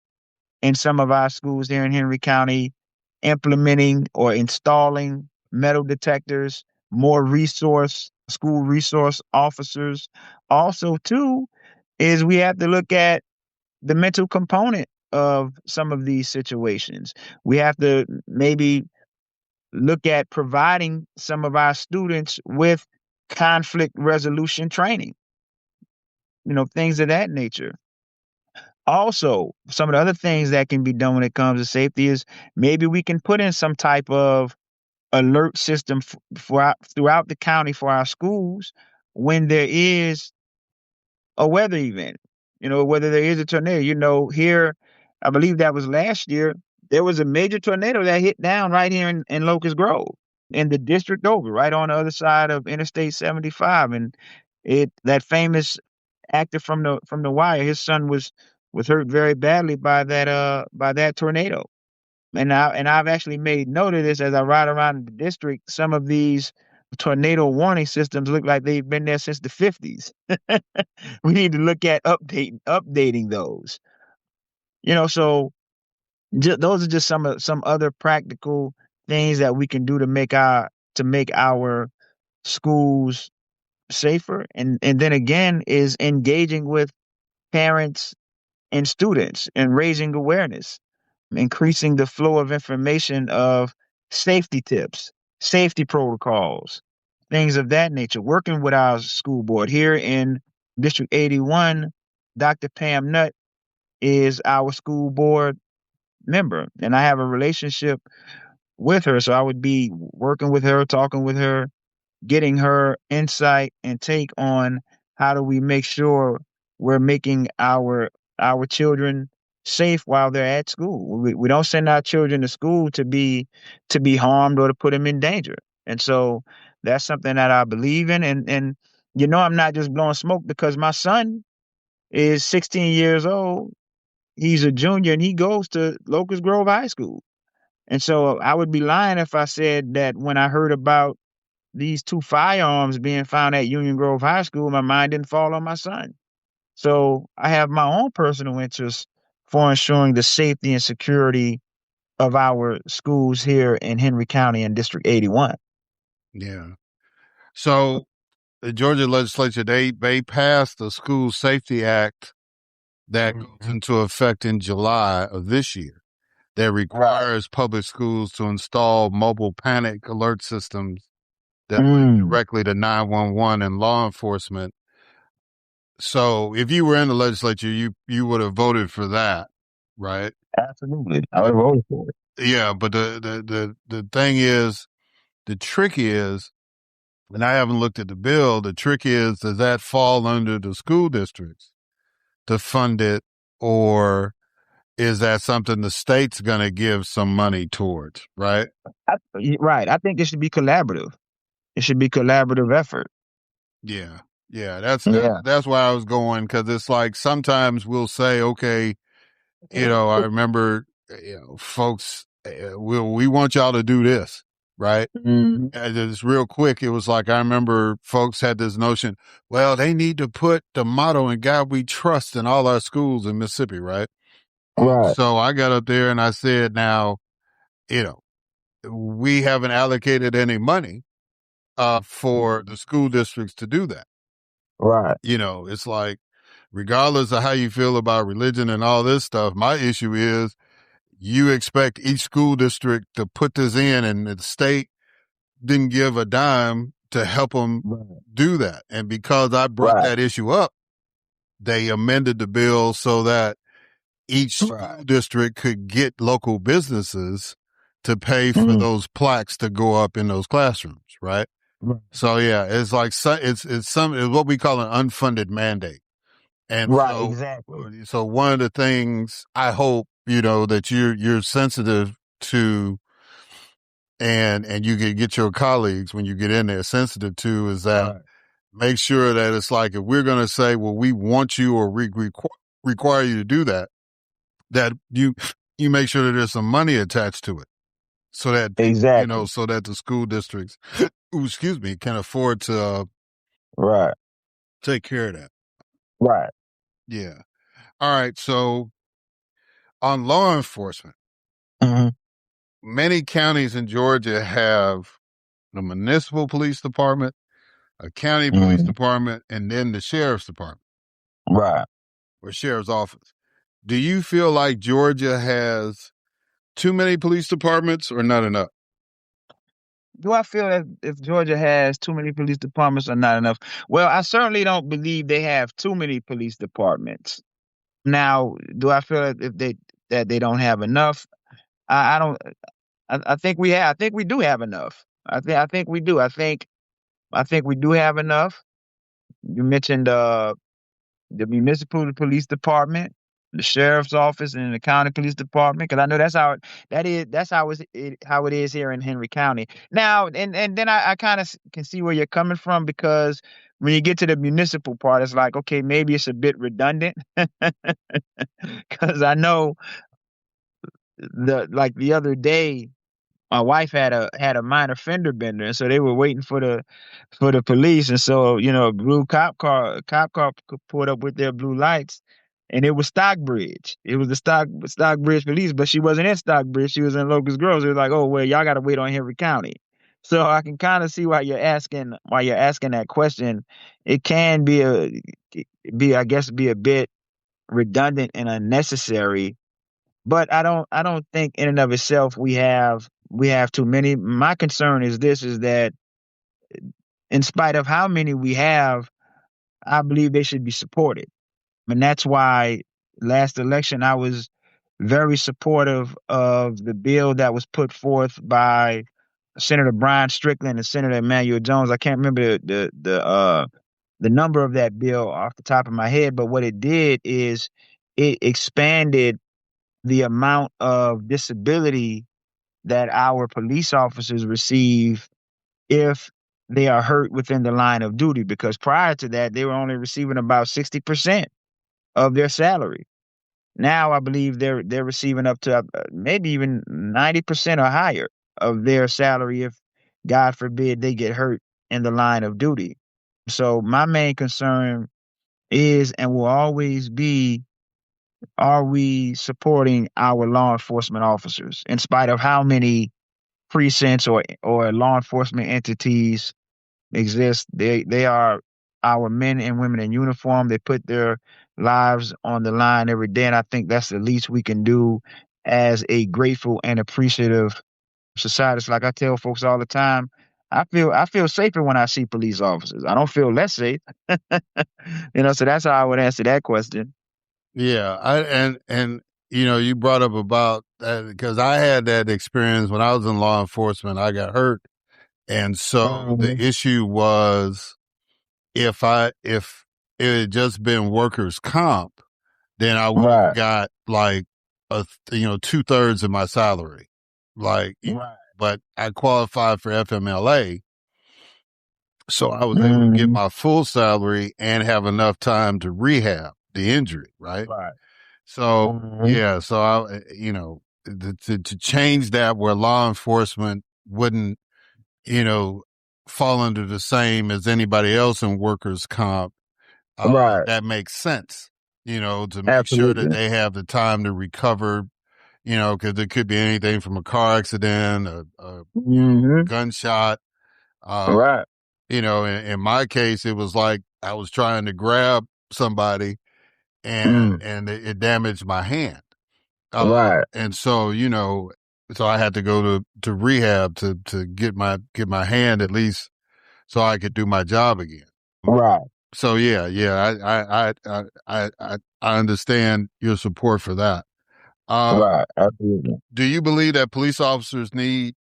in some of our schools here in Henry County implementing or installing metal detectors, more school resource officers? Also, too, is we have to look at the mental component of some of these situations. We have to maybe look at providing some of our students with conflict resolution training, things of that nature. Also, some of the other things that can be done when it comes to safety is maybe we can put in some type of alert system throughout the county for our schools when there is a weather event, whether there is a tornado. Here, I believe that was last year, there was a major tornado that hit down right here in Locust Grove, in the district over, right on the other side of Interstate 75. And that famous actor from the Wire, his son was hurt very badly by that tornado. And I've actually made note of this as I ride around the district. Some of these tornado warning systems look like they've been there since the 50s. We need to look at updating those. So those are just some other practical things that we can do to make our schools safer. And then again is engaging with parents and students and raising awareness, increasing the flow of information of safety tips, safety protocols, things of that nature. Working with our school board here in District 81, Dr. Pam Nutt is our school board member, and I have a relationship with her. So I would be working with her, talking with her, getting her insight and take on how do we make sure we're making our children safe while they're at school. We don't send our children to school to be harmed or to put them in danger. And so that's something that I believe in. And I'm not just blowing smoke, because my son is 16 years old. He's a junior and he goes to Locust Grove High School. And so I would be lying if I said that when I heard about these two firearms being found at Union Grove High School, my mind didn't fall on my son. So I have my own personal interest for ensuring the safety and security of our schools here in Henry County and District 81. Yeah. So the Georgia legislature, they passed the School Safety Act that goes into effect in July of this year, that requires public schools to install mobile panic alert systems that link directly to 911 and law enforcement. So if you were in the legislature, you would have voted for that, right? Absolutely. I would vote for it. Yeah, but the thing is, the trick is, and I haven't looked at the bill, the trick is, does that fall under the school districts to fund it, or is that something the state's going to give some money towards, right? Right. I think it should be collaborative. It should be collaborative effort. Yeah. Yeah, that's Yeah. that's why I was going, because it's like sometimes we'll say, okay, I remember, folks, we want y'all to do this, right? Mhm. And it's real quick. It was like, I remember folks had this notion, well, they need to put the motto "In God We Trust" in all our schools in Mississippi, right? And Right. so I got up there and I said, now, you know, we haven't allocated any money for the school districts to do that. Right. It's like, regardless of how you feel about religion and all this stuff, my issue is you expect each school district to put this in, and the state didn't give a dime to help them do that. And because I brought Right. that issue up, they amended the bill so that each school district could get local businesses to pay for those plaques to go up in those classrooms, right? So yeah, it's like it's what we call an unfunded mandate. And Right. Exactly. so one of the things I hope, that you're sensitive to, and you can get your colleagues when you get in there sensitive to, is that make sure that it's like, if we're going to say, well, we want you, or require you to do that, that you make sure that there's some money attached to it, so that Exactly. so that the school districts, excuse me, can afford to Right. take care of that. Right. Yeah. All right. So on law enforcement, Mhm. many counties in Georgia have the municipal police department, a county police department, and then the sheriff's department, Right. or sheriff's office. Do you feel like Georgia has too many police departments or not enough? Do I feel that if Georgia has too many police departments or not enough? Well, I certainly don't believe they have too many police departments. Now, do I feel that they don't have enough? I don't. I think we have. I think we do have enough. I think we do. I think we do have enough. You mentioned the municipal police department, the sheriff's office, and the county police department. Because I know that's how it is here in Henry County. Now, and then I kind of can see where you're coming from, because when you get to the municipal part, it's like, okay, maybe it's a bit redundant. Because I know the other day, my wife had a minor fender bender, and so they were waiting for the police, and so a blue cop car pulled up with their blue lights, and it was Stockbridge. It was the Stockbridge police, but she wasn't in Stockbridge. She was in Locust Grove. It was like, oh well, y'all got to wait on Henry County. So I can kind of see why you're asking that question. It can I guess be a bit redundant and unnecessary, but I don't think in and of itself we have too many. My concern is that in spite of how many we have, I believe they should be supported. And that's why last election I was very supportive of the bill that was put forth by Senator Brian Strickland and Senator Emmanuel Jones. I can't remember the number of that bill off the top of my head, but what it did is it expanded the amount of disability that our police officers receive if they are hurt within the line of duty, because prior to that they were only receiving about 60% of their salary. Now I believe they're receiving up to maybe even 90% or higher of their salary if, God forbid, they get hurt in the line of duty. So my main concern is and will always be, are we supporting our law enforcement officers in spite of how many precincts or law enforcement entities exist? They are our men and women in uniform. They put their lives on the line every day, and I think that's the least we can do as a grateful and appreciative society. It's like I tell folks all the time, I feel safer when I see police officers. I don't feel less safe. So that's how I would answer that question. Yeah, and you brought up about that because I had that experience when I was in law enforcement. I got hurt, and so the Mhm. issue was if it had just been workers' comp, then I would have Right. got like 2/3 of my salary, like. Right. But I qualified for FMLA, so I was able to get Mhm. my full salary and have enough time to rehab the injury, right? Right. So Mhm. yeah, so to change that where law enforcement wouldn't, you know, fall under the same as anybody else in workers' comp, Right. that makes sense, to make sure that Absolutely. they have the time to recover, because it could be anything from a car accident, a Mhm. gunshot. Uh, Right. in my case, it was like I was trying to grab somebody Mm. and it damaged my hand. Right. And so, so I had to go to rehab to get my hand at least so I could do my job again. Right. So yeah, I understand your support for that. Right. Absolutely. Do you believe that police officers need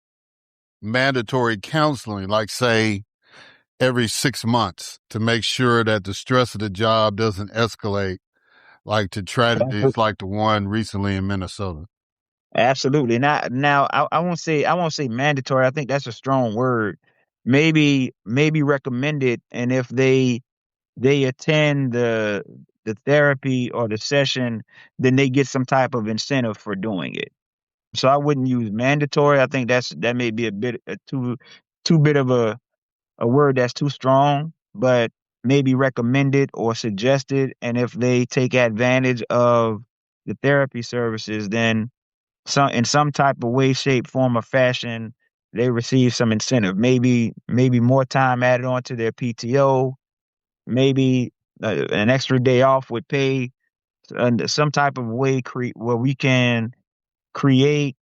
mandatory counseling, like say every 6 months, to make sure that the stress of the job doesn't escalate, like to tragedies like the one recently in Minnesota? Absolutely. Now, I won't say mandatory. I think that's a strong word. Maybe recommended, and if they attend the therapy or the session, then they get some type of incentive for doing it. So I wouldn't use mandatory. I think that may be a bit too bit of a word that's too strong, but maybe recommended or suggested. And if they take advantage of the therapy services, then in some type of way, shape, form, or fashion, they receive some incentive. Maybe more time added on to their PTO. Maybe an extra day off with pay. Some type of way where we can create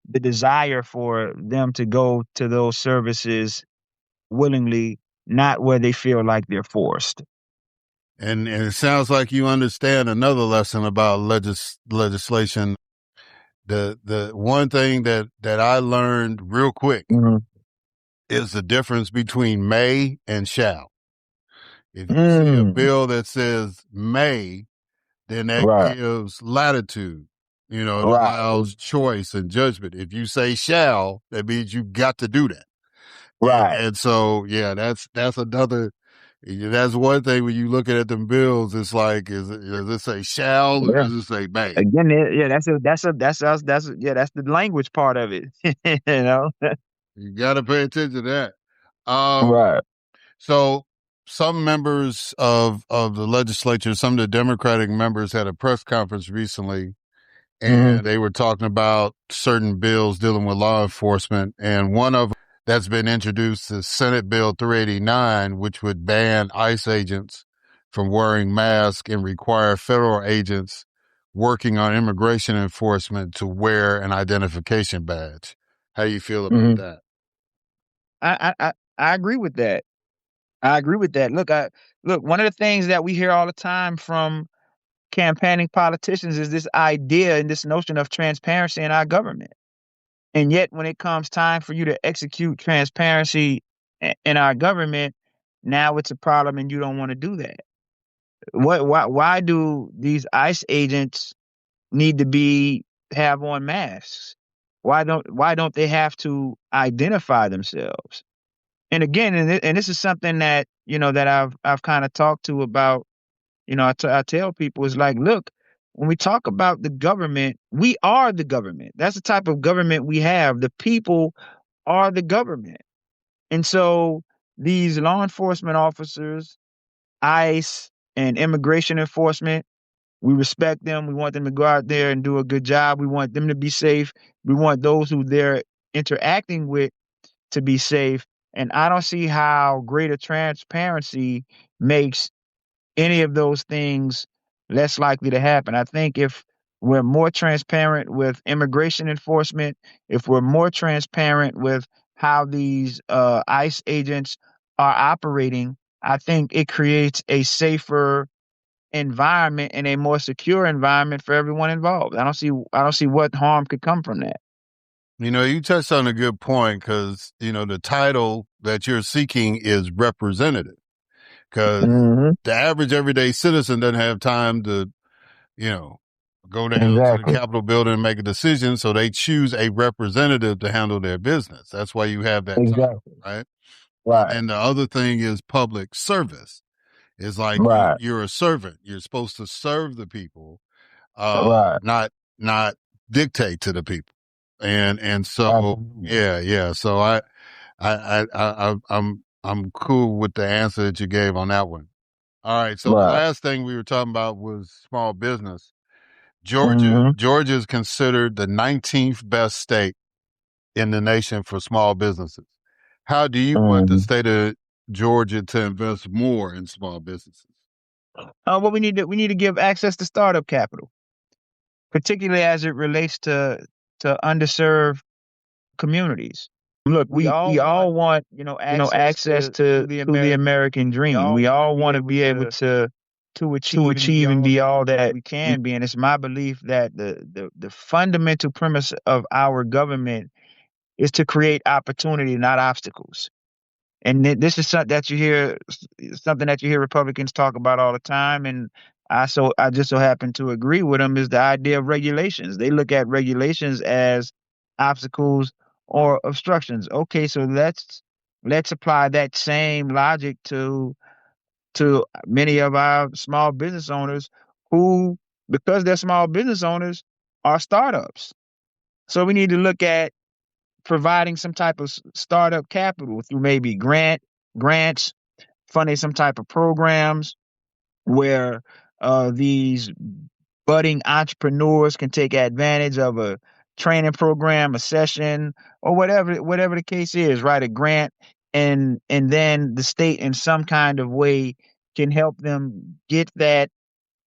the desire for them to go to those services willingly, not where they feel like they're forced. And it sounds like you understand another lesson about legislation. The one thing that I learned real quick Mm-hmm. is the difference between may and shall. If you see a Mm, bill that says may, then that right, gives latitude. It right, allows choice and judgment. If you say shall, that means you got to do that. And, right. and so, yeah, that's another. That's one thing when you look at them bills. It's like, does it say shall or Yeah. does it say may? Again, yeah, that's us. That's the language part of it. you know. You got to pay attention to that. Um, Right. so some members of the legislature, some of the Democratic members had a press conference recently, Hmm. and they were talking about certain bills dealing with law enforcement. And one of them that's been introduced is Senate Bill 389, which would ban ICE agents from wearing masks and require federal agents working on immigration enforcement to wear an identification badge. How do you feel about Hmm. that? I agree with that. I agree with that. Look. One of the things that we hear all the time from campaigning politicians is this idea and this notion of transparency in our government. And yet, when it comes time for you to execute transparency in our government, now it's a problem, and you don't want to do that. Why do these ICE agents need to be have on masks? Why don't they have to identify themselves? And again, and this is something that that I've kind of talked to about. I tell people is like, look, when we talk about the government, we are the government. That's the type of government we have. The people are the government. And so these law enforcement officers, ICE, and immigration enforcement, we respect them. We want them to go out there and do a good job. We want them to be safe. We want those who they're interacting with to be safe. And I don't see how greater transparency makes any of those things less likely to happen. I think if we're more transparent with immigration enforcement, if we're more transparent with how these ICE agents are operating, I think it creates a safer environment and a more secure environment for everyone involved. I don't see what harm could come from that. You touched on a good point because, the title that you're seeking is representative because Mm-hmm. the average everyday citizen doesn't have time to, you know, go down to the Exactly. Capitol building and make a decision. So they choose a representative to handle their business. That's why you have that title, Exactly. right? And Right. then the other thing is public service. It's like Right. you're a servant. You're supposed to serve the people, Right. not dictate to the people. And so Absolutely. yeah. So I'm cool with the answer that you gave on that one. All right. So the Right. last thing we were talking about was small business. Mm-hmm. Georgia is considered the 19th best state in the nation for small businesses. How do you want the Mm-hmm. state of Georgia to invest more in small businesses? Well, we need to give access to startup capital, particularly as it relates to underserved communities. Look, we all want, access to the American dream. We all want to be able to achieve and be all that we can be. And it's my belief that the fundamental premise of our government is to create opportunity, not obstacles. And this is something that you hear Republicans talk about all the time. And I just so happen to agree with them, is the idea of regulations. They look at regulations as obstacles or obstructions. Okay, so let's apply that same logic to many of our small business owners who, because they're small business owners, are startups. So we need to look at providing some type of startup capital through maybe grants, funding some type of programs where these budding entrepreneurs can take advantage of a training program, a session, or whatever the case is, right? A grant, and then the state in some kind of way can help them get that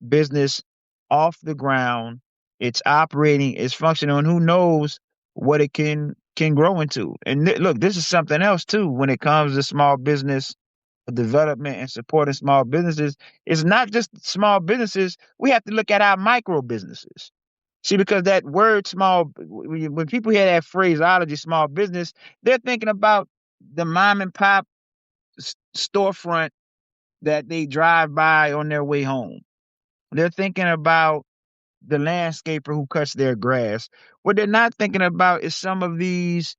business off the ground. It's operating, it's functional, and who knows what it can grow into. And look, this is something else too when it comes to small business development and supporting small businesses. It's not just small businesses. We have to look at our micro businesses. See, because that word small, when people hear that phraseology, small business, they're thinking about the mom and pop storefront that they drive by on their way home. They're thinking about the landscaper who cuts their grass. What they're not thinking about is some of these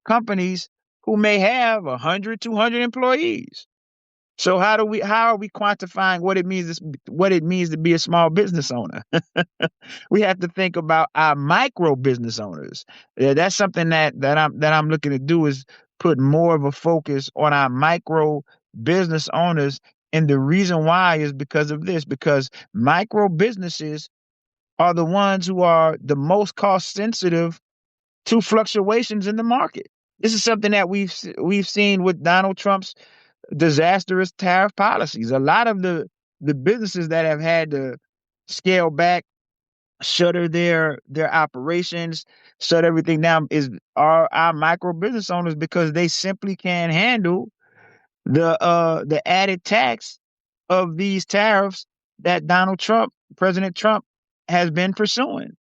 companies who may have 100, 200 employees. So how are we quantifying what it means to be a small business owner? We have to think about our micro business owners. Yeah, that's something that I'm looking to do, is put more of a focus on our micro business owners. And the reason why is because of this, because micro businesses are the ones who are the most cost sensitive to fluctuations in the market. This is something that we've seen with Donald Trump's disastrous tariff policies. A lot of the businesses that have had to scale back, shutter their operations, shut everything down, are our micro business owners, because they simply can't handle the added tax of these tariffs that President Trump, has been pursuing.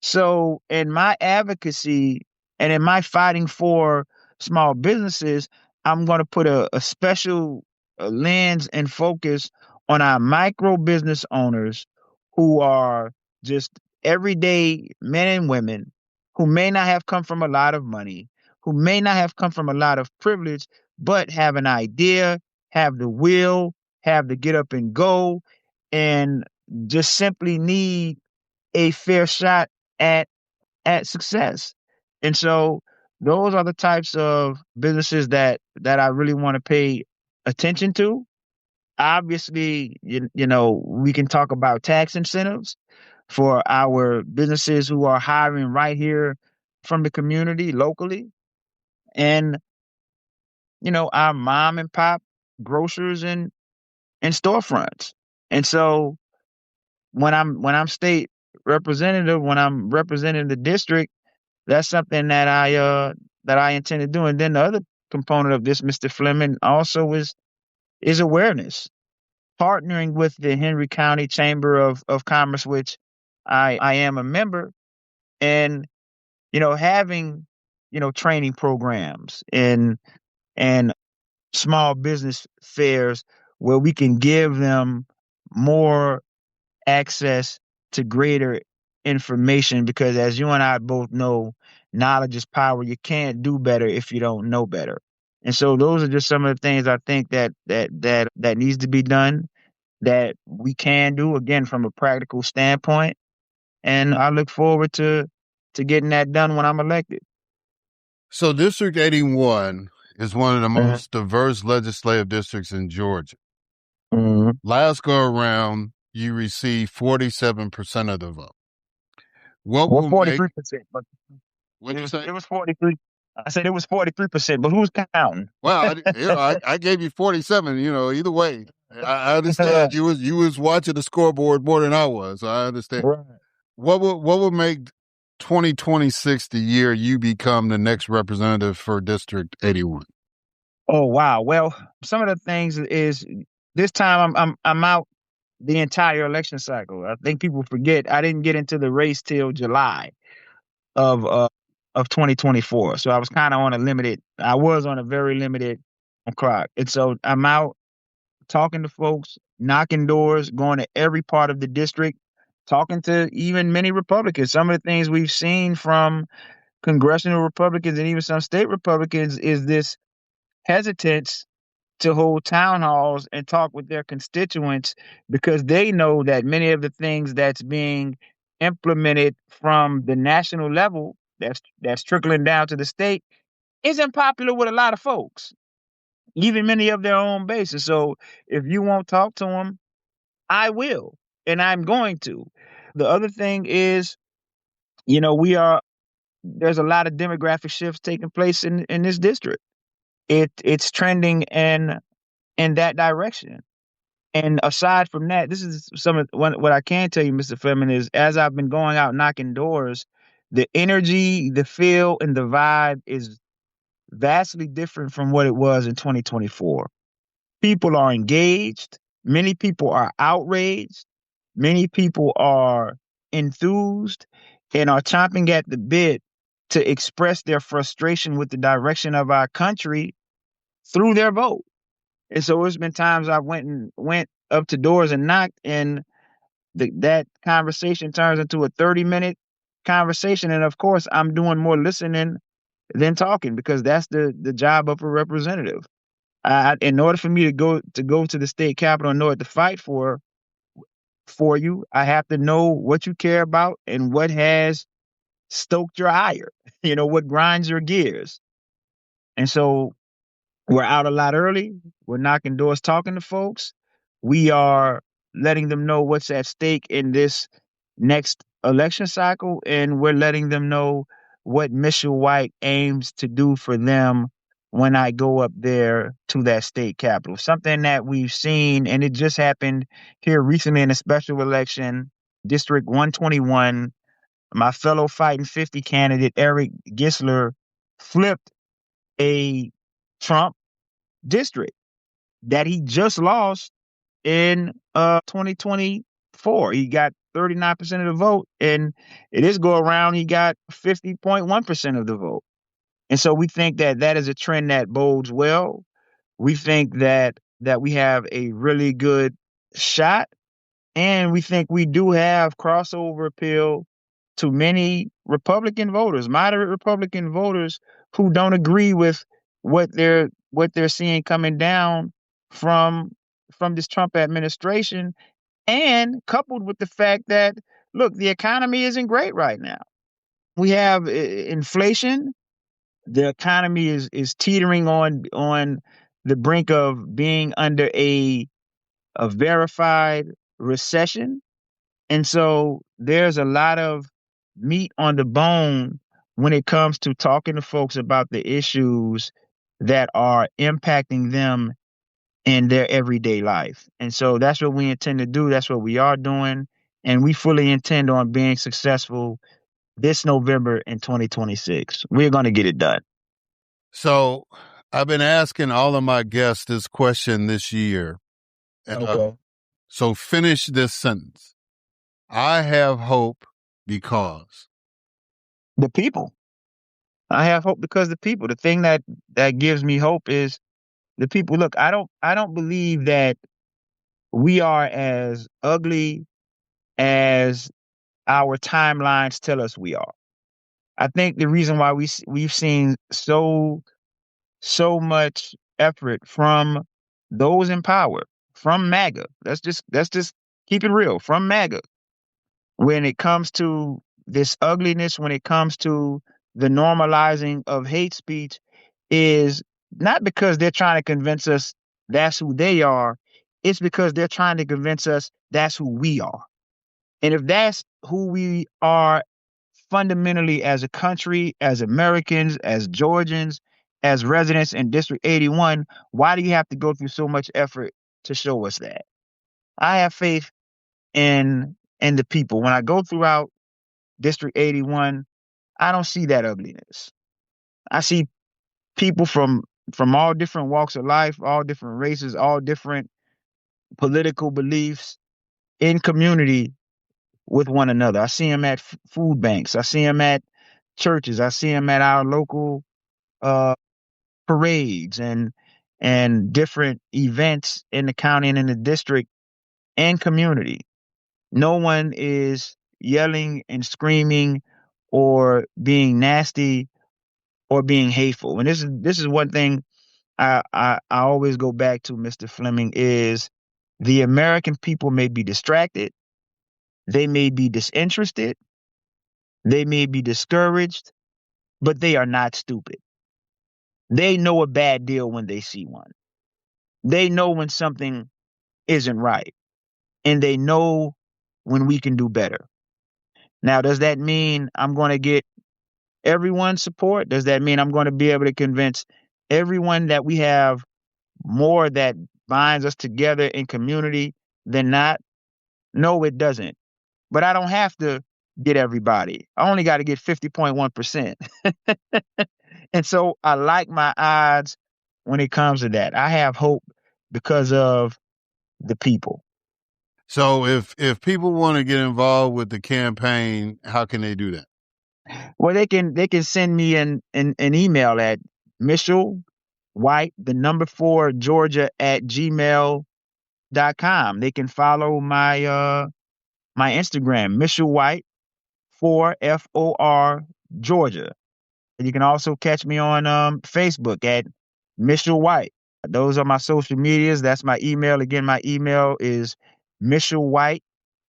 So, in my advocacy and in my fighting for small businesses, I'm going to put a special lens and focus on our micro business owners who are just everyday men and women who may not have come from a lot of money, who may not have come from a lot of privilege, but have an idea, have the will, have the get up and go, and just simply need a fair shot at success. And so those are the types of businesses that I really want to pay attention to. Obviously, we can talk about tax incentives for our businesses who are hiring right here from the community locally, and our mom and pop grocers and storefronts. And so when I'm state representative, when I'm representing the district, that's something that I intend to do. And then the other component of this, Mr. Fleming, also is awareness. Partnering with the Henry County Chamber of Commerce, which I am a member, and having training programs and small business fairs where we can give them more access to greater information, because as you and I both know, knowledge is power. You can't do better if you don't know better. And so those are just some of the things I think that needs to be done, that we can do, again, from a practical standpoint. And I look forward to getting that done when I'm elected. So District 81 is one of the Mhm. most diverse legislative districts in Georgia. Mhm. Last go around, you received 47% of the vote. What Well, will make 43%, but what you say? it was 43. I said it was 43%, but who's counting? Well, I gave you 47. Either way, I understand you was watching the scoreboard more than I was. So I understand. Right. What will make 2026 the year you become the next representative for District 81? Oh wow. Well, some of the things is this time I'm out the entire election cycle. I think people forget I didn't get into the race till July of uh of 2024. So I was kind of on a limited. I was on a very limited clock, and so I'm out talking to folks, knocking doors, going to every part of the district, talking to even many Republicans. Some of the things we've seen from congressional Republicans and even some state Republicans is this hesitance to hold town halls and talk with their constituents, because they know that many of the things that's being implemented from the national level that's trickling down to the state isn't popular with a lot of folks, even many of their own bases. So if you won't talk to them, I will, and I'm going to. The other thing is, there's a lot of demographic shifts taking place in this district. It's trending in that direction. And aside from that, this is what I can tell you, Mr. Fleming, is as I've been going out knocking doors, the energy, the feel, and the vibe is vastly different from what it was in 2024. People are engaged. Many people are outraged. Many people are enthused and are chomping at the bit to express their frustration with the direction of our country through their vote. And so there's been times I went up to doors and knocked, and that conversation turns into a 30-minute conversation. And of course, I'm doing more listening than talking, because that's the job of a representative. In order for me to go to the state capitol and know what to fight for you, I have to know what you care about and what has stoked your ire, what grinds your gears. And so we're out a lot early. We're knocking doors, talking to folks. We are letting them know what's at stake in this next election cycle, and we're letting them know what Mishael White aims to do for them when I go up there to that state capitol. Something that we've seen, and it just happened here recently in a special election, District 121. My fellow Fighting 50 candidate, Eric Gisler, flipped a Trump district that he just lost in 2024. He got 39% of the vote, and it is go around he got 50.1% of the vote. And so we think that is a trend that bodes well. We think that we have a really good shot, and we think we do have crossover appeal to many Republican voters, moderate Republican voters who don't agree with what they're seeing coming down from this Trump administration, and coupled with the fact that, look, the economy isn't great right now. We have inflation. The economy is teetering on the brink of being under a verified recession. And so there's a lot of meat on the bone when it comes to talking to folks about the issues that are impacting them in their everyday life. And so that's what we intend to do. That's what we are doing. And we fully intend on being successful this November in 2026. We're going to get it done. So I've been asking all of my guests this question this year. Okay. So finish this sentence. I have hope because. The people. I have hope because the people. The thing that gives me hope is the people. Look, I don't believe that we are as ugly as our timelines tell us we are. I think the reason why we've seen so much effort from those in power, from MAGA. Let's just keep it real, from MAGA. When it comes to this ugliness, when it comes to the normalizing of hate speech, is not because they're trying to convince us that's who they are. It's because they're trying to convince us that's who we are. And if that's who we are fundamentally as a country, as Americans, as Georgians, as residents in District 81, why do you have to go through so much effort to show us that? I have faith in the people. When I go throughout District 81, I don't see that ugliness. I see people from all different walks of life, all different races, all different political beliefs in community with one another. I see them at food banks. I see them at churches. I see them at our local uh, parades and different events in the county and in the district and community. No one is yelling and screaming or being nasty or being hateful. And this is one thing I always go back to, Mr. Fleming, is the American people may be distracted, they may be disinterested, they may be discouraged, but they are not stupid. They know a bad deal when they see one. They know when something isn't right, and they know when we can do better. Now, does that mean I'm going to get everyone's support? Does that mean I'm going to be able to convince everyone that we have more that binds us together in community than not? No, it doesn't. But I don't have to get everybody. I only got to get 50.1%. And so I like my odds when it comes to that. I have hope because of the people. So if people want to get involved with the campaign, how can they do that? Well, they can send me an email at Mishael White, the number 4 Georgia at gmail.com. They can follow my Instagram, Mishael White 4FOR Georgia. And you can also catch me on Facebook at Mishael White. Those are my social medias. That's my email. Again, my email is Mishael White,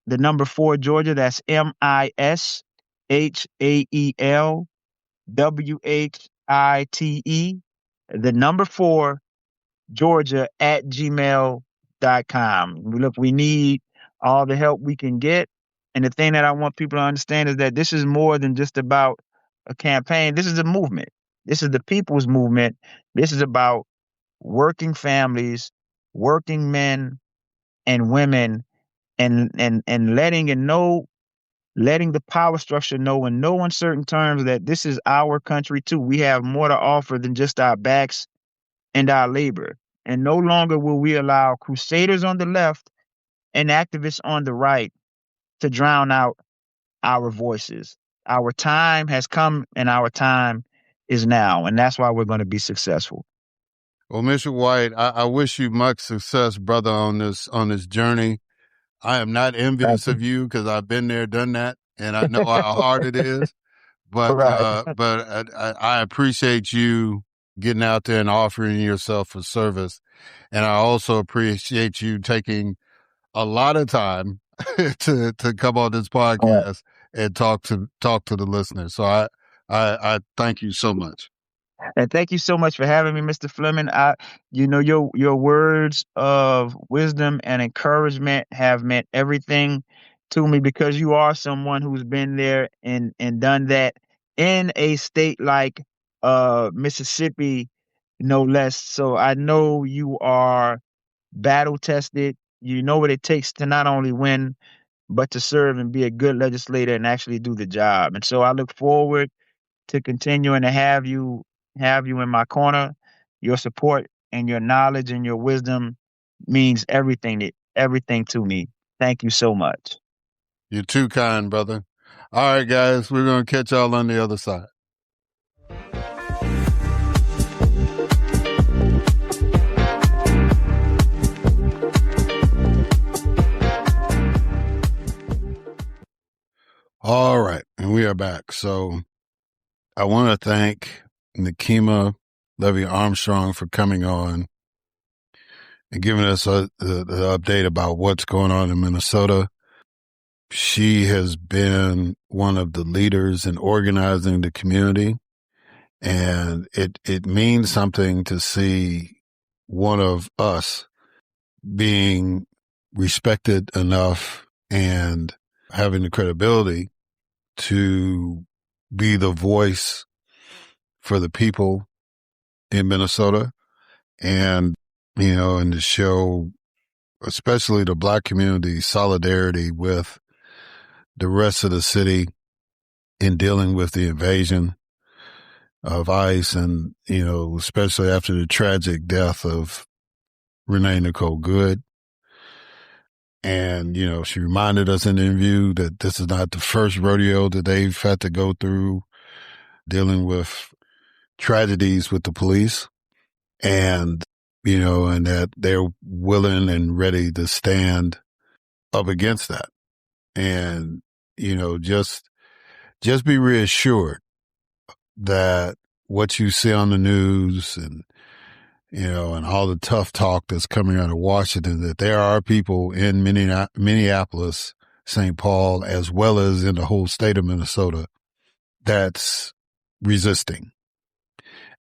the number 4 Georgia. That's MishaelWhite, the number 4 Georgia at gmail.com. Look, we need all the help we can get. And the thing that I want people to understand is that this is more than just about a campaign. This is a movement. This is the people's movement. This is about working families, working men and women, and letting the power structure know in no uncertain terms that this is our country too. We have more to offer than just our backs and our labor. And no longer will we allow crusaders on the left and activists on the right to drown out our voices. Our time has come and our time is now. And that's why we're going to be successful. Well, Mr. White, I wish you much success, brother, on this journey. I am not envious of you because I've been there, done that, and I know how hard it is. But Right. I appreciate you getting out there and offering yourself for service, and I also appreciate you taking a lot of time to come on this podcast and talk to the listeners. So I thank you so much. And thank you so much for having me, Mr. Fleming. Your words of wisdom and encouragement have meant everything to me because you are someone who's been there and done that in a state like Mississippi, no less. So I know you are battle tested. You know what it takes to not only win, but to serve and be a good legislator and actually do the job. And so I look forward to continuing to have you have you in my corner. Your support and your knowledge and your wisdom means everything to me. Thank you so much. You're too kind, brother. All right, guys, we're going to catch y'all on the other side. All right, and we are back. So I want to thank Nekima Levy Armstrong for coming on and giving us the update about what's going on in Minnesota. She has been one of the leaders in organizing the community, and it means something to see one of us being respected enough and having the credibility to be the voice for the people in Minnesota, and, and to show, especially the Black community, solidarity with the rest of the city in dealing with the invasion of ICE, and, especially after the tragic death of Renee Good. And, she reminded us in the interview that this is not the first rodeo that they've had to go through dealing with tragedies with the police, and, and that they're willing and ready to stand up against that. And, just be reassured that what you see on the news and, and all the tough talk that's coming out of Washington, that there are people in Minneapolis, St. Paul, as well as in the whole state of Minnesota that's resisting,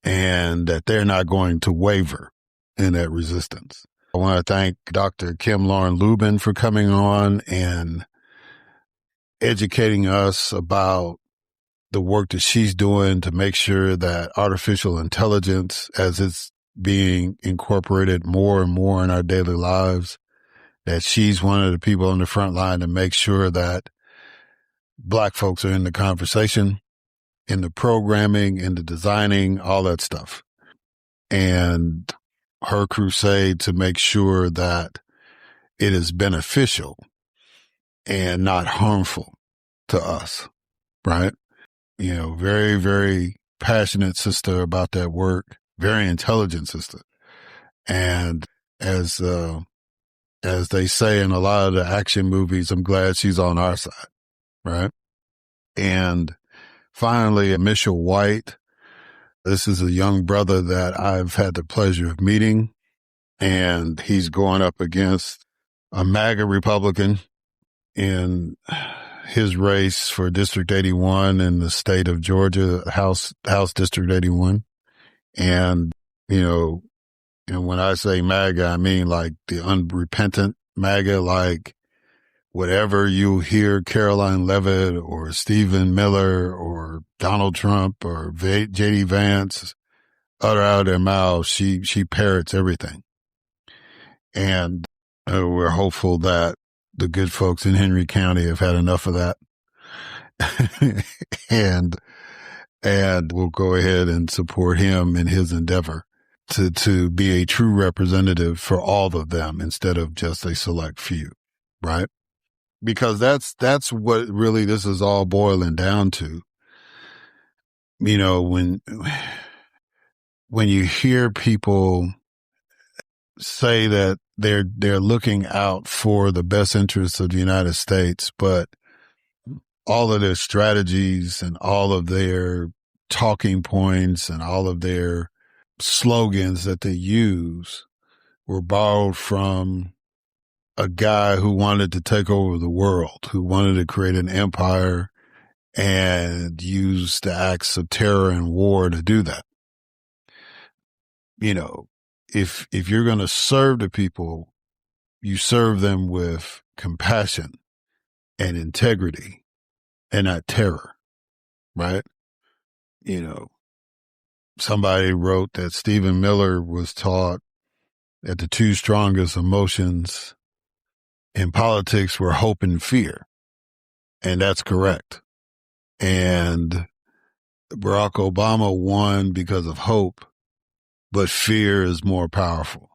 and that they're not going to waver in that resistance. I want to thank Dr. Kem-Laurin Lubin for coming on and educating us about the work that she's doing to make sure that artificial intelligence, as it's being incorporated more and more in our daily lives, that she's one of the people on the front line to make sure that Black folks are in the conversation, in the programming, in the designing, all that stuff. And her crusade to make sure that it is beneficial and not harmful to us, right? Very, very passionate sister about that work, very intelligent sister. And as they say in a lot of the action movies, I'm glad she's on our side, right? And finally, Mishael White. This is a young brother that I've had the pleasure of meeting, and he's going up against a MAGA Republican in his race for District 81 in the state of Georgia, House District 81. And, and when I say MAGA, I mean like the unrepentant MAGA, like whatever you hear Caroline Levitt or Stephen Miller or Donald Trump or J.D. Vance utter out of their mouths, she parrots everything. And we're hopeful that the good folks in Henry County have had enough of that. and we'll go ahead and support him in his endeavor to be a true representative for all of them instead of just a select few, right? Because that's what really this is all boiling down to. When you hear people say that they're looking out for the best interests of the United States, but all of their strategies and all of their talking points and all of their slogans that they use were borrowed from a guy who wanted to take over the world, who wanted to create an empire and use the acts of terror and war to do that. If you're going to serve the people, you serve them with compassion and integrity and not terror, right? Somebody wrote that Stephen Miller was taught that the two strongest emotions in politics were hope and fear. And that's correct. And Barack Obama won because of hope, but fear is more powerful.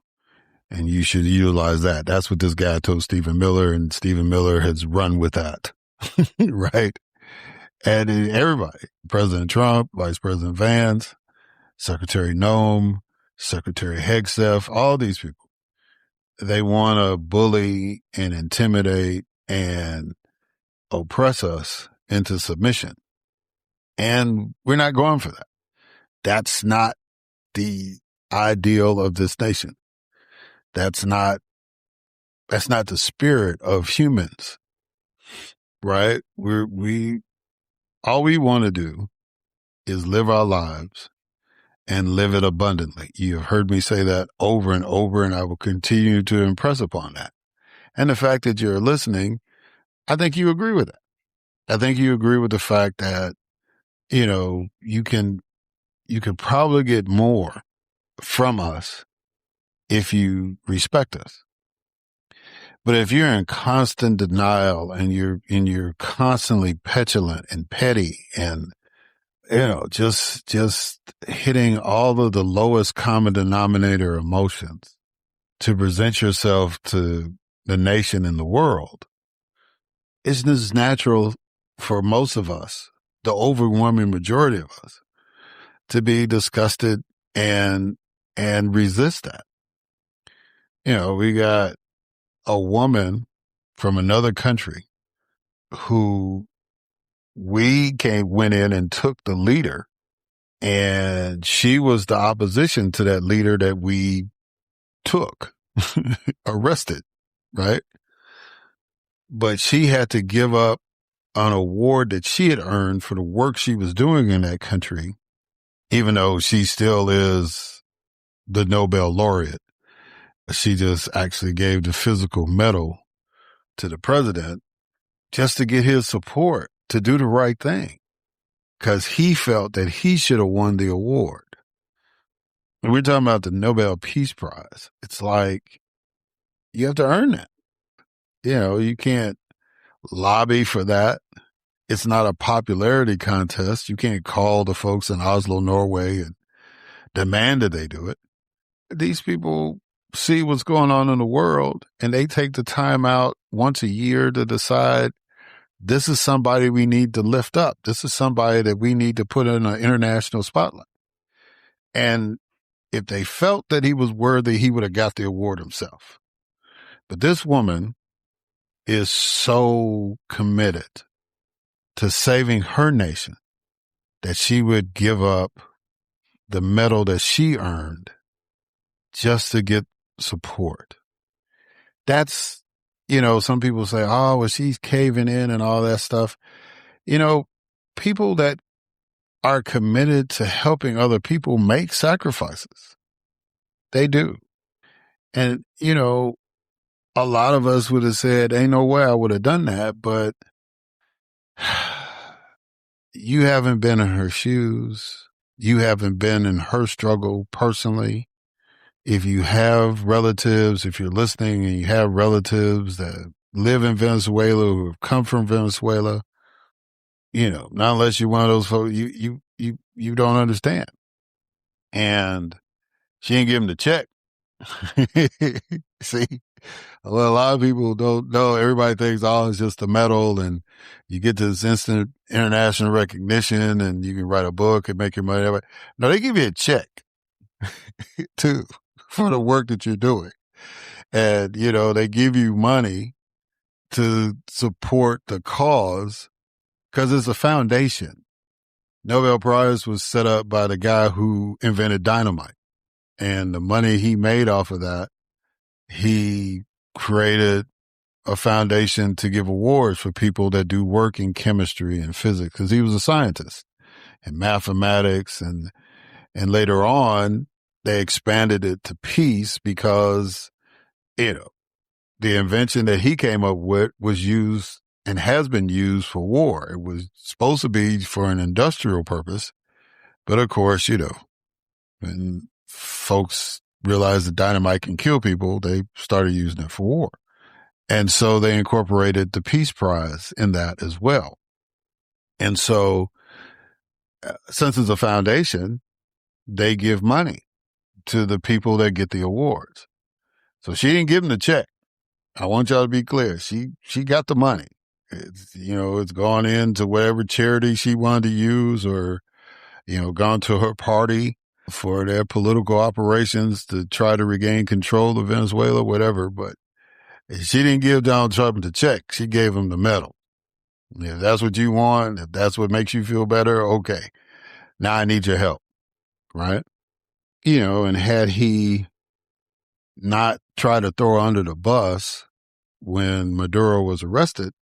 And you should utilize that. That's what this guy told Stephen Miller, and Stephen Miller has run with that. Right? And everybody, President Trump, Vice President Vance, Secretary Noem, Secretary Hegseth, all these people, they want to bully and intimidate and oppress us into submission. And we're not going for that. That's not the ideal of this nation. That's not the spirit of humans, right? All we want to do is live our lives and live it abundantly. You have heard me say that over and over, and I will continue to impress upon that. And the fact that you're listening, I think you agree with that. I think you agree with the fact that, you can probably get more from us if you respect us. But if you're in constant denial and you're constantly petulant and petty and, just hitting all of the lowest common denominator emotions to present yourself to the nation and the world, it's just natural for most of us, the overwhelming majority of us, to be disgusted and resist that. We got a woman from another country who went in and took the leader, and she was the opposition to that leader that we took, arrested, right? But she had to give up an award that she had earned for the work she was doing in that country, even though she still is the Nobel laureate. She just actually gave the physical medal to the president just to get his support to do the right thing, because he felt that he should have won the award. And we're talking about the Nobel Peace Prize. It's like, you have to earn that. You can't lobby for that. It's not a popularity contest. You can't call the folks in Oslo, Norway, and demand that they do it. These people see what's going on in the world, and they take the time out once a year to decide, this is somebody we need to lift up. This is somebody that we need to put in an international spotlight. And if they felt that he was worthy, he would have got the award himself. But this woman is so committed to saving her nation that she would give up the medal that she earned just to get support. That's, some people say, oh, well, she's caving in and all that stuff. People that are committed to helping other people make sacrifices. They do. And, a lot of us would have said, ain't no way I would have done that, but you haven't been in her shoes. You haven't been in her struggle personally. If you have relatives, if you're listening and you have relatives that live in Venezuela, who have come from Venezuela, not unless you're one of those folks, you don't understand. And she ain't giving the check. See, well, a lot of people don't know. Everybody thinks, oh, it's just a medal and you get this instant international recognition and you can write a book and make your money. No, they give you a check too for the work that you're doing. And, they give you money to support the cause because it's a foundation. Nobel Prize was set up by the guy who invented dynamite. And the money he made off of that, he created a foundation to give awards for people that do work in chemistry and physics, because he was a scientist, and mathematics. And later on, they expanded it to peace because, the invention that he came up with was used and has been used for war. It was supposed to be for an industrial purpose. But of course, when folks realized that dynamite can kill people, they started using it for war. And so they incorporated the Peace Prize in that as well. And so since it's a foundation, they give money to the people that get the awards. So she didn't give them the check. I want y'all to be clear. She got the money. It's gone into whatever charity she wanted to use, or, gone to her party for their political operations to try to regain control of Venezuela, whatever. But she didn't give Donald Trump the check. She gave him the medal. If that's what you want, if that's what makes you feel better, okay. Now I need your help, right? And had he not tried to throw her under the bus when Maduro was arrested,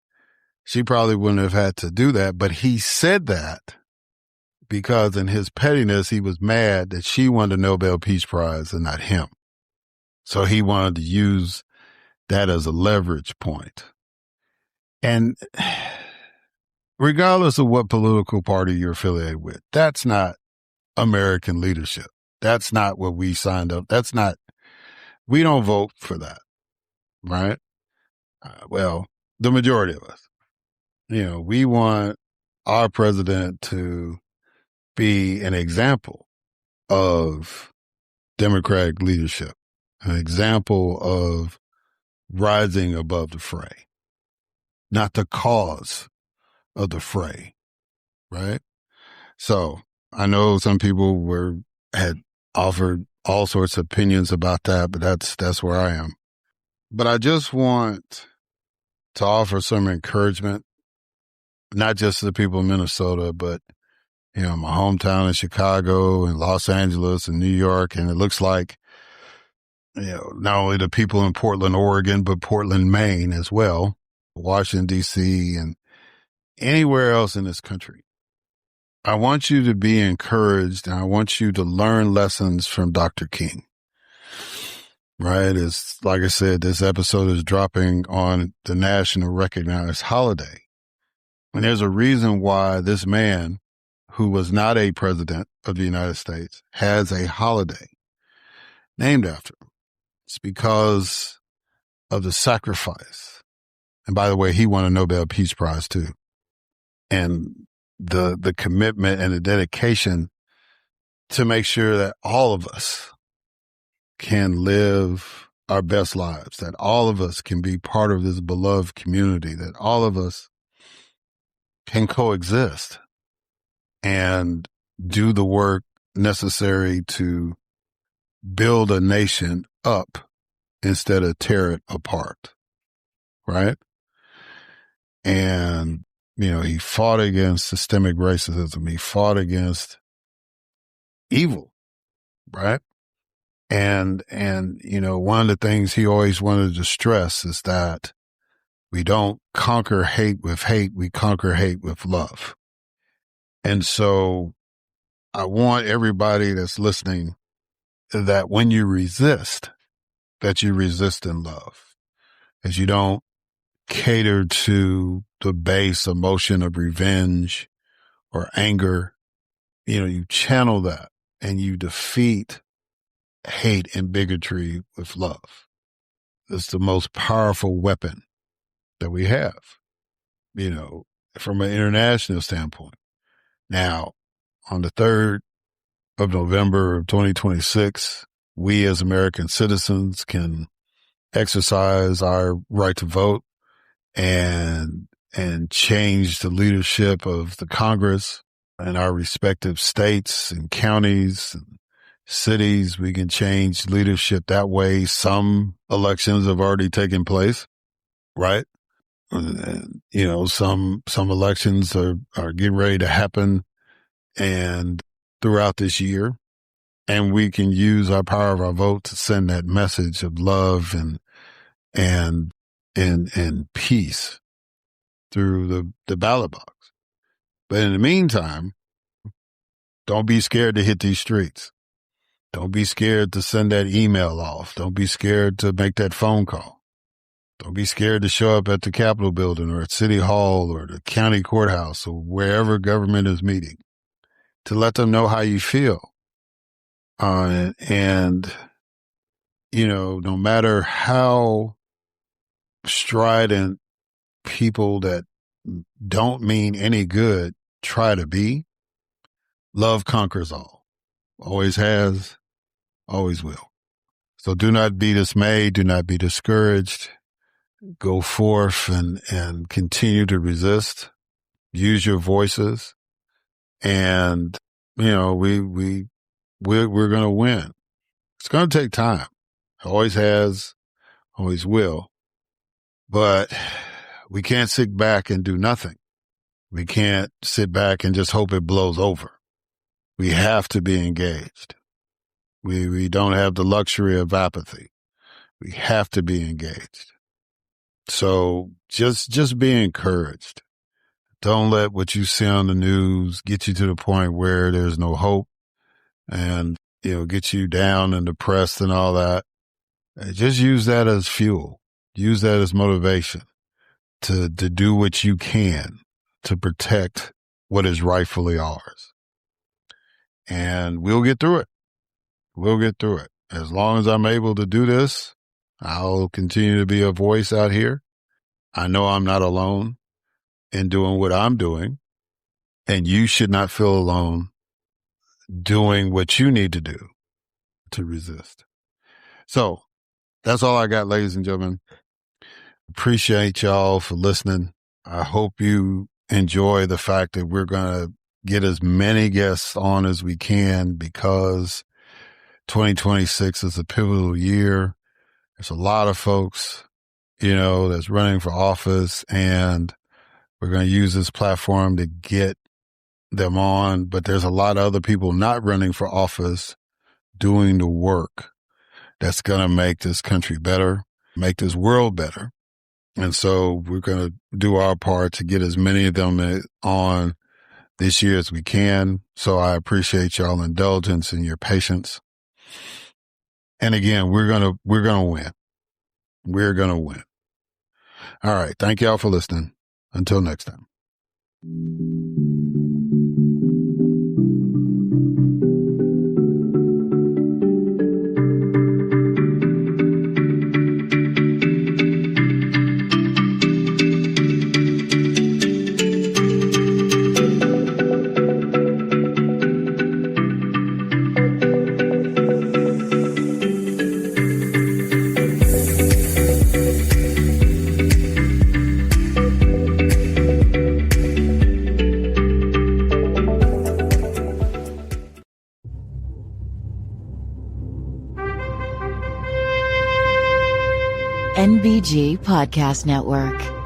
she probably wouldn't have had to do that. But he said that because in his pettiness, he was mad that she won the Nobel Peace Prize and not him. So he wanted to use that as a leverage point. And regardless of what political party you're affiliated with, that's not American leadership. That's not what we signed up. We don't vote for that, right? Well, the majority of us, we want our president to be an example of democratic leadership, an example of rising above the fray, not the cause of the fray, right? So I know some people had offered all sorts of opinions about that, but that's where I am. But I just want to offer some encouragement, not just to the people of Minnesota, but, my hometown in Chicago and Los Angeles and New York. And it looks like, not only the people in Portland, Oregon, but Portland, Maine as well, Washington, D.C., and anywhere else in this country. I want you to be encouraged, and I want you to learn lessons from Dr. King. Right? It's like I said, this episode is dropping on the national recognized holiday. And there's a reason why this man, who was not a president of the United States, has a holiday named after him. It's because of the sacrifice. And by the way, he won a Nobel Peace Prize too. And the commitment and the dedication to make sure that all of us can live our best lives, that all of us can be part of this beloved community, that all of us can coexist and do the work necessary to build a nation up instead of tear it apart, right? And, he fought against systemic racism. He fought against evil, right? And, one of the things he always wanted to stress is that we don't conquer hate with hate. We conquer hate with love. And so I want everybody that's listening that when you resist, that you resist in love, as you don't cater to the base emotion of revenge or anger. You channel that and you defeat hate and bigotry with love. It's the most powerful weapon that we have, from an international standpoint. Now, on the 3rd of November of 2026, we as American citizens can exercise our right to vote and change the leadership of the Congress and our respective states and counties and cities. We can change leadership that way. Some elections have already taken place, right? And, some elections are getting ready to happen and throughout this year. And we can use our power of our vote to send that message of love and peace through the ballot box. But in the meantime, don't be scared to hit these streets. Don't be scared to send that email off. Don't be scared to make that phone call. Don't be scared to show up at the Capitol building or at City Hall or the county courthouse or wherever government is meeting to let them know how you feel. And, no matter how strident people that don't mean any good try to be, love conquers all. Always has, always will. So do not be dismayed. Do not be discouraged. Go forth and continue to resist. Use your voices. And, we're going to win. It's going to take time. Always has, always will. But we can't sit back and do nothing. We can't sit back and just hope it blows over. We have to be engaged. We don't have the luxury of apathy. We have to be engaged. So just be encouraged. Don't let what you see on the news get you to the point where there's no hope and, get you down and depressed and all that. Just use that as fuel. Use that as motivation to do what you can to protect what is rightfully ours. And we'll get through it. We'll get through it. As long as I'm able to do this, I'll continue to be a voice out here. I know I'm not alone in doing what I'm doing, and you should not feel alone doing what you need to do to resist. So that's all I got, ladies and gentlemen. Appreciate y'all for listening. I hope you enjoy the fact that we're going to get as many guests on as we can because 2026 is a pivotal year. There's a lot of folks, that's running for office, and we're going to use this platform to get them on. But there's a lot of other people not running for office doing the work that's going to make this country better, make this world better. And so we're going to do our part to get as many of them on this year as we can. So I appreciate y'all indulgence and your patience. And again, we're going to win. We're going to win. All right. Thank y'all for listening. Until next time. NBG Podcast Network.